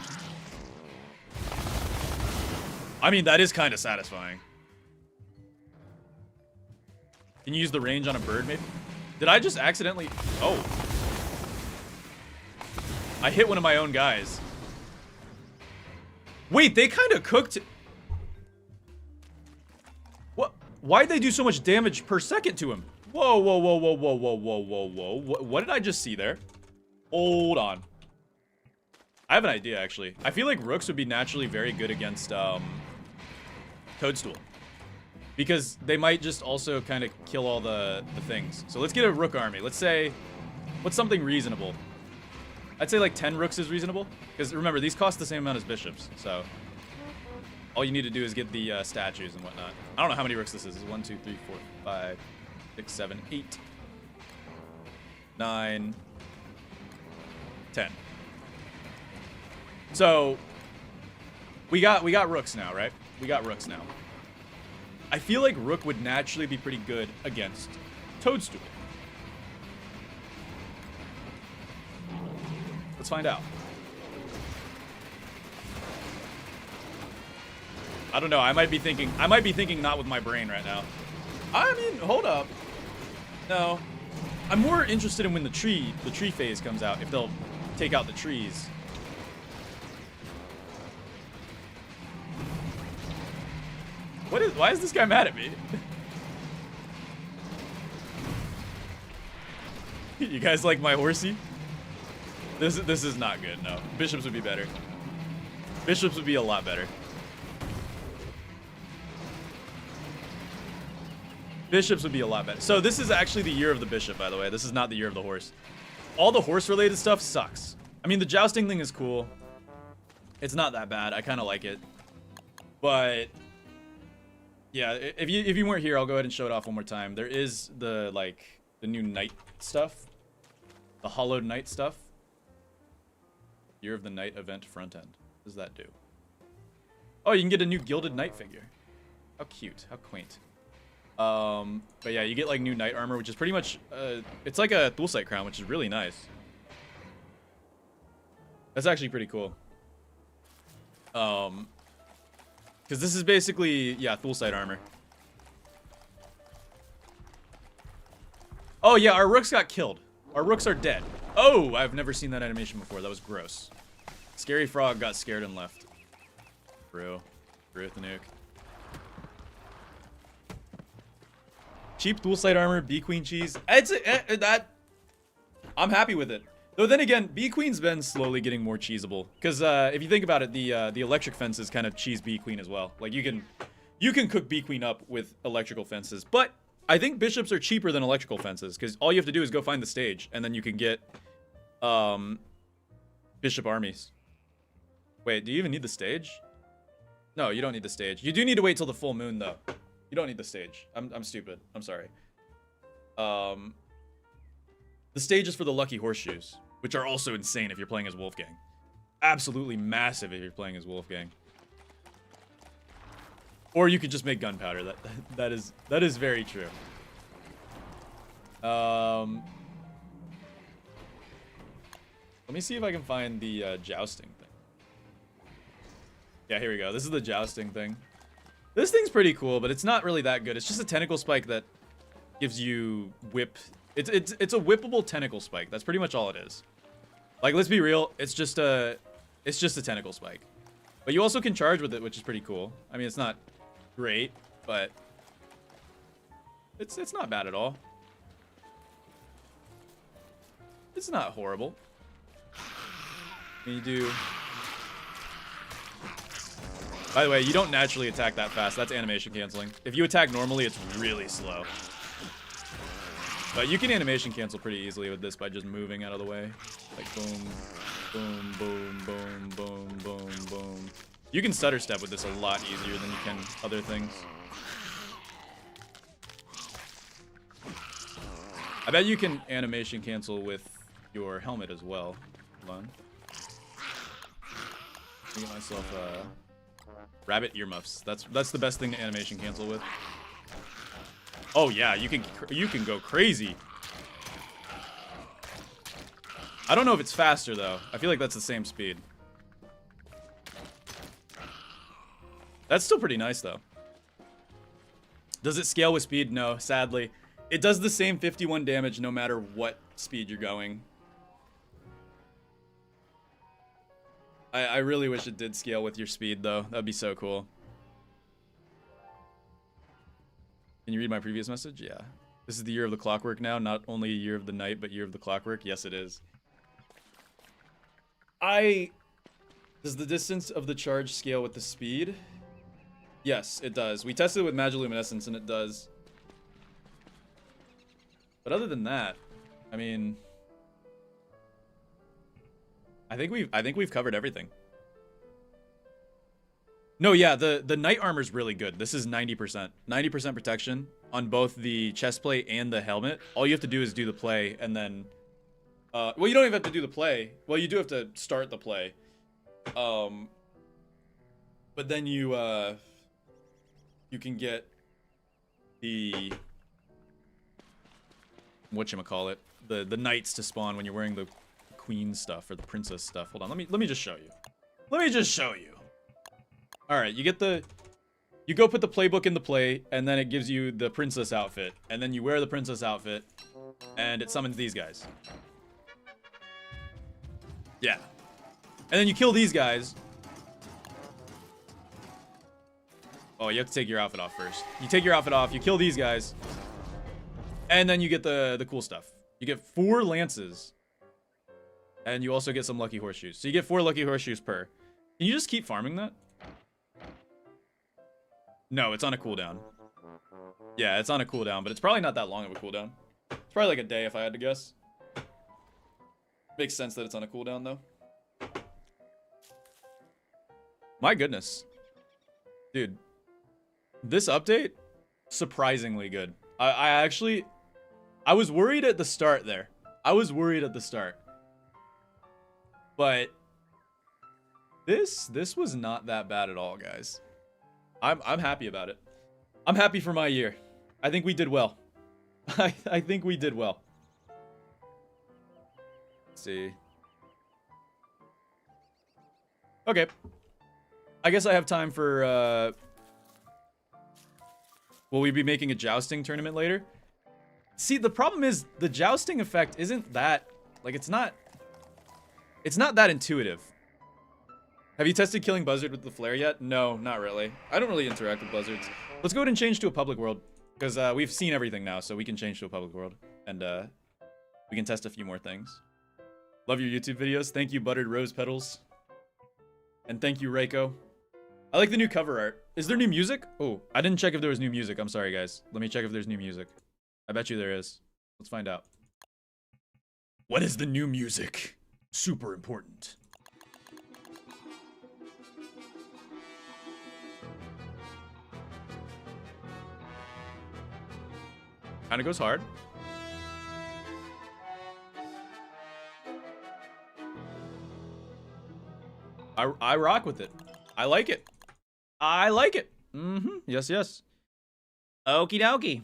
I mean, that is kind of satisfying. Can you use the range on a bird, maybe? Did I just accidentally... Oh. I hit one of my own guys. Wait, they kind of cooked... What? Why'd they do so much damage per second to him? Whoa, whoa, whoa, whoa, whoa, whoa, whoa, whoa, whoa. What did I just see there? Hold on. I have an idea, actually. I feel like rooks would be naturally very good against Toadstool. Because they might just also kind of kill all the things. So let's get a rook army. Let's say... What's something reasonable? I'd say like 10 rooks is reasonable. Because remember, these cost the same amount as bishops. So all you need to do is get the statues and whatnot. I don't know how many rooks this is. It's 1, 2, 3, 4, 5, 6, 7, 8, 9, 10. So we got rooks now, right? We got rooks now. I feel like rook would naturally be pretty good against Toadstool. Let's find out. I don't know. I might be thinking not with my brain right now. I mean, hold up. No. I'm more interested in when the tree phase comes out, if they'll take out the trees. Why is this guy mad at me? You guys like my horsey? This is not good, no. Bishops would be better. Bishops would be a lot better. Bishops would be a lot better. So this is actually the year of the bishop, by the way. This is not the year of the horse. All the horse-related stuff sucks. I mean, the jousting thing is cool. It's not that bad. I kind of like it. But... yeah, if you weren't here, I'll go ahead and show it off one more time. There is the new knight stuff, the hollowed knight stuff. Year of the Knight event front end. What does that do? Oh, you can get a new gilded knight figure. How cute, how quaint. But yeah, you get like new knight armor, which is pretty much it's like a Thulsite crown, which is really nice. That's actually pretty cool. Because this is basically, yeah, Thule Sight armor. Oh, yeah, our rooks got killed. Our rooks are dead. Oh, I've never seen that animation before. That was gross. Scary Frog got scared and left. Bro. With the nuke. Cheap Thule Sight armor, Bee Queen cheese. That I'm happy with it. Though then again, Bee Queen's been slowly getting more cheesable. Because if you think about it, the electric fences kind of cheese Bee Queen as well. Like you can cook Bee Queen up with electrical fences. But I think bishops are cheaper than electrical fences. Because all you have to do is go find the stage. And then you can get bishop armies. Wait, do you even need the stage? No, you don't need the stage. You do need to wait till the full moon, though. You don't need the stage. I'm stupid. I'm sorry. The stage is for the lucky horseshoes, which are also insane if you're playing as Wolfgang. Absolutely massive if you're playing as Wolfgang. Or you could just make gunpowder. That is very true. Let me see if I can find the jousting thing. Yeah, here we go. This is the jousting thing. This thing's pretty cool, but it's not really that good. It's just a tentacle spike that gives you whip. It's a whippable tentacle spike. That's pretty much all it is. Like, let's be real. It's just a tentacle spike. But you also can charge with it, which is pretty cool. I mean, it's not great, but it's not bad at all. It's not horrible. And you do. By the way, you don't naturally attack that fast. That's animation canceling. If you attack normally, it's really slow. But you can animation cancel pretty easily with this by just moving out of the way. Like boom, boom, boom, boom, boom, boom, boom. You can stutter step with this a lot easier than you can other things. I bet you can animation cancel with your helmet as well. Hold on. Let me get myself rabbit earmuffs. That's the best thing to animation cancel with. Oh yeah, you can go crazy. I don't know if it's faster though. I feel like that's the same speed. That's still pretty nice though. Does it scale with speed? No, sadly. It does the same 51 damage no matter what speed you're going. I really wish it did scale with your speed though. That'd be so cool. Can you read my previous message? Yeah. This is the year of the clockwork now. Not only year of the night, but year of the clockwork. Yes, it is. Does the distance of the charge scale with the speed? Yes, it does. We tested it with Magiluminescence and it does. But other than that, I mean, I think we've covered everything. No, yeah, the knight armor's really good. This is 90%. 90% protection on both the chest plate and the helmet. All you have to do is do the play and then well, you don't even have to do the play. Well, you do have to start the play. But then you can get the whatchamacallit, the knights to spawn when you're wearing the queen stuff or the princess stuff. Hold on, let me just show you. Let me just show you. All right, you go put the playbook in the play, and then it gives you the princess outfit, and then you wear the princess outfit, and it summons these guys. Yeah. And then you kill these guys. Oh, you have to take your outfit off first. You take your outfit off, you kill these guys, and then you get the cool stuff. You get 4 lances, and you also get some lucky horseshoes. So you get 4 lucky horseshoes per. Can you just keep farming that? No, it's on a cooldown. Yeah, it's on a cooldown, but it's probably not that long of a cooldown. It's probably like a day if I had to guess. Makes sense that it's on a cooldown, though. My goodness. Dude. This update, surprisingly good. I was worried at the start there. I was worried at the start. But this was not that bad at all, guys. I'm happy about it. I'm happy for my year. I think we did well. I think we did well. Let's see. Okay. I guess I have time for, will we be making a jousting tournament later? See, the problem is the jousting effect isn't that, like, it's not that intuitive. Have you tested killing buzzard with the flare yet? No, not really. I don't really interact with buzzards. Let's go ahead and change to a public world, because we've seen everything now, so we can change to a public world, and we can test a few more things. Love your YouTube videos. Thank you, Buttered Rose Petals. And thank you, Reiko. I like the new cover art. Is there new music? Oh, I didn't check if there was new music. I'm sorry, guys. Let me check if there's new music. I bet you there is. Let's find out. What is the new music? Super important. Kinda goes hard. I rock with it. I like it. I like it. Mm-hmm. Yes, yes. Okie dokie.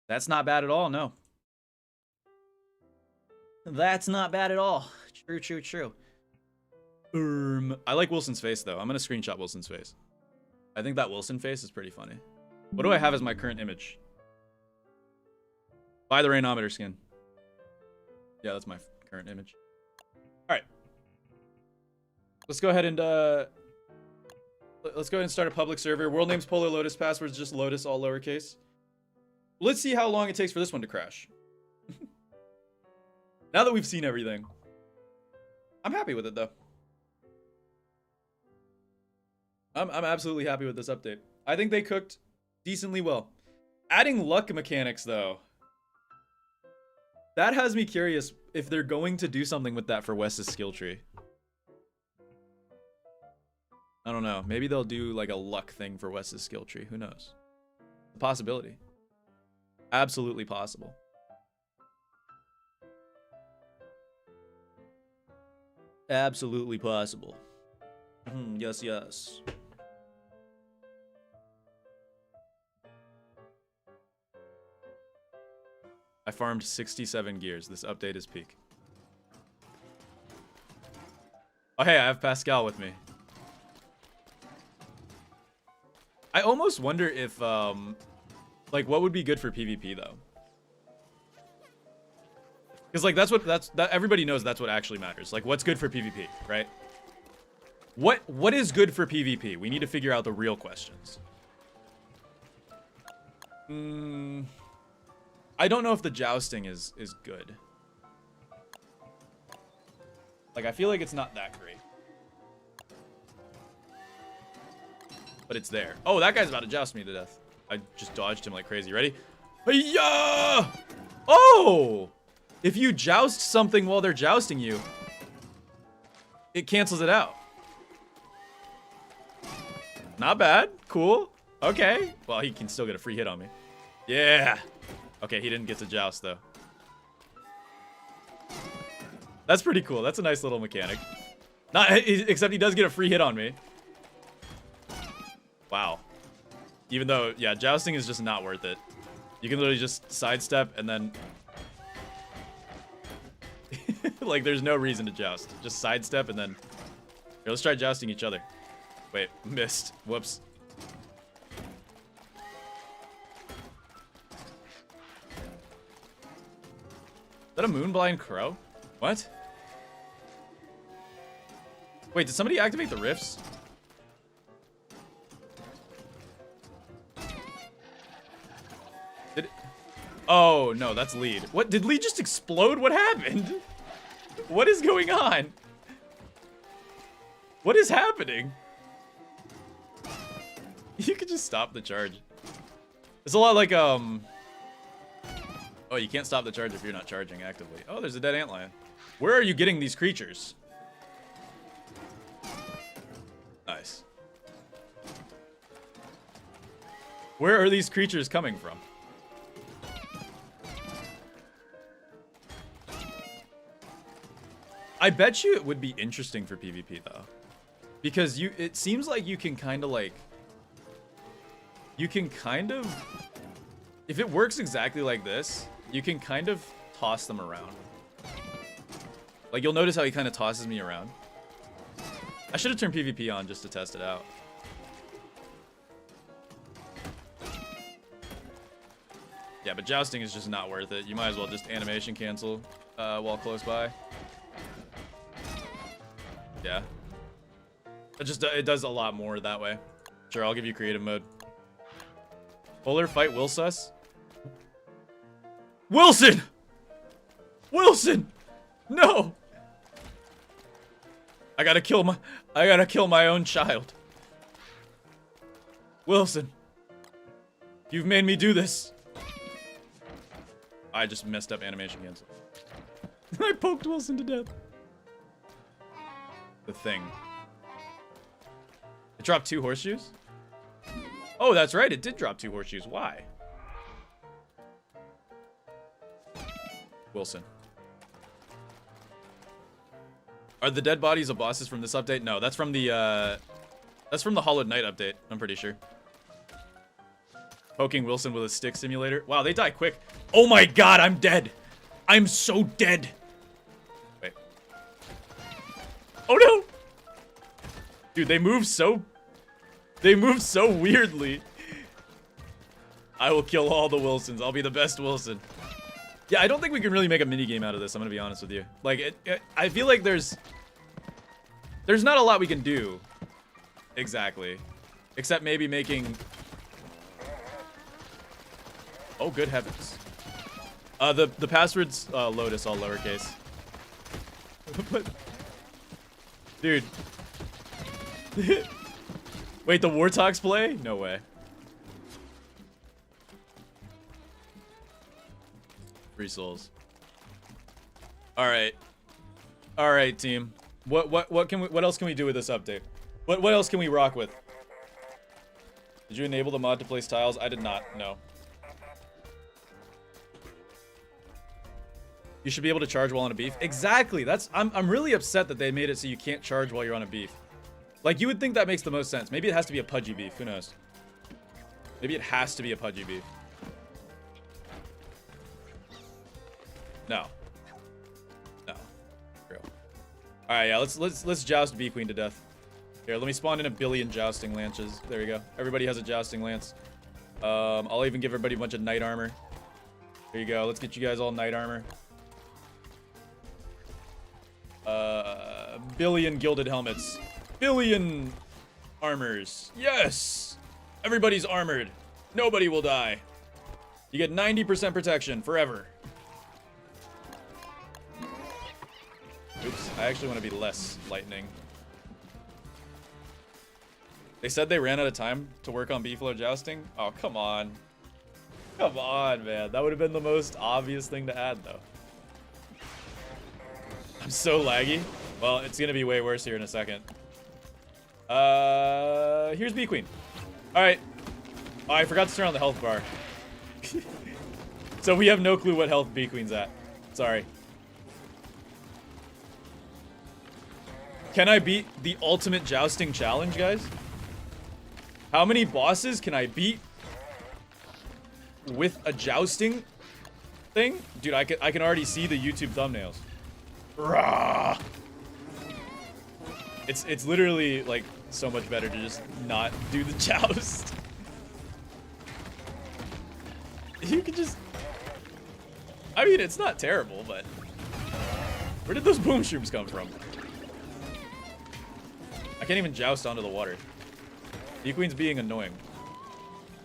That's not bad at all, no. That's not bad at all. True, true, true. I like Wilson's face, though. I'm gonna screenshot Wilson's face. I think that Wilson face is pretty funny. What do I have as my current image? Buy the Rainometer skin. Yeah, that's my current image. Alright. Let's go ahead and, let's go ahead and start a public server. World name's Polarlotus, password's just Lotus, all lowercase. Let's see how long it takes for this one to crash. Now that we've seen everything. I'm happy with it, though. I'm absolutely happy with this update. I think they cooked decently well. Adding luck mechanics, though. That has me curious if they're going to do something with that for Wes's skill tree. I don't know. Maybe they'll do like a luck thing for Wes's skill tree. Who knows? A possibility. Absolutely possible. Absolutely possible. Yes, yes. I farmed 67 gears. This update is peak. Oh, hey, I have Pascal with me. I almost wonder if, like, what would be good for PvP, though? Because, like, that everybody knows that's what actually matters. Like, what's good for PvP, right? What is good for PvP? We need to figure out the real questions. I don't know if the jousting is good. Like, I feel like it's not that great. But it's there. Oh, that guy's about to joust me to death. I just dodged him like crazy. Ready? Hi-ya! Oh! If you joust something while they're jousting you, it cancels it out. Not bad. Cool. Okay. Well, he can still get a free hit on me. Yeah. Okay, he didn't get to joust, though. That's pretty cool. That's a nice little mechanic. Except he does get a free hit on me. Wow. Even though, yeah, jousting is just not worth it. You can literally just sidestep and then... like, there's no reason to joust. Just sidestep and then... Here, let's try jousting each other. Wait, missed. Whoops. Is that a Moonblind Crow? What? Wait, did somebody activate the rifts? Did it... Oh, no, that's lead. What? Did lead just explode? What happened? What is going on? What is happening? You could just stop the charge. It's a lot like, Oh, you can't stop the charge if you're not charging actively. Oh, there's a dead antlion. Where are you getting these creatures? Nice. Where are these creatures coming from? I bet you it would be interesting for PvP, though. Because it seems like you can kind of, like... You can kind of... If it works exactly like this, you can kind of toss them around. Like, you'll notice how he kind of tosses me around. I should have turned PvP on just to test it out. Yeah, but jousting is just not worth it. You might as well just animation cancel while close by. Yeah. It does a lot more that way. Sure, I'll give you creative mode. Polar fight Wilsus? Wilson! Wilson! No! I gotta kill my own child. Wilson. You've made me do this. I just messed up animation cancel. I poked Wilson to death. The thing. It dropped 2 horseshoes? Oh, that's right. It did drop 2 horseshoes. Why? Wilson. Are the dead bodies of bosses from this update? No, that's from the Hollowed Knight update, I'm pretty sure. Poking Wilson with a stick simulator. Wow, they die quick. Oh my god, I'm dead. I'm so dead. Wait. Oh no! Dude, they move so weirdly. I will kill all the Wilsons. I'll be the best Wilson. Yeah, I don't think we can really make a minigame out of this, I'm gonna be honest with you. Like, I feel like there's not a lot we can do. Exactly. Except maybe making... Oh, good heavens. The password's Lotus, all lowercase. But... Dude. Wait, the Warthogs play? No way. Free souls. All right, team. What else can we do with this update? What else can we rock with? Did you enable the mod to place tiles? I did not. No. You should be able to charge while on a beef. Exactly. I'm really upset that they made it so you can't charge while you're on a beef. Like, you would think that makes the most sense. Maybe it has to be a pudgy beef. Who knows? Maybe it has to be a pudgy beef. No. No. Real. Alright, yeah, let's joust Bee Queen to death. Here, let me spawn in a billion jousting lances. There we go. Everybody has a jousting lance. I'll even give everybody a bunch of knight armor. There you go. Let's get you guys all knight armor. Billion gilded helmets. Billion armors. Yes! Everybody's armored. Nobody will die. You get 90% protection forever. Oops, I actually want to be less lightning. They said they ran out of time to work on Beefalo jousting? Oh, come on. Come on, man. That would have been the most obvious thing to add, though. I'm so laggy. Well, it's going to be way worse here in a second. Here's Bee Queen. Alright. Oh, I forgot to turn on the health bar. So we have no clue what health Bee Queen's at. Sorry. Can I beat the ultimate jousting challenge, guys? How many bosses can I beat with a jousting thing? Dude, I can already see the YouTube thumbnails. Rah! It's literally like so much better to just not do the joust. You can just... I mean, it's not terrible, but... Where did those boom shrooms come from? I can't even joust onto the water. Bee Queen's being annoying.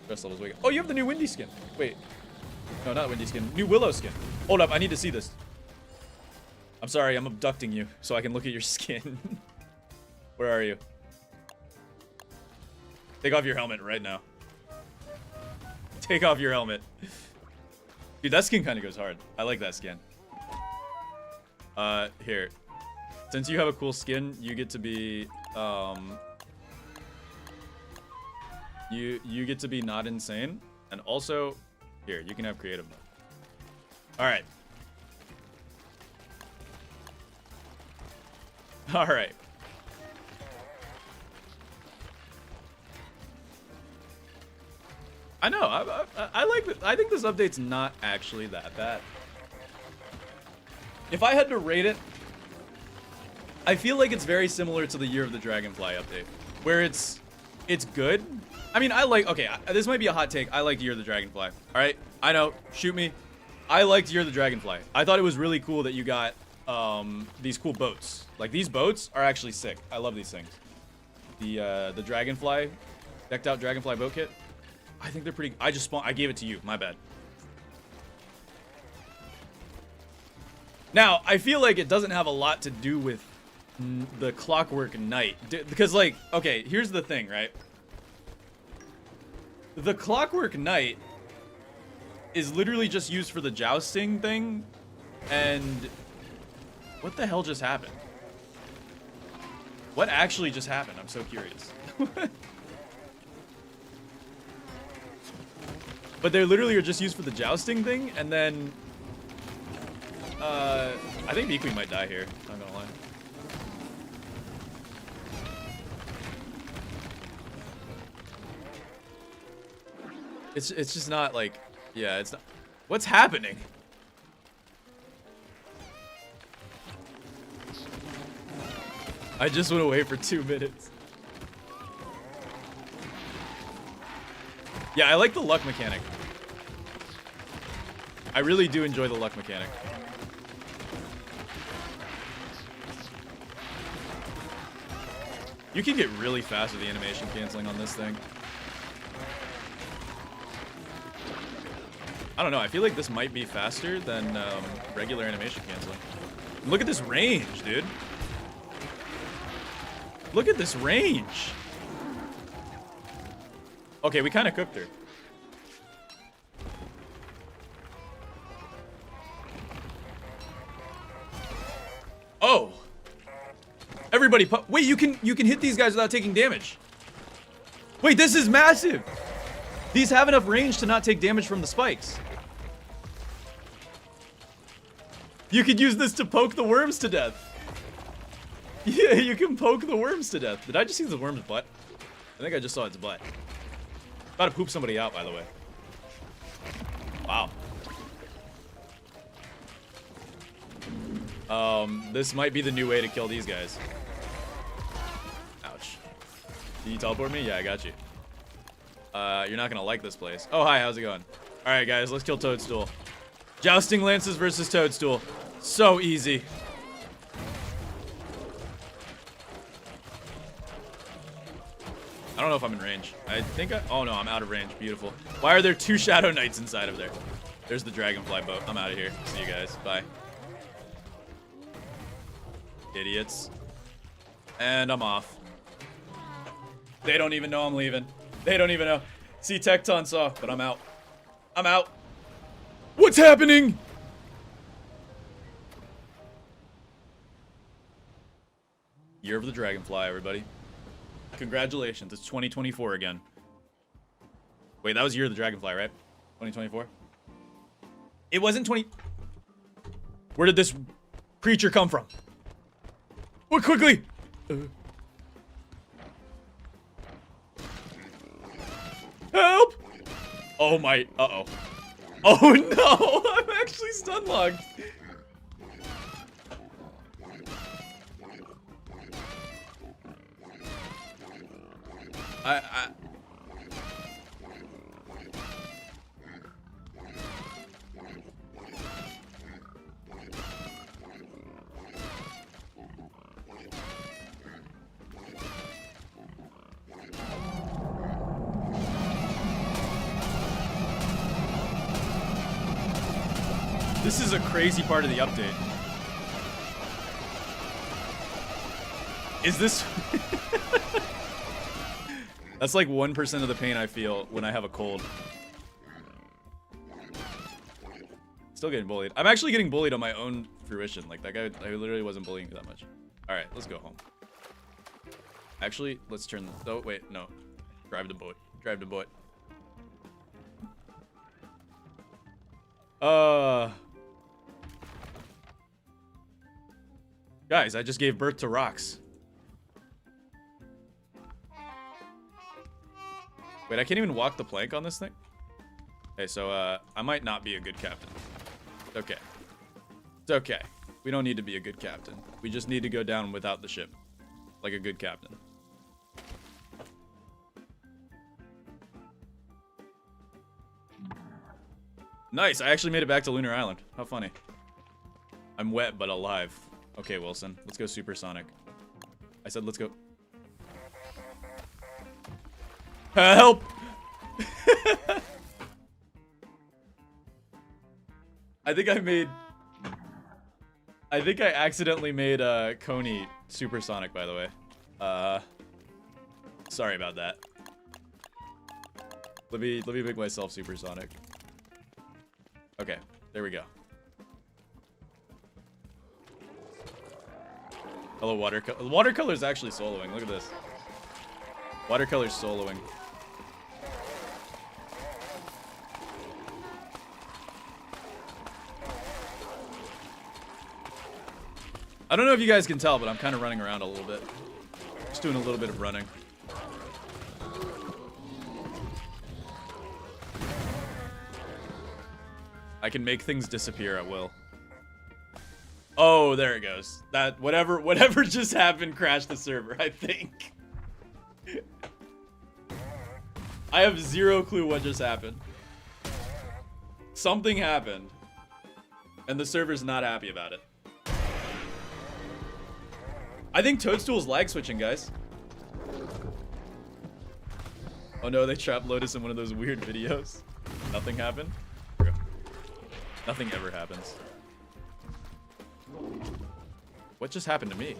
Stress levels weak. Oh, you have the new Windy skin. Wait. No, not Windy skin. New Willow skin. Hold up, I need to see this. I'm sorry, I'm abducting you so I can look at your skin. Where are you? Take off your helmet right now. Take off your helmet. Dude, that skin kind of goes hard. I like that skin. Here. Since you have a cool skin, you get to be, you get to be not insane. And also, here, you can have creative mode. Alright. Alright. I know, I like it. I think this update's not actually that bad. If I had to rate it, I feel like it's very similar to the Year of the Dragonfly update, where it's good. I mean, okay, this might be a hot take. I like Year of the Dragonfly. All right, I know, shoot me. I liked Year of the Dragonfly. I thought it was really cool that you got these cool boats. Like, these boats are actually sick. I love these things. The Dragonfly, decked out Dragonfly boat kit. I think they're pretty. I gave it to you. My bad. Now, I feel like it doesn't have a lot to do with the Clockwork Knight. Because, like, okay, here's the thing, right? The Clockwork Knight is literally just used for the jousting thing. And what the hell just happened? What actually just happened? I'm so curious. But they literally are just used for the jousting thing, and then I think Bee Queen might die here, not gonna lie. It's just not like, yeah, it's not. What's happening? I just went away for 2 minutes. Yeah, I like the luck mechanic. I really do enjoy the luck mechanic. You can get really fast with the animation canceling on this thing. I don't know, I feel like this might be faster than regular animation canceling. Look at this range, dude. Look at this range. Okay, we kind of cooked her. Oh. Everybody, wait, you can hit these guys without taking damage. Wait, this is massive. These have enough range to not take damage from the spikes. You could use this to poke the worms to death. Yeah, you can poke the worms to death. Did I just see the worm's butt? I think I just saw its butt. About to poop somebody out, by the way. Wow. This might be the new way to kill these guys. Ouch. Can you teleport me? Yeah, I got you. You're not gonna like this place. Oh, hi, how's it going? Alright, guys, let's kill Toadstool. Jousting Lances versus Toadstool. So easy. I don't know if I'm in range. I think oh no, I'm out of range. Beautiful. Why are there 2 Shadow Knights inside of there? There's the Dragonfly boat. I'm out of here. See you guys. Bye. Idiots. And I'm off. They don't even know I'm leaving. They don't even know. See, Tecton saw, but I'm out. I'm out. What's happening? Year of the Dragonfly, everybody. Congratulations, it's 2024 again. Wait, that was Year of the Dragonfly, right? 2024? It wasn't 20... Where did this creature come from? What, quickly! Help! Oh my... Uh-oh. Oh no! I'm actually stun locked. This is a crazy part of the update. Is this... That's like 1% of the pain I feel when I have a cold. Still getting bullied. I'm actually getting bullied on my own fruition. Like, that guy, I literally wasn't bullying that much. Alright, let's go home. Actually, let's turn... Oh, wait, no. Drive the boat. Drive the boat. Guys, I just gave birth to rocks. Wait, I can't even walk the plank on this thing? Okay, so, I might not be a good captain. It's okay. It's okay. We don't need to be a good captain. We just need to go down without the ship. Like a good captain. Nice, I actually made it back to Lunar Island. How funny. I'm wet but alive. Okay, Wilson, let's go supersonic. I said let's go. Help! I think I accidentally made Coney supersonic, by the way. Sorry about that. Let me make myself supersonic. Okay, there we go. Hello, watercolor. Watercolor is actually soloing. Look at this. Watercolor's soloing. I don't know if you guys can tell, but I'm kind of running around a little bit. Just doing a little bit of running. I can make things disappear at will. Oh, there it goes. That whatever just happened crashed the server, I think. I have zero clue what just happened. Something happened. And the server's not happy about it. I think Toadstool's lag switching, guys. Oh no, they trapped Lotus in one of those weird videos. Nothing happened? Nothing ever happens. What just happened to me?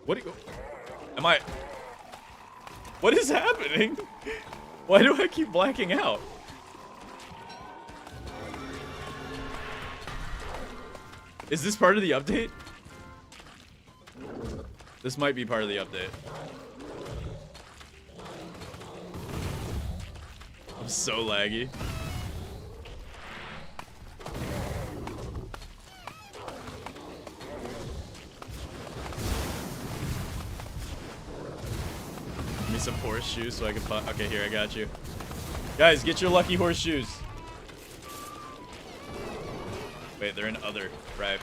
What do you... Am I... What is happening? Why do I keep blacking out? Is this part of the update? This might be part of the update. I'm so laggy. Give me some horseshoes so I can put... Okay, here, I got you. Guys, get your lucky horseshoes. Wait, they're in other, right?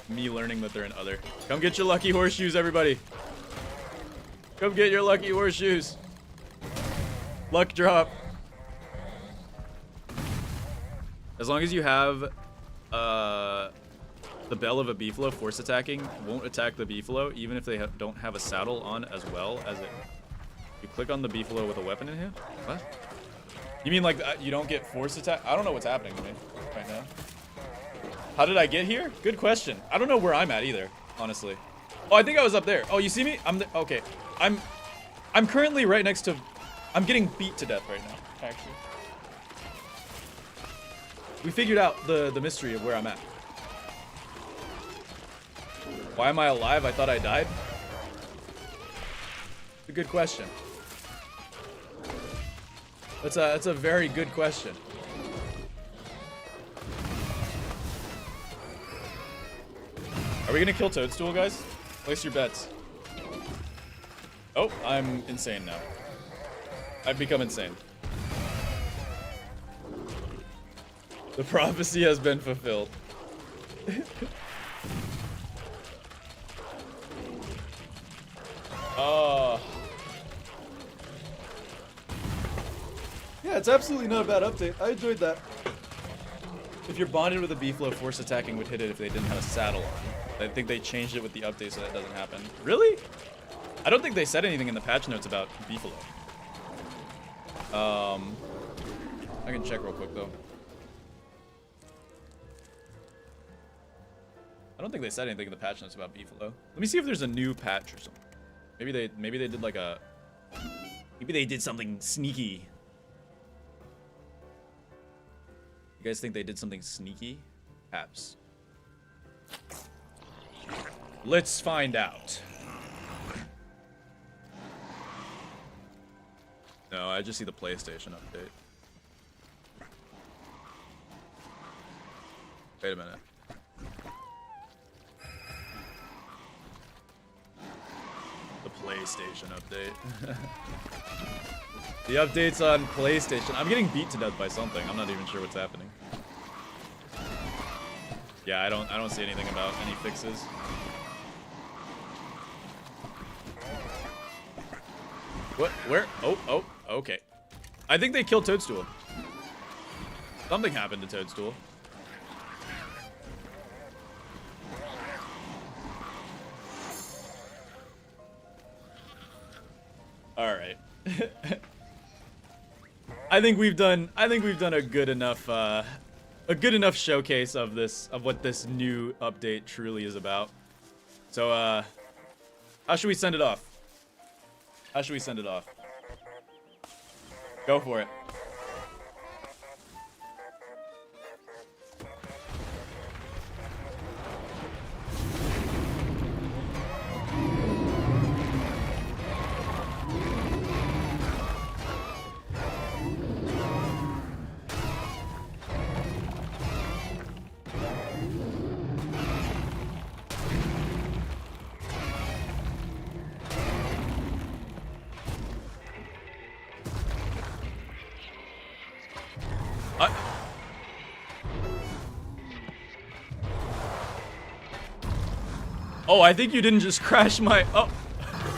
Me learning that they're in other. Come get your lucky horseshoes, everybody. Come get your lucky horseshoes. Luck drop. As long as you have the bell of a beefalo, force attacking won't attack the beefalo, even if they don't have a saddle on as well as it. You click on the beefalo with a weapon in hand? What? You mean like you don't get force attack? I don't know what's happening to me right now. How did I get here? Good question. I don't know where I'm at either, honestly. Oh, I think I was up there. Oh, you see me? Okay. I'm currently right next to... I'm getting beat to death right now, actually. We figured out the mystery of where I'm at. Why am I alive? I thought I died. It's a good question. That's a very good question. Are we gonna kill Toadstool, guys? Place your bets. Oh, I'm insane now. I've become insane. The prophecy has been fulfilled. Oh. Yeah, it's absolutely not a bad update. I enjoyed that. If you're bonded with a beefalo, force attacking would hit it if they didn't have a saddle on. I think they changed it with the update so that doesn't happen. Really? I don't think they said anything in the patch notes about beefalo. I can check real quick though. I don't think they said anything in the patch notes about beefalo. Let me see if there's a new patch or something. Maybe they did like a... Maybe they did something sneaky. You guys think they did something sneaky? Perhaps. Let's find out. No, I just see the PlayStation update. Wait a minute. The PlayStation update. The updates on PlayStation. I'm getting beat to death by something. I'm not even sure what's happening. Yeah, I don't see anything about any fixes. What? Where? Oh, okay. I think they killed Toadstool. Something happened to Toadstool. All right. I think we've done a good enough showcase of what this new update truly is about. So how should we send it off? How should we send it off? Go for it. Oh, I think you didn't just crash my... Oh.